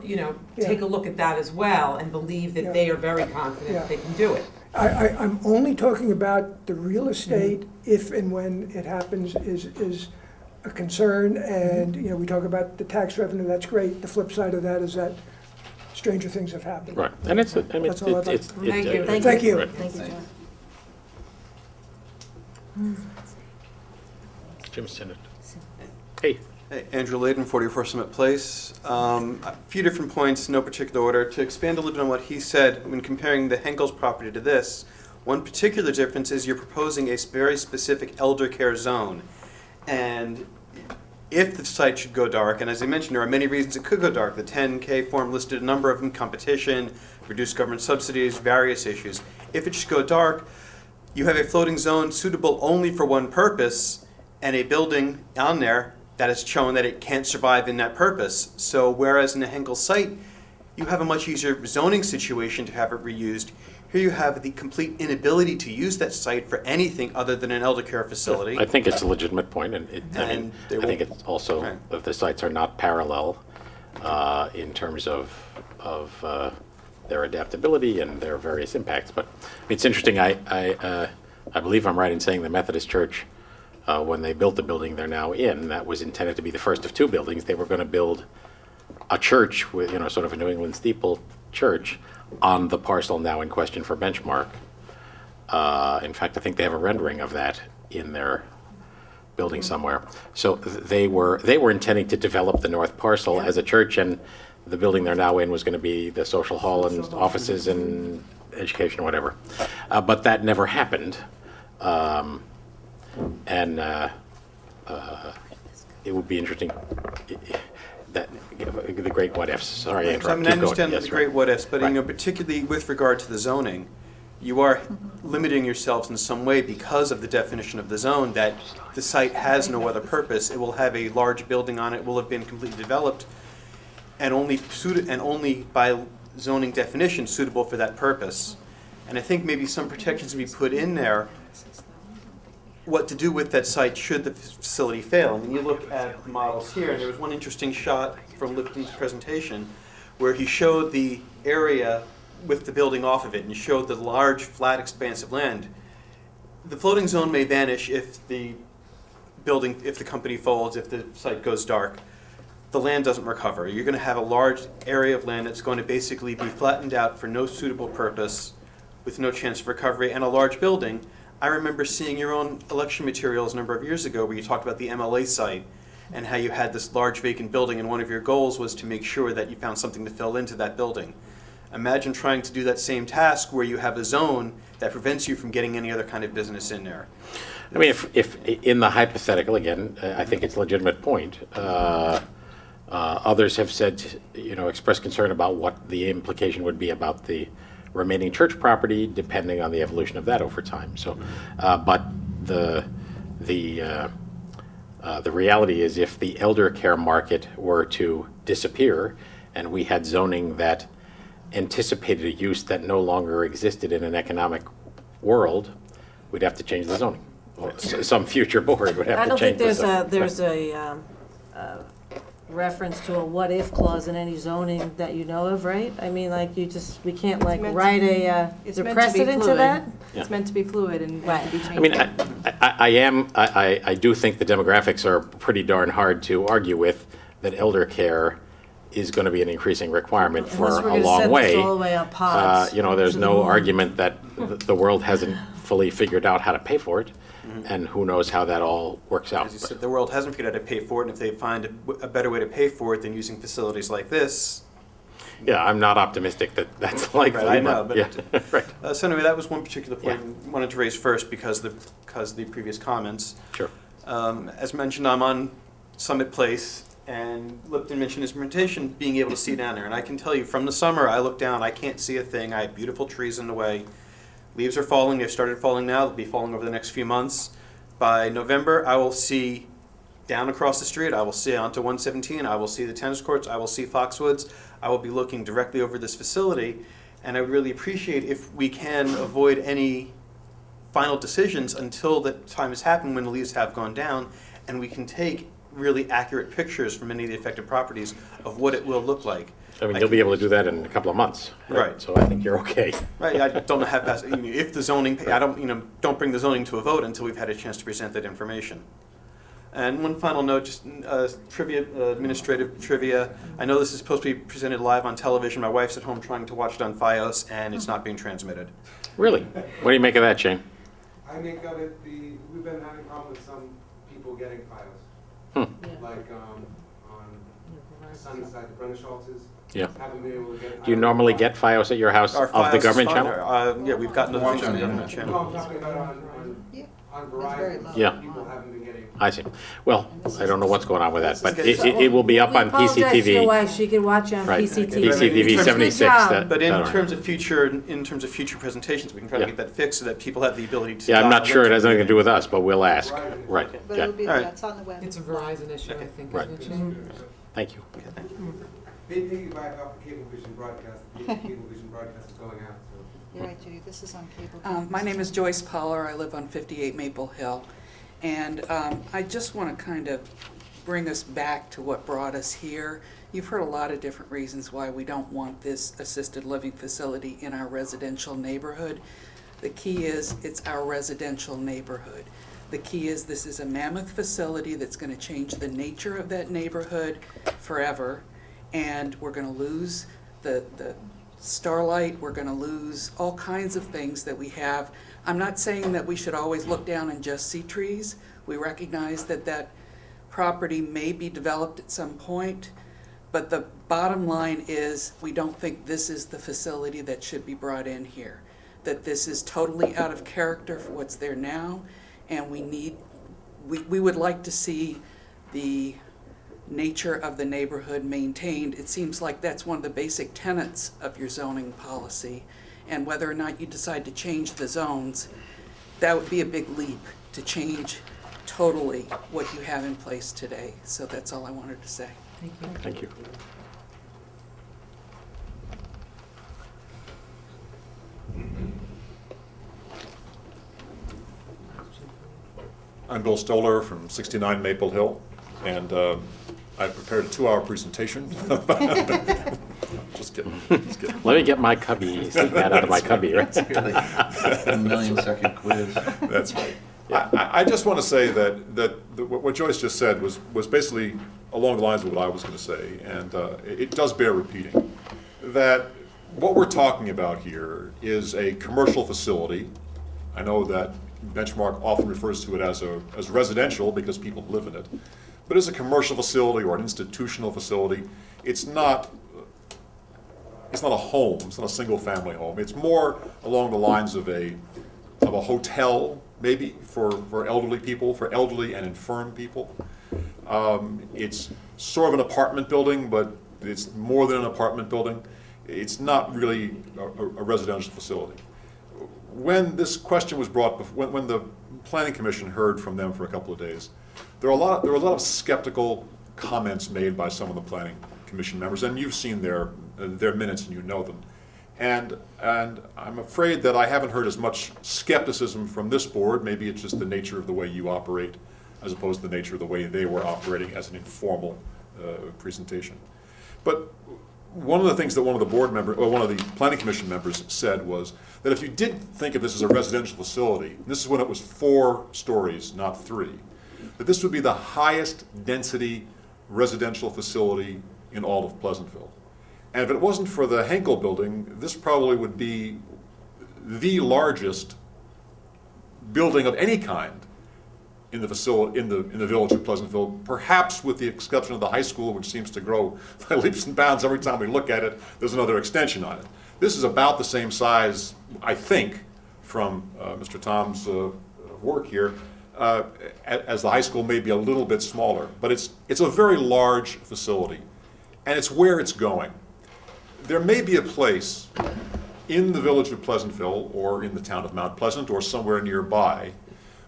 Yeah. take a look at that as well and believe that Yeah. they are very confident Yeah. that they can do it. I'm only talking about the real estate, if and when it happens, is a concern. And, we talk about the tax revenue, that's great. The flip side of that is that stranger things have happened. Right, and it's, I mean, That's all I'd like it's. to- Thank you. Thank you. Right. Thank you, John. Jim Sinnott. Hey. Hey, Andrew Layden, 44 Summit Place. A few different points, no particular order. To expand a little bit on what he said, when comparing the Henkel's property to this, one particular difference is you're proposing a very specific elder care zone. And if the site should go dark, and as I mentioned, there are many reasons it could go dark. The 10K form listed a number of them: competition, reduced government subsidies, various issues. If it should go dark, you have a floating zone suitable only for one purpose, and a building on there that has shown that it can't survive in that purpose. So whereas in the Henkel site, you have a much easier zoning situation to have it reused, here you have the complete inability to use that site for anything other than an elder care facility. I think it's a legitimate point, and I think it's also Right. that the sites are not parallel in terms of their adaptability and their various impacts. But it's interesting. I believe I'm right in saying the Methodist Church, when they built the building they're now in, that was intended to be the first of two buildings. They were going to build a church with, sort of a New England steeple church on the parcel now in question for Benchmark. In fact, I think they have a rendering of that in their building somewhere. So they were intending to develop the north parcel as a church, and the building they're now in was going to be the social hall and offices and education or whatever. But that never happened. And it would be interesting, that the great what ifs. Sorry, Andrew. So, I understand the great what ifs, but particularly with regard to the zoning, you are limiting yourselves in some way because of the definition of the zone, that the site has no other purpose. It will have a large building on it, will have been completely developed, and only by zoning definition suitable for that purpose. And I think maybe some protections would be put in there, what to do with that site should the facility fail. And you look at the models here, and there was one interesting shot from Lipton's presentation where he showed the area with the building off of it and showed the large, flat, expanse of land. The floating zone may vanish if the company folds, if the site goes dark. The land doesn't recover. You're going to have a large area of land that's going to basically be flattened out for no suitable purpose with no chance of recovery, and a large building. I remember seeing your own election materials a number of years ago where you talked about the MLA site and how you had this large vacant building, and one of your goals was to make sure that you found something to fill into that building. Imagine trying to do that same task where you have a zone that prevents you from getting any other kind of business in there. I mean, if in the hypothetical, again, I think it's a legitimate point. Others have said, expressed concern about what the implication would be about the remaining church property, depending on the evolution of that over time. So, but the reality is, if the elder care market were to disappear, and we had zoning that anticipated a use that no longer existed in an economic world, we'd have to change the zoning. Or some future board would have to change the zoning. I don't think there's a reference to a what-if clause in any zoning that you know of, right? I mean, we can't write a, is there precedent to that? It's meant to be fluid and to be changed. I mean, I do think the demographics are pretty darn hard to argue with, that elder care is going to be an increasing requirement for Unless we're a gonna long set way. this all the way on pods There's to the no moon. argument that the world hasn't fully figured out how to pay for it, and who knows how that all works out. As you said, the world hasn't figured out how to pay for it, and if they find a better way to pay for it than using facilities like this. Yeah, I'm not optimistic that that's likely. Right, I know, but yeah, right. So anyway, that was one particular point I wanted to raise first because of the previous comments. Sure. As mentioned, I'm on Summit Place, and Lipton mentioned his presentation, being able to see down there. And I can tell you, from the summer, I look down, I can't see a thing. I have beautiful trees in the way. Leaves are falling. They've started falling now. They'll be falling over the next few months. By November, I will see down across the street. I will see onto 117. I will see the tennis courts. I will see Foxwoods. I will be looking directly over this facility. And I would really appreciate if we can avoid any final decisions until the time has happened when the leaves have gone down, and we can take really accurate pictures from any of the affected properties of what it will look like. I mean, you'll be able to do that in a couple of months. Right. So I think you're okay. Right, I don't know how fast, if the zoning, I don't bring the zoning to a vote until we've had a chance to present that information. And one final note, just trivia, administrative trivia. I know this is supposed to be presented live on television. My wife's at home trying to watch it on FiOS, and it's not being transmitted. Really? What do you make of that, Shane? I make of it we've been having problems with some people getting FiOS. Like on Sunnyside, the Brenda Schultz's. Yeah. Haven't been able to get. Do you normally get FiOS at your house Our of the FiOS is government fine. channel? Yeah, we've gotten notifications on the government No, channel. I'm talking about on Verizon. Yeah. People haven't been getting. I see. Well, I don't know what's going on with that, but it will be up on We apologize to your PCTV. wife, she can watch on Right. PCTV. PCTV 76. But in all right. terms of future presentations, we can try to get that fixed so that people have the ability to. Yeah, I'm not dial sure it into has the anything to do meeting. with us, but we'll ask. Right. But Yeah. it'll be, All right. that's on the web. It's a Verizon issue, I think, Right. isn't it, Shane? Thank you. They piggyback off the Cablevision broadcast. The Cablevision broadcast is going out. So. You're right, Judy, this is on cable. My name is Joyce Poller. I live on 58 Maple Hill. And I just want to kind of bring us back to what brought us here. You've heard a lot of different reasons why we don't want this assisted living facility in our residential neighborhood. The key is it's our residential neighborhood. The key is this is a mammoth facility that's going to change the nature of that neighborhood forever. And we're going to lose the starlight, we're going to lose all kinds of things that we have. I'm not saying that we should always look down and just see trees. We recognize that that property may be developed at some point, but the bottom line is we don't think this is the facility that should be brought in here, that this is totally out of character for what's there now, and we would like to see the nature of the neighborhood maintained. It seems like that's one of the basic tenets of your zoning policy. And whether or not you decide to change the zones, that would be a big leap to change totally what you have in place today. So that's all I wanted to say. Thank you. Thank you. I'm Bill Stoller from 69 Maple Hill, and I prepared a 2-hour presentation. Just kidding. Just kidding. Let me get my cubby, stick that out of my cubby, right? That's really a million-second quiz. That's right. I just want to say that what Joyce just said was basically along the lines of what I was going to say, and it does bear repeating, that what we're talking about here is a commercial facility. I know that Benchmark often refers to it as residential because people live in it, but it's a commercial facility or an institutional facility. It's not a home. It's not a single-family home. It's more along the lines of a hotel, maybe for elderly people, for elderly and infirm people. It's sort of an apartment building, but it's more than an apartment building. It's not really a residential facility. When this question was brought, when the Planning Commission heard from them for a couple of days, there were a lot of skeptical comments made by some of the Planning Commission members, and you've seen their minutes and you know them. And I'm afraid that I haven't heard as much skepticism from this board. Maybe it's just the nature of the way you operate, as opposed to the nature of the way they were operating as an informal presentation. But one of the things that one of the Planning Commission members said was that if you did think of this as a residential facility, and this is when it was 4 stories, not 3, that this would be the highest density residential facility in all of Pleasantville. And if it wasn't for the Henkel building, this probably would be the largest building of any kind in the facility in the village of Pleasantville, perhaps with the exception of the high school, which seems to grow by leaps and bounds every time we look at it. There's another extension on it. This is about the same size, I think, from Mr. Tom's work here, as the high school, maybe a little bit smaller. But it's a very large facility, and it's where it's going. There may be a place in the village of Pleasantville or in the town of Mount Pleasant or somewhere nearby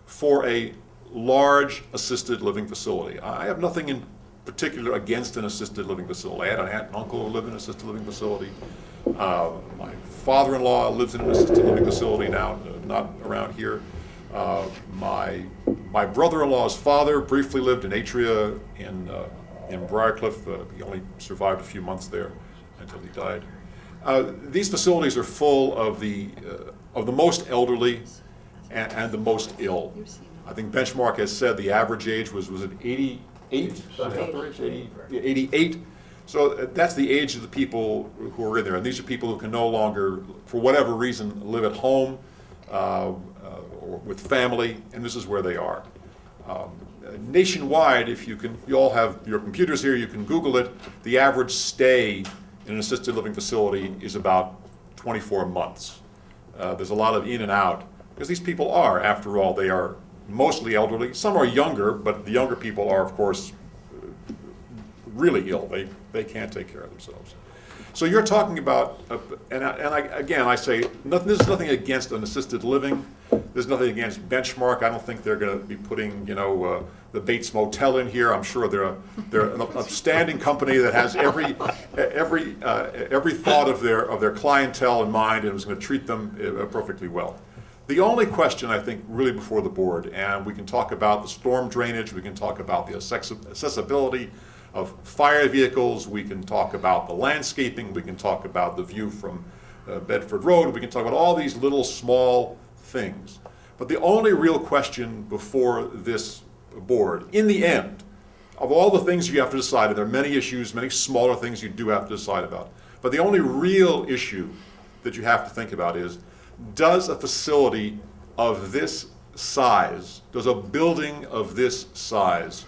for a large assisted living facility. I have nothing in particular against an assisted living facility. I had an aunt and uncle who lived in an assisted living facility. My father-in-law lives in an assisted living facility now, not around here. My brother-in-law's father briefly lived in Atria in Briarcliff. He only survived a few months there until he died. These facilities are full of the most elderly and the most ill. I think Benchmark has said the average age was it 88? 88. So that's the age of the people who are in there. And these are people who can no longer, for whatever reason, live at home or with family, and this is where they are. Nationwide, if you all have your computers here, you can Google it. The average stay in an assisted living facility is about 24 months. There's a lot of in and out, because these people are, after all, they are mostly elderly. Some are younger, but the younger people are, of course, really ill. They can't take care of themselves. So you're talking about, again, I say, there's nothing against an assisted living. There's nothing against Benchmark. I don't think they're going to be putting, the Bates Motel in here. I'm sure they're an upstanding company that has every thought of their clientele in mind and is going to treat them perfectly well. The only question, I think, really before the board, and we can talk about the storm drainage, we can talk about the accessibility of fire vehicles, we can talk about the landscaping, we can talk about the view from Bedford Road, we can talk about all these little small things. But the only real question before this board, in the end, of all the things you have to decide, and there are many issues, many smaller things you do have to decide about, but the only real issue that you have to think about is, does a facility of this size, does a building of this size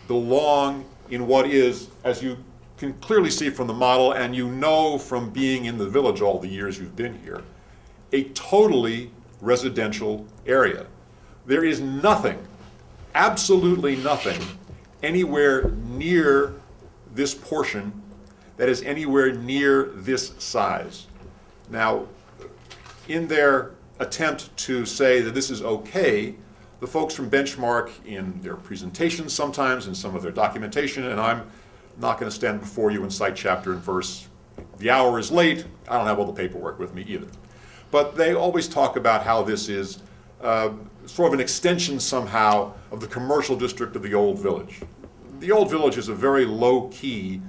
belong in what is, as you can clearly see from the model, and you know from being in the village all the years you've been here, a totally residential area? There is nothing, absolutely nothing, anywhere near this portion that is anywhere near this size. Now, in their attempt to say that this is okay, the folks from Benchmark, in their presentations sometimes, in some of their documentation, and I'm not going to stand before you and cite chapter and verse. The hour is late. I don't have all the paperwork with me either. But they always talk about how this is sort of an extension somehow of the commercial district of the Old Village. The Old Village is a very low-key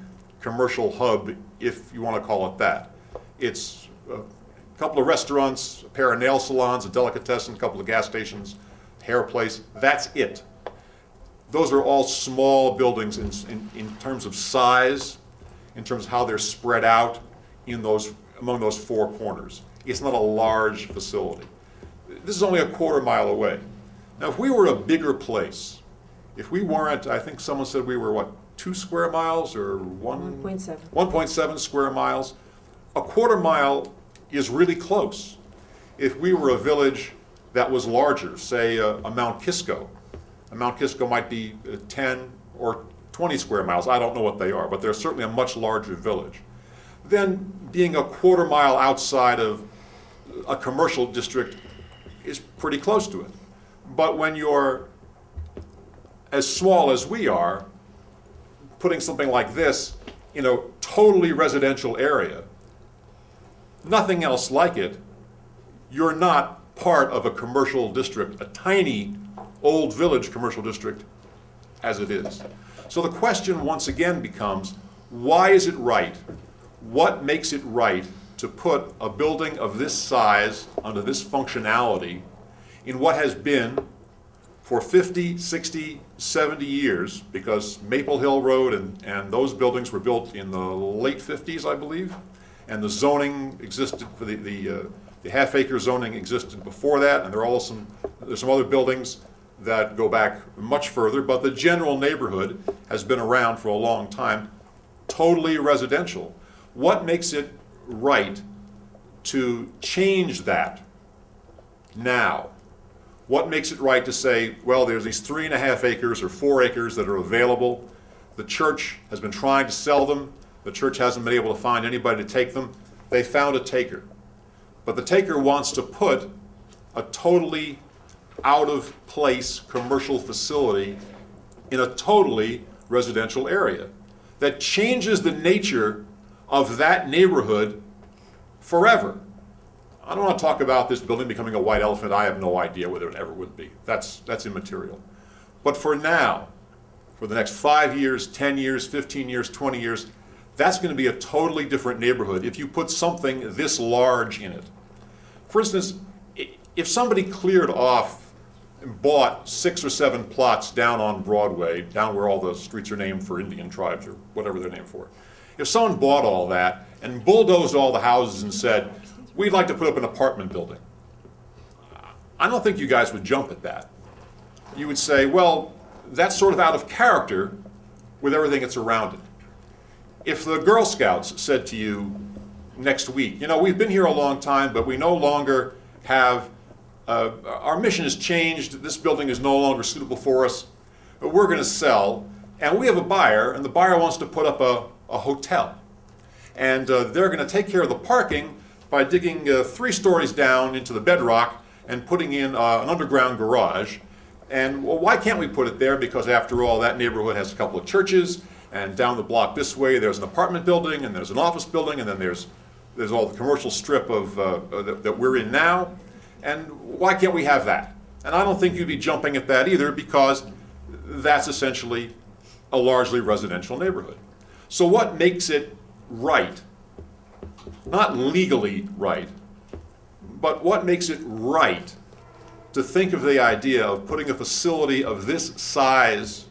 commercial hub, if you want to call it that. It's a couple of restaurants, a pair of nail salons, a delicatessen, a couple of gas stations, hair place. That's it. Those are all small buildings in terms of size, in terms of how they're spread out among those four corners. It's not a large facility. This is only a quarter mile away. Now, if we were a bigger place, if we weren't, I think someone said we were, 2 square miles or 1.7. 1.7 square miles. A quarter mile is really close. If we were a village that was larger, say a Mount Kisco might be 10 or 20 square miles. I don't know what they are, but they're certainly a much larger village. Then being a quarter mile outside of a commercial district is pretty close to it. But when you're as small as we are, putting something like this in a totally residential area, nothing else like it, you're not part of a commercial district, a tiny Old Village commercial district as it is. So the question once again becomes, why is it right? What makes it right to put a building of this size under this functionality in what has been for 50, 60, 70 years, because Maple Hill Road and those buildings were built in the late 50s, I believe, and the zoning existed for the half-acre zoning existed before that, and there's some other buildings that go back much further, but the general neighborhood has been around for a long time, totally residential. What makes it right to change that now? What makes it right to say, well, there's these 3.5 acres or 4 acres that are available. The church has been trying to sell them. The church hasn't been able to find anybody to take them. They found a taker. But the taker wants to put a totally out-of-place commercial facility in a totally residential area that changes the nature of that neighborhood forever. I don't want to talk about this building becoming a white elephant. I have no idea whether it ever would be. That's immaterial. But for now, for the next 5 years, 10 years, 15 years, 20 years, that's going to be a totally different neighborhood if you put something this large in it. For instance, if somebody cleared off and bought 6 or 7 plots down on Broadway, down where all the streets are named for Indian tribes or whatever they're named for, if someone bought all that and bulldozed all the houses and said, we'd like to put up an apartment building, I don't think you guys would jump at that. You would say, well, that's sort of out of character with everything that's around it. If the Girl Scouts said to you next week, you know, we've been here a long time, but we no longer have, our mission has changed, this building is no longer suitable for us, but we're going to sell, and we have a buyer, and the buyer wants to put up a hotel. And they're going to take care of the parking by digging 3 stories down into the bedrock and putting in an underground garage. And well, why can't we put it there? Because after all, that neighborhood has a couple of churches, and down the block this way there's an apartment building, and there's an office building, and then there's all the commercial strip of that we're in now. And why can't we have that? And I don't think you'd be jumping at that either, because that's essentially a largely residential neighborhood. So what makes it right? Not legally right, but what makes it right to think of the idea of putting a facility of this size,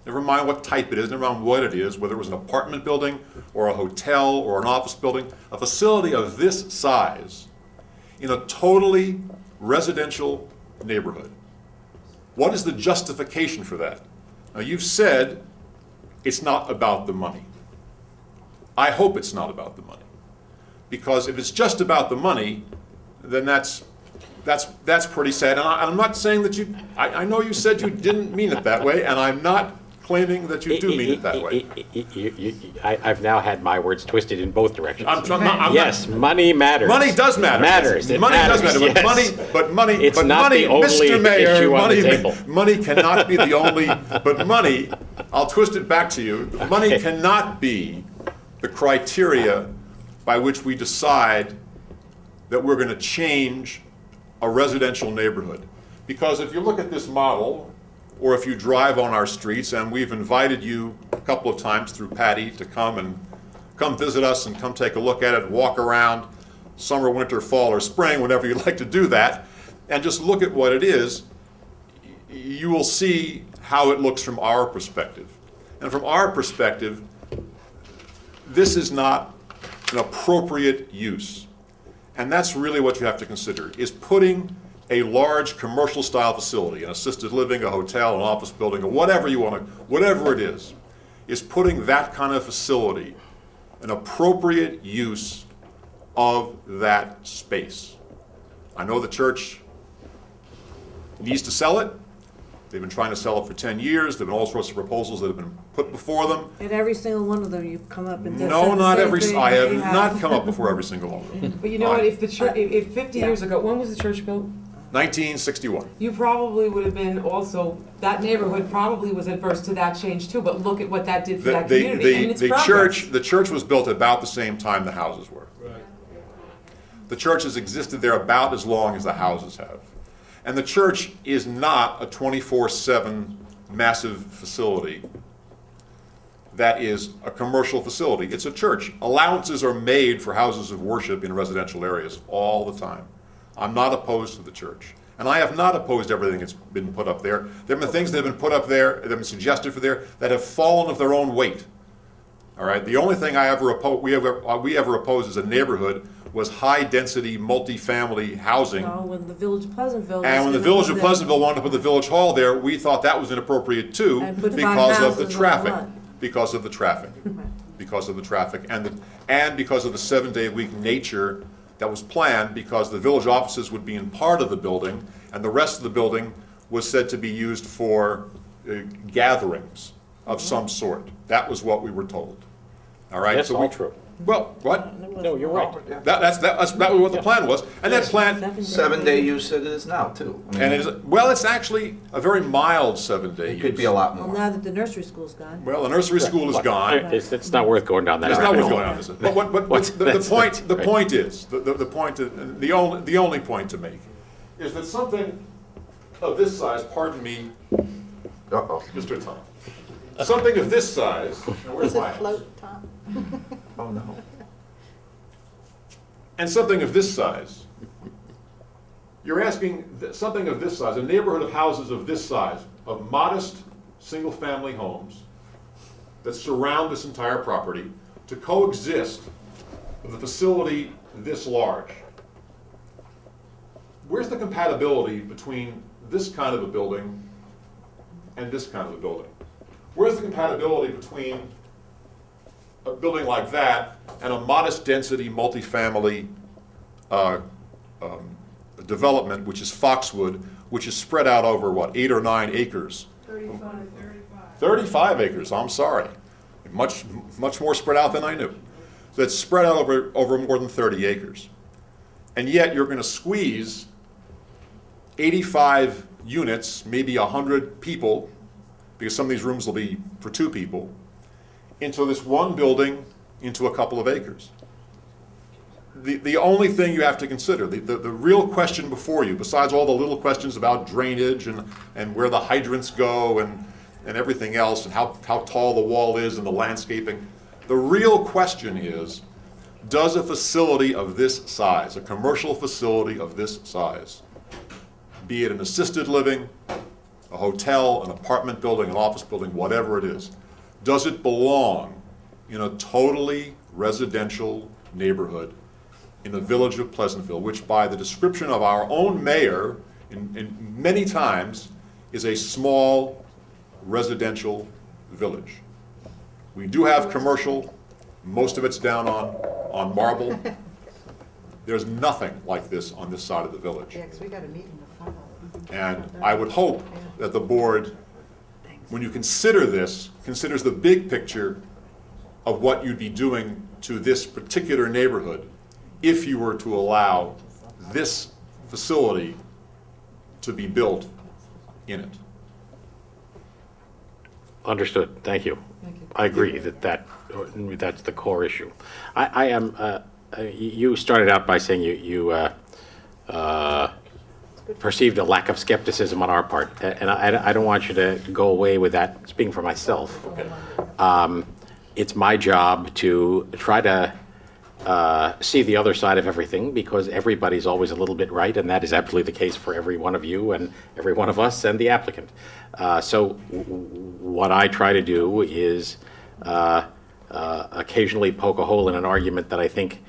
never mind what type it is, never mind what it is, whether it was an apartment building or a hotel or an office building, a facility of this size in a totally residential neighborhood. What is the justification for that? Now, you've said it's not about the money. I hope it's not about the money. Because if it's just about the money, then that's pretty sad. And I'm not saying that you, I know you said you didn't mean it that way, and I'm not claiming that you do mean it that way. I've now had my words twisted in both directions. Yes, money matters. Money does matter. Matters. Yes. Money does matter. Yes. But money, it's not money, the only Mr. Mayor, issue on the table. money cannot be the only. But money, I'll twist it back to you. Money cannot be the criteria by which we decide that we're going to change a residential neighborhood. Because if you look at this model, or if you drive on our streets, and we've invited you a couple of times through Patty to come visit us and come take a look at it, walk around summer, winter, fall, or spring, whenever you'd like to do that, and just look at what it is, you will see how it looks from our perspective. And from our perspective, this is not an appropriate use. And that's really what you have to consider, is putting a large commercial style facility, an assisted living, a hotel, an office building, or whatever you want to, whatever it is putting that kind of facility an appropriate use of that space. I know the church needs to sell it. They've been trying to sell it for 10 years. There have been all sorts of proposals that have been put before them. And every single one of them, you've come up and No, not every, I have not come up before every single one of them. But you know what, if the church, if 50 years ago, when was the church built? 1961. You probably would have been also, that neighborhood probably was adverse to that change too, but look at what that did for that community. I mean, it's progress. The church was built about the same time the houses were. Right. The church has existed there about as long as the houses have. And the church is not a 24/7 massive facility that is a commercial facility. It's a church. Allowances are made for houses of worship in residential areas all the time. I'm not opposed to the church. And I have not opposed everything that's been put up there. There have been things that have been put up there, that have been suggested for there, that have fallen of their own weight. All right? The only thing we ever opposed as a neighborhood was high-density, multifamily housing. Well, when the Village of Pleasantville. And when the Village of Pleasantville wanted to put the Village Hall there, we thought that was inappropriate too, because of the traffic. Because of the traffic. Because of the traffic. And because of the 7-day-a-week nature that was planned, because the village offices would be in part of the building, and the rest of the building was said to be used for gatherings of some sort. That was what we were told. All right? That's all true. Well, what? No, you're right. That was what the plan was, and that plan, 7-day use it is now, too. I mean, and it is, well, it's actually a very mild 7-day use. it could be a lot Well, more. now that the nursery school's gone. Well, the nursery school is gone. It's not worth going down that. It's not rabbit what's hole. going on, is it? But the only point to make is that something of this size, pardon me, Mr. Tom, something of this size, now where's Does my it float, Tom? Oh, no. and something of this size, you're asking something of this size, a neighborhood of houses of this size, of modest single-family homes that surround this entire property, to coexist with a facility this large. Where's the compatibility between this kind of a building and this kind of a building? Where's the compatibility between a building like that and a modest density multifamily development, which is Foxwood, which is spread out over, what, 8 or 9 acres? 35 acres, I'm sorry. Much more spread out than I knew. So it's spread out over more than 30 acres. And yet you're going to squeeze 85 units, maybe 100 people, because some of these rooms will be for 2 people, into this one building, into a couple of acres. The only thing you have to consider, the real question before you, besides all the little questions about drainage and where the hydrants go and everything else, and how tall the wall is and the landscaping, the real question is, does a facility of this size, a commercial facility of this size, be it an assisted living, a hotel, an apartment building, an office building, whatever it is, does it belong in a totally residential neighborhood in the village of Pleasantville, which by the description of our own mayor, in many times, is a small residential village. We do have commercial, most of it's down on Marble. There's nothing like this on this side of the village. Yeah, because we got a meeting to follow. And I would hope that the board, when you consider this, considers the big picture of what you'd be doing to this particular neighborhood if you were to allow this facility to be built in it. Understood. Thank you. I agree that's the core issue. I am. You started out by saying you perceived a lack of skepticism on our part, and I don't want you to go away with that. Speaking for myself, it's my job to try to see the other side of everything, because everybody's always a little bit right, and that is absolutely the case for every one of you and every one of us and the applicant. So what I try to do is occasionally poke a hole in an argument that I think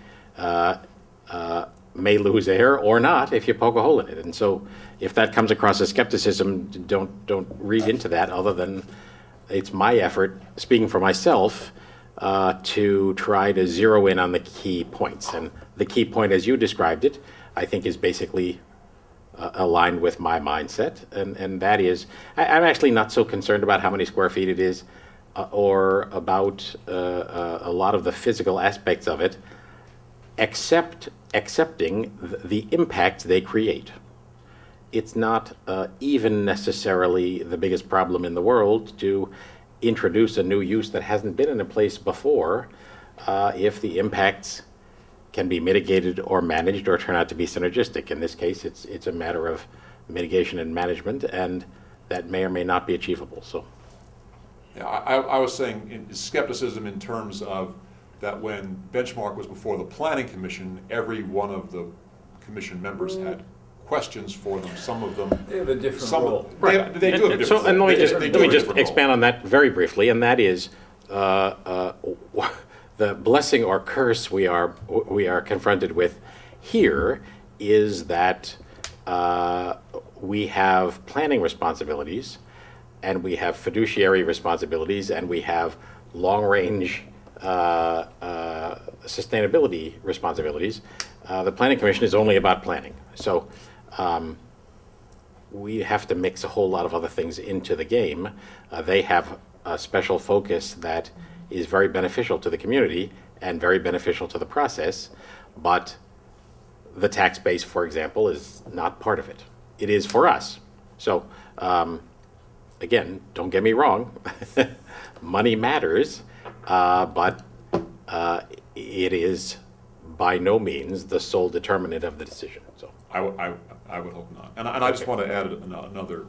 may lose air or not if you poke a hole in it. And so if that comes across as skepticism, don't read into that, other than it's my effort, speaking for myself, to try to zero in on the key points. And the key point, as you described it, I think is basically aligned with my mindset, and that is, I'm actually not so concerned about how many square feet it is, or about a lot of the physical aspects of it, accepting the impact they create. It's not even necessarily the biggest problem in the world to introduce a new use that hasn't been in a place before, if the impacts can be mitigated or managed or turn out to be synergistic. In this case, it's a matter of mitigation and management, and that may or may not be achievable. So, yeah, I was saying skepticism in terms of that when Benchmark was before the Planning Commission, every one of the commission members had questions for them. Some of them, They have a different some role. They do have a different So, and role. let me just They do expand on that very briefly, and that is the blessing or curse we are confronted with here is that we have planning responsibilities, and we have fiduciary responsibilities, and we have long-range sustainability responsibilities. The Planning Commission is only about planning. So we have to mix a whole lot of other things into the game. They have a special focus that is very beneficial to the community, and very beneficial to the process, but the tax base, for example, is not part of it. It is for us. So, again, don't get me wrong, money matters, but it is by no means the sole determinant of the decision. So I would hope not. And I just want to add another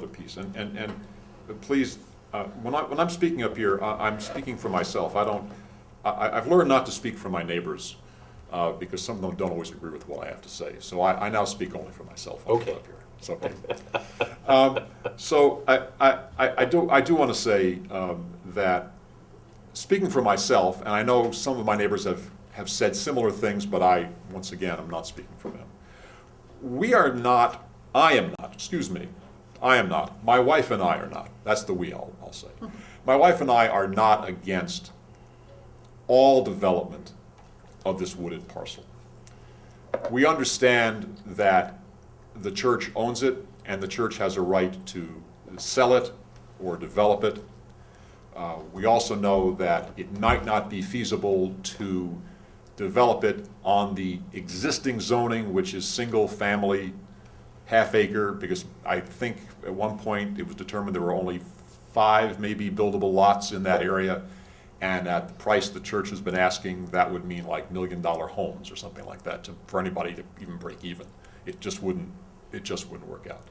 piece. And please, when I'm speaking up here, I'm speaking for myself. I've learned not to speak for my neighbors because some of them don't always agree with what I have to say. So I now speak only for myself. Okay. Up here. So I do want to say that speaking for myself, and I know some of my neighbors have said similar things, but once again, I'm not speaking for them. I am not. My wife and I are not. That's the we, I'll say. My wife and I are not against all development of this wooded parcel. We understand that the church owns it, and the church has a right to sell it or develop it. We also know that it might not be feasible to develop it on the existing zoning, which is single-family, half-acre, because I think at one point it was determined there were only 5 maybe buildable lots in that area, and at the price the church has been asking, that would mean like $1 million homes or something like that for anybody to even break even. It just wouldn't work out.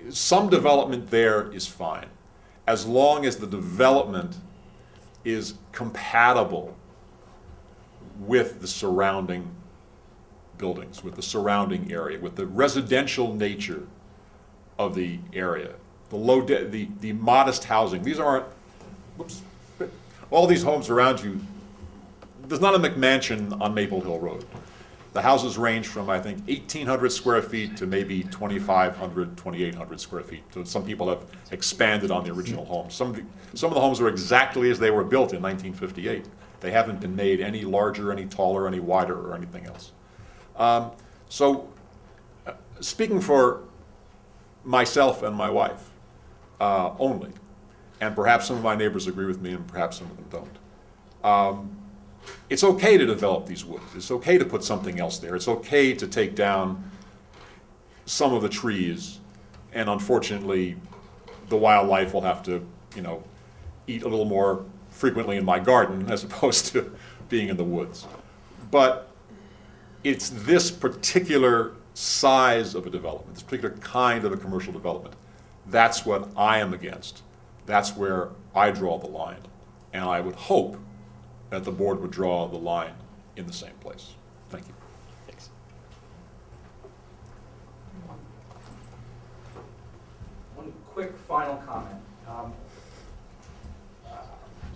Some development there is fine, as long as the development is compatible with the surrounding buildings, with the surrounding area, with the residential nature of the area, the modest housing. These aren't, all these homes around you, there's not a McMansion on Maple Hill Road. The houses range from, I think, 1,800 square feet to maybe 2,500, 2,800 square feet. So some people have expanded on the original homes. Some of the homes are exactly as they were built in 1958. They haven't been made any larger, any taller, any wider, or anything else. Speaking for myself and my wife only, and perhaps some of my neighbors agree with me and perhaps some of them don't, it's okay to develop these woods. It's okay to put something else there. It's okay to take down some of the trees, and unfortunately, the wildlife will have to, eat a little more frequently in my garden as opposed to being in the woods. But it's this particular size of a development, this particular kind of a commercial development. That's what I am against. That's where I draw the line. And I would hope that the board would draw the line in the same place. Thank you. Thanks. One quick final comment.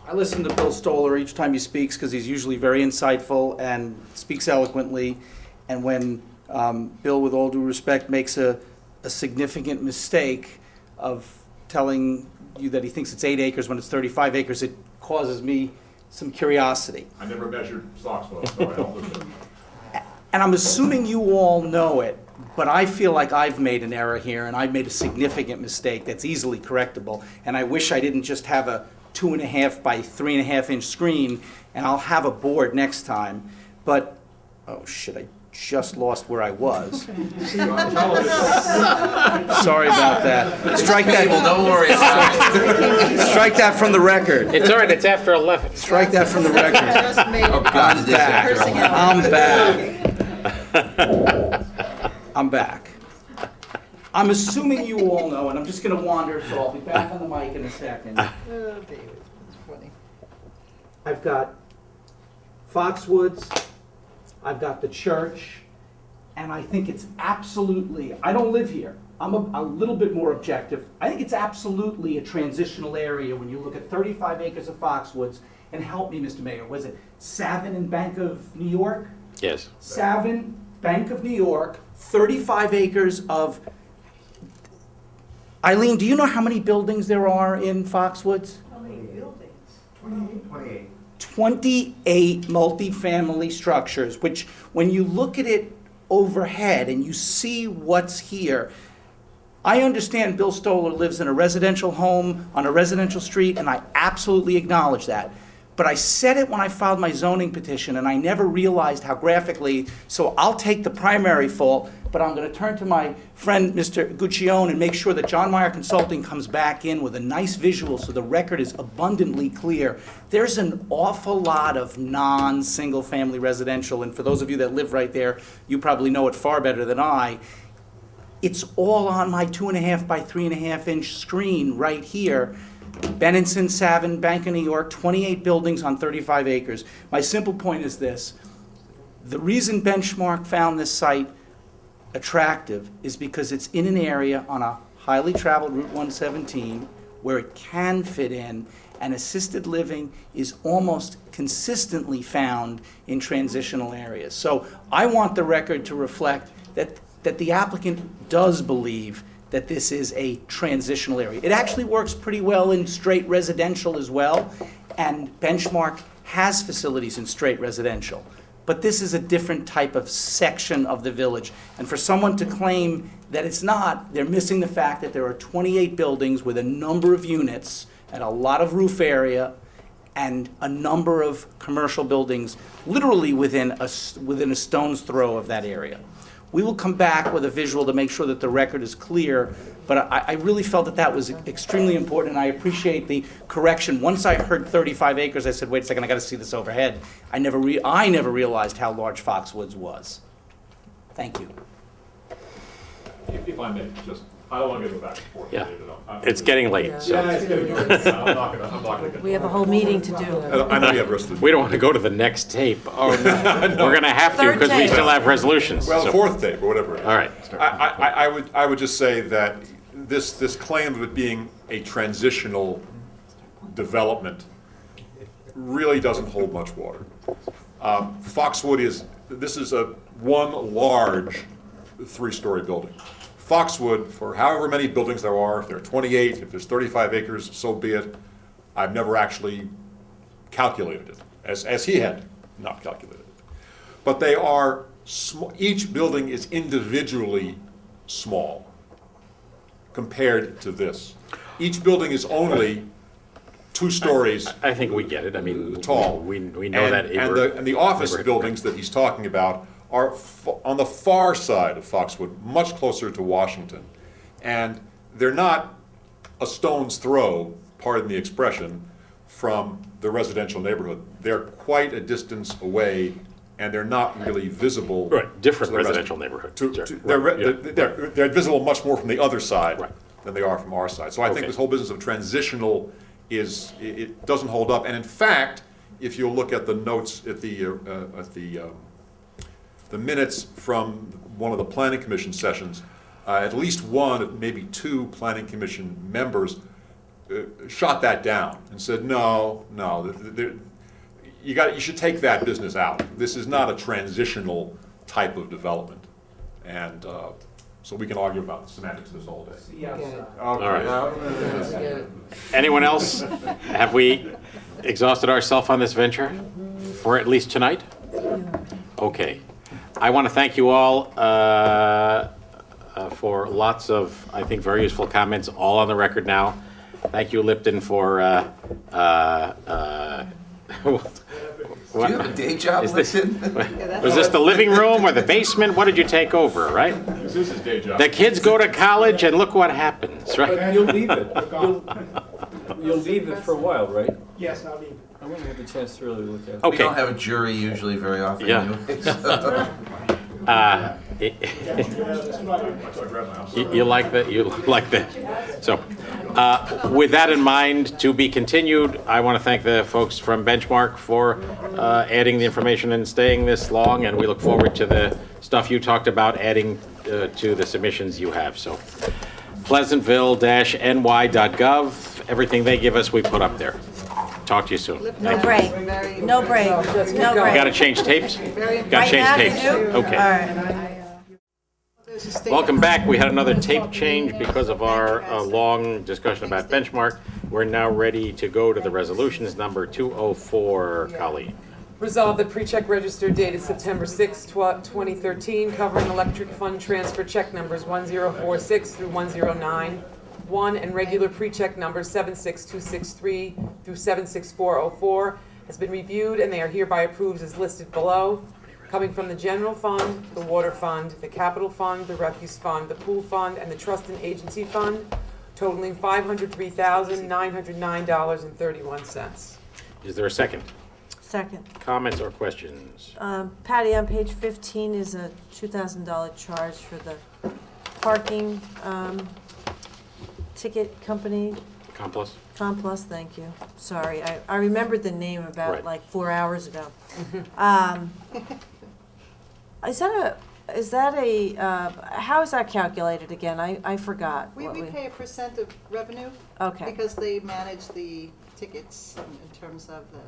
I listen to Bill Stoller each time he speaks because he's usually very insightful and speaks eloquently. And when Bill, with all due respect, makes a significant mistake of telling you that he thinks it's 8 acres when it's 35 acres, it causes me some curiosity. I never measured Stocksville, so I don't know. And I'm assuming you all know it, but I feel like I've made an error here, and I've made a significant mistake that's easily correctable. And I wish I didn't just have a 2.5 by 3.5 inch screen, and I'll have a board next time. But, oh shit, I just lost where I was. Sorry about that. Strike that. Don't worry about it. Strike that from the record. It's all right, it's after 11. Strike that from the record. Oh, God, it is after 11. I'm back. I'm assuming you all know, and I'm just going to wander, so I'll be back on the mic in a second. Oh, David, it's funny. I've got Foxwoods, I've got the church, and I think it's absolutely, I don't live here, I'm a little bit more objective. I think it's absolutely a transitional area when you look at 35 acres of Foxwoods, and help me, Mr. Mayor, was it Savin and Bank of New York? Yes. Savin, Bank of New York, 35 acres of... Eileen, do you know how many buildings there are in Foxwoods? How many buildings? 28. 28 multifamily structures, which when you look at it overhead and you see what's here, I understand Bill Stoller lives in a residential home on a residential street, and I absolutely acknowledge that. but I said it when I filed my zoning petition, and I never realized how graphically, so I'll take the primary fault, but I'm going to turn to my friend, Mr. Guccione, and make sure that John Meyer Consulting comes back in with a nice visual so the record is abundantly clear. There's an awful lot of non-single-family residential, and for those of you that live right there, you probably know it far better than I. It's all on my 2.5 by 3.5 inch screen right here. Benenson, Savin, Bank of New York, 28 buildings on 35 acres. My simple point is this. The reason Benchmark found this site attractive is because it's in an area on a highly traveled Route 117 where it can fit in, and assisted living is almost consistently found in transitional areas. So I want the record to reflect that the applicant does believe that this is a transitional area. It actually works pretty well in straight residential as well, and Benchmark has facilities in straight residential. But this is a different type of section of the village. And for someone to claim that it's not, they're missing the fact that there are 28 buildings with a number of units and a lot of roof area and a number of commercial buildings literally within a stone's throw of that area. We will come back with a visual to make sure that the record is clear, but I really felt that that was extremely important, and I appreciate the correction. Once I heard 35 acres, I said, wait a second, I got to see this overhead. I never realized how large Foxwoods was. Thank you. If I may, just, I don't want to go back and forth. Yeah. It's getting late, so. Yeah, it's getting late. I'm not gonna get. We have a whole meeting to do. I know you have the rest of the. We don't want to go to the next tape. Oh, no. We're going to have to Third because we tape. still have resolutions. Well, so- fourth tape or whatever it is. All right. I would just say that this claim of it being a transitional development really doesn't hold much water. Foxwood this is one large 3-story building. Foxwood, for however many buildings there are, if there are 28, if there's 35 acres, so be it. I've never actually calculated it, as he had not calculated it. But they are, each building is individually small compared to this. Each building is only 2 stories I think we get it. I mean, tall. We know that. And the office buildings that he's talking about are on the far side of Foxwood, much closer to Washington. And they're not a stone's throw, pardon the expression, from the residential neighborhood. They're quite a distance away, and they're not really visible. Right, different to the residential neighborhood. They're visible much more from the other side Right. than they are from our side. So I think Okay. this whole business of transitional it doesn't hold up. And in fact, if you look at the notes at the minutes from one of the planning commission sessions, at least one, maybe 2 planning commission members shot that down and said, no, you should take that business out. This is not a transitional type of development. And so we can argue about the semantics of this all day. Yes. All right. Anyone else? Have we exhausted ourselves on this venture for at least tonight? Okay. I want to thank you all for lots of, I think, very useful comments, all on the record now. Thank you, Lipton, for Do you have a day job, Lipton? Was this the living room or the basement? What did you take over, right? This is his day job. The kids go to college and look what happens, right? But you'll leave it. You'll leave it for a while, right? Yes, I'll leave it. I want to have a chance to really look at it. We Okay. don't have a jury usually very often. Yeah. Anyway, so. You like that? So, with that in mind, to be continued, I want to thank the folks from Benchmark for adding the information and staying this long, and we look forward to the stuff you talked about adding to the submissions you have. So, pleasantville-ny.gov, everything they give us, we put up there. Talk to you soon. No break. No break. No break. Got to change tapes? Got to Right change now, tapes? you do? Okay. All right. Welcome back. We had another tape change because of our long discussion about Benchmark. We're now ready to go to the resolutions, number 204, Colleen. Resolved that pre-check register dated September 6, 2013, covering electric fund transfer check numbers 1046 through 1091, and regular pre-check numbers 76263 through 76404, has been reviewed and they are hereby approved as listed below, coming from the general fund, the water fund, the capital fund, the refuse fund, the pool fund, and the trust and agency fund, totaling $503,909.31. Is there a second? Second. Comments or questions? Patty, on page 15 is a $2,000 charge for the parking ticket company. Complus? Complus, thank you. Sorry, I remembered the name about Right. like 4 hours ago. Is that a, how is that calculated again? I forgot. We what pay a percent of revenue. Okay. Because they manage the tickets in terms of the,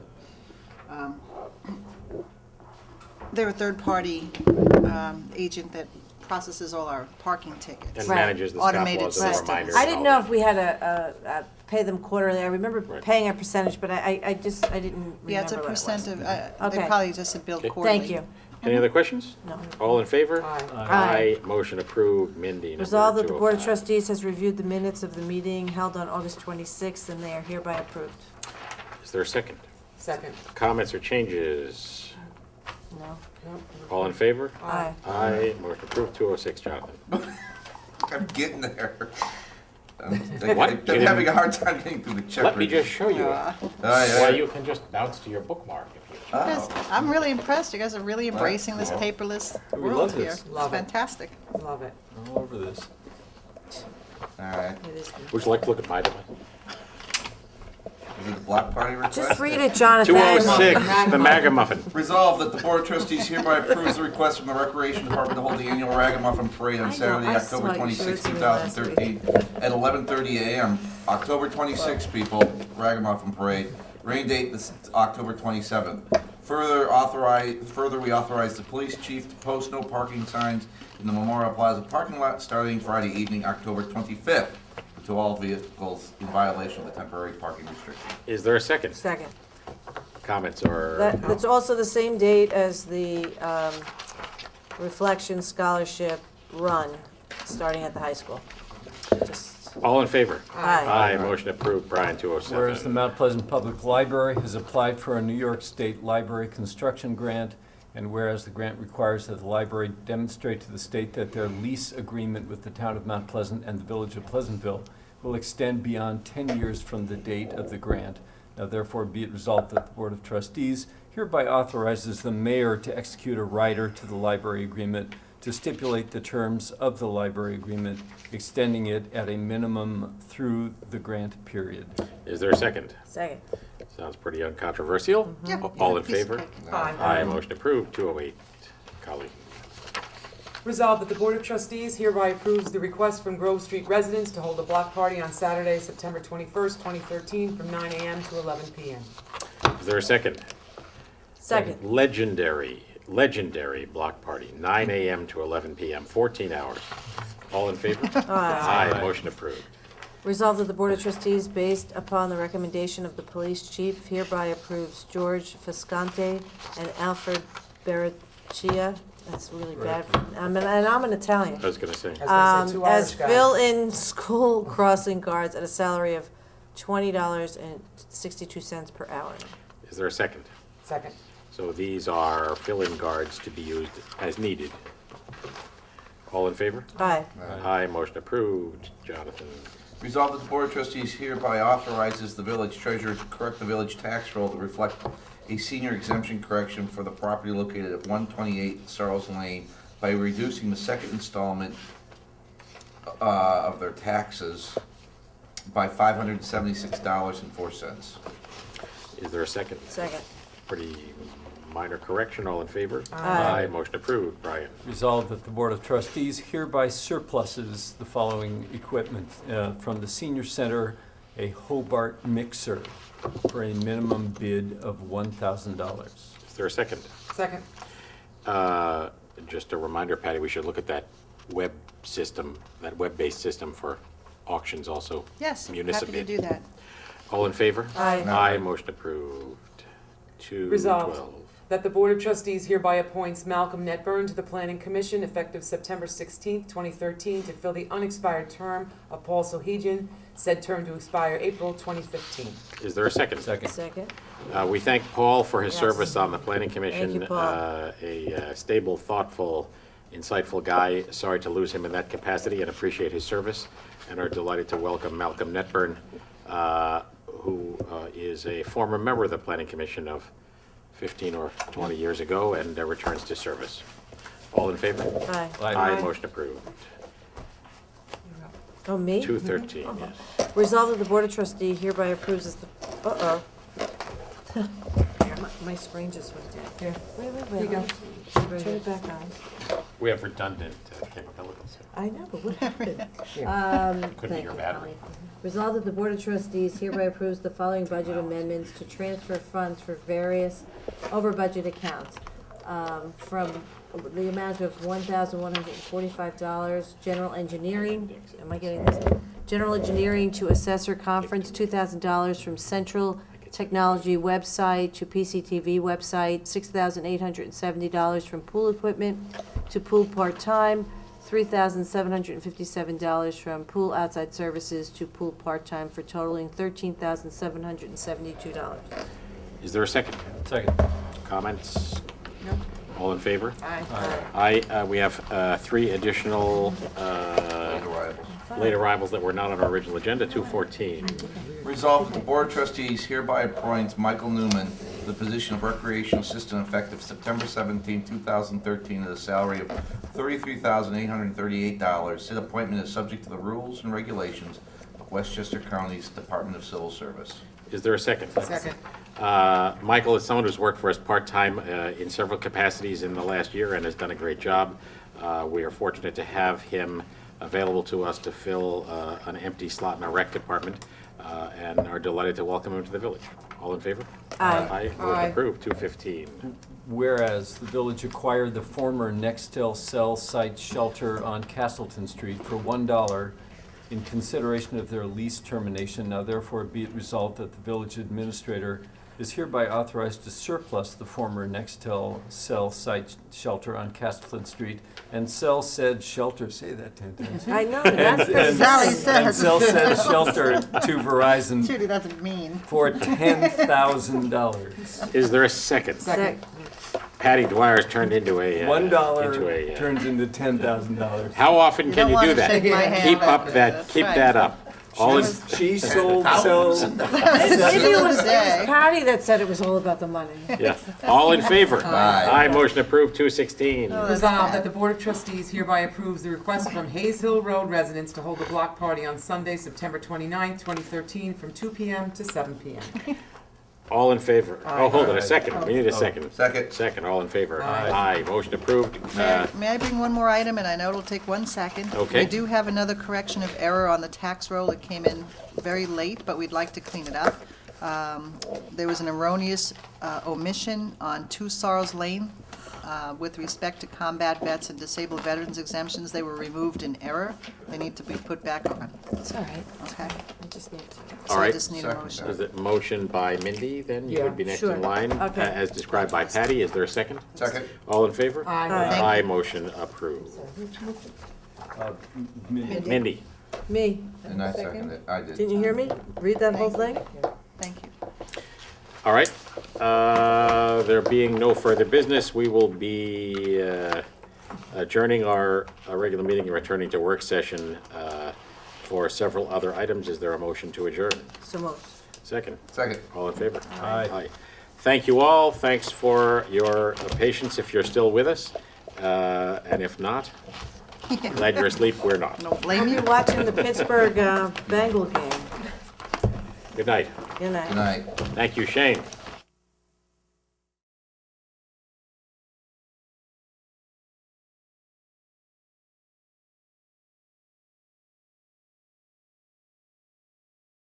they're a third-party agent that processes all our parking tickets. And manages the stop Automated laws and the system. reminders. I didn't know if we had to pay them quarterly. I remember Right. paying a percentage, but I didn't remember Yeah, it's a what it was. percent of, they Okay. probably just a bill Okay. quarterly. Thank you. Any other questions? No. All in favor? Aye. Aye. Motion approved. Mindy, number Resolved that the Board of 205. Trustees has reviewed the minutes of the meeting held on August 26th, and they are hereby approved. Is there a second? Second. Comments or changes? No? All in favor? Aye. Aye. Motion approved. 206, Jonathan. I'm getting there. I'm What? I'm having a hard time getting through the check. Let me just show you. yeah. Well, you can just bounce to your bookmark if you You guys- I'm really impressed. You guys are really embracing this paperless We world love here. this. It's Love it. fantastic. Love it. All over this. All right. It is good. Would you like to look at my device? Is it the block party request? Just read it, Jonathan. 206, the MAGA muffin. Resolved that the Board of Trustees hereby approves the request from the Recreation Department to hold the annual Ragamuffin Parade on Saturday, I October saw you 26, showed it to me last 2013, at 11:30 a.m. October 26, people, Ragamuffin Parade. Rain date is October 27th. Further, we authorize the police chief to post no parking signs in the Memorial Plaza parking lot starting Friday evening, October 25th, to all vehicles in violation of the temporary parking restriction. Is there a second? Second. Comments or? That's also the same date as the Reflection Scholarship Run, starting at the high school. Just- All in favor? Aye. Aye. Motion approved. Brian, 207. Whereas the Mount Pleasant Public Library has applied for a New York State Library Construction Grant, and whereas the grant requires that the library demonstrate to the state that their lease agreement with the town of Mount Pleasant and the village of Pleasantville will extend beyond 10 years from the date of the grant. Now therefore be it resolved that the Board of Trustees hereby authorizes the mayor to execute a rider to the library agreement to stipulate the terms of the library agreement, extending it at a minimum through the grant period. Is there a second? Second. Sounds pretty uncontroversial. Yeah. All in Piece of favor? cake. Aye. Aye. Motion approved. 208. Colleague. Resolved that the Board of Trustees hereby approves the request from Grove Street residents to hold a block party on Saturday, September 21st, 2013, from 9 a.m. to 11 p.m. Is there a second? Second. Legendary block party, 9 a.m. to 11 p.m., 14 hours. All in favor? Aye. Aye. Motion approved. Resolved that the Board of Trustees, based upon the recommendation of the police chief, hereby approves George Fiscante and Alfred Baraccia. That's really bad. And I'm an Italian. I was going to say. I was gonna say two As Irish guys. fill-in school crossing guards at a salary of $20.62 per hour. Is there a second? Second. So these are fill-in guards to be used as needed. All in favor? Aye. Aye. Motion approved. Jonathan. Resolved that the Board of Trustees hereby authorizes the village treasurer to correct the village tax roll to reflect a senior exemption correction for the property located at 128 Sarles Lane by reducing the second installment of their taxes by $576.04. Is there a second? Second. Pretty minor correction. All in favor? Aye. Motion approved. Brian. Resolved that the Board of Trustees hereby surpluses the following equipment from the Senior Center, a Hobart mixer for a minimum bid of $1,000. Is there a second? Second. Just a reminder, Patty, we should look at that web system, that web-based system for auctions also. Yes, happy to Municipal. do that. All in favor? Aye. Aye. Motion approved. 212. Resolved That the Board of Trustees hereby appoints Malcolm Netburn to the Planning Commission effective September 16th, 2013, to fill the unexpired term of Paul Sohigian, said term to expire April 2015. Is there a second? Second. We thank Paul for his Yes. service on the Planning Commission. Thank you, Paul. A stable, thoughtful, insightful guy. Sorry to lose him in that capacity and appreciate his service, and are delighted to welcome Malcolm Netburn, who is a former member of the Planning Commission of 15 or 20 years ago and returns to service. All in favor? Aye. Aye, motion approved. Oh, me? 213, yes. Resolved that the Board of Trustees hereby approves as the, my screen just went dead. Here. Wait. Here you go. Turn it back on. We have redundant capabilities. I know, but what happened? Could be your battery. Resolved that the Board of Trustees hereby approves the following budget amendments to transfer funds for various over-budget accounts. From the amount of $1,145, general engineering, am I getting this? General engineering to assessor conference, $2,000 from Central Technology website to PCTV website, $6,870 from pool equipment to pool part-time, $3,757 from pool outside services to pool part-time, for totaling $13,772. Is there a second? Second. Comments? No. All in favor? Aye. Aye. We have 3 additional late arrivals that were not on our original agenda, 214. Resolved that the Board of Trustees hereby appoints Michael Newman to the position of recreational assistant effective September 17, 2013, at a salary of $33,838. Said appointment is subject to the rules and regulations of Westchester County's Department of Civil Service. Is there a second? Second. Michael is someone who's worked for us part-time in several capacities in the last year and has done a great job. We are fortunate to have him available to us to fill an empty slot in our rec department, and are delighted to welcome him to the village. All in favor? Aye. Aye. Motion approved. 215. Whereas the village acquired the former Nextel cell site shelter on Castleton Street for $1 in consideration of their lease termination, now therefore be it resolved that the village administrator is hereby authorized to surplus the former Nextel cell site shelter on Castleton Street and sell said shelter, say that 10 times. I know, that's And Sally and says. sell said shelter to Verizon Judy doesn't mean. for $10,000. Is there a second? Second. Patty Dwyer's turned into a... $1 turns into $10,000. How often You can don't you do wanna that? shake my hand Keep up after that, that. keep Right. that up. All in, She sold cells. Maybe it was day. Patty that said it was all about the money. yeah. All in favor? Aye. Aye, motion approved. 216. Resolved that the Board of Trustees hereby approves the request from Hayes Hill Road residents to hold a block party on Sunday, September 29th, 2013, from 2 p.m. to 7 p.m. All in favor? Oh, hold it, a second. We need a second. Second. Second, all in favor? Aye. Motion approved. May I bring one more item, and I know it'll take 1 second? Okay. We do have another correction of error on the tax roll. It came in very late, but we'd like to clean it up. There was an erroneous omission on 2 Sorrels Lane. With respect to combat vets and disabled veterans exemptions, they were removed in error. They need to be put back on. It's all right. Okay? I just need to. So All I right. just need a motion. Is it motion by Mindy, then? You would be next sure. in line, Okay. as described by Patty. Is there a second? Second. All in favor? Aye. Thank Aye, motion approved. Mindy? Me. And I second it. I did. Didn't you hear me? Read that whole thing? Thank you. All right. There being no further business, we will be adjourning our regular meeting and returning to work session for several other items. Is there a motion to adjourn? So moved. Second. Second. All in favor? Aye. Thank you all. Thanks for your patience if you're still with us. And if not, glad you're asleep. We're not. Don't blame Hope you. you're watching the Pittsburgh Bengal game. Good night. Good night. Good night. Thank you, Shane.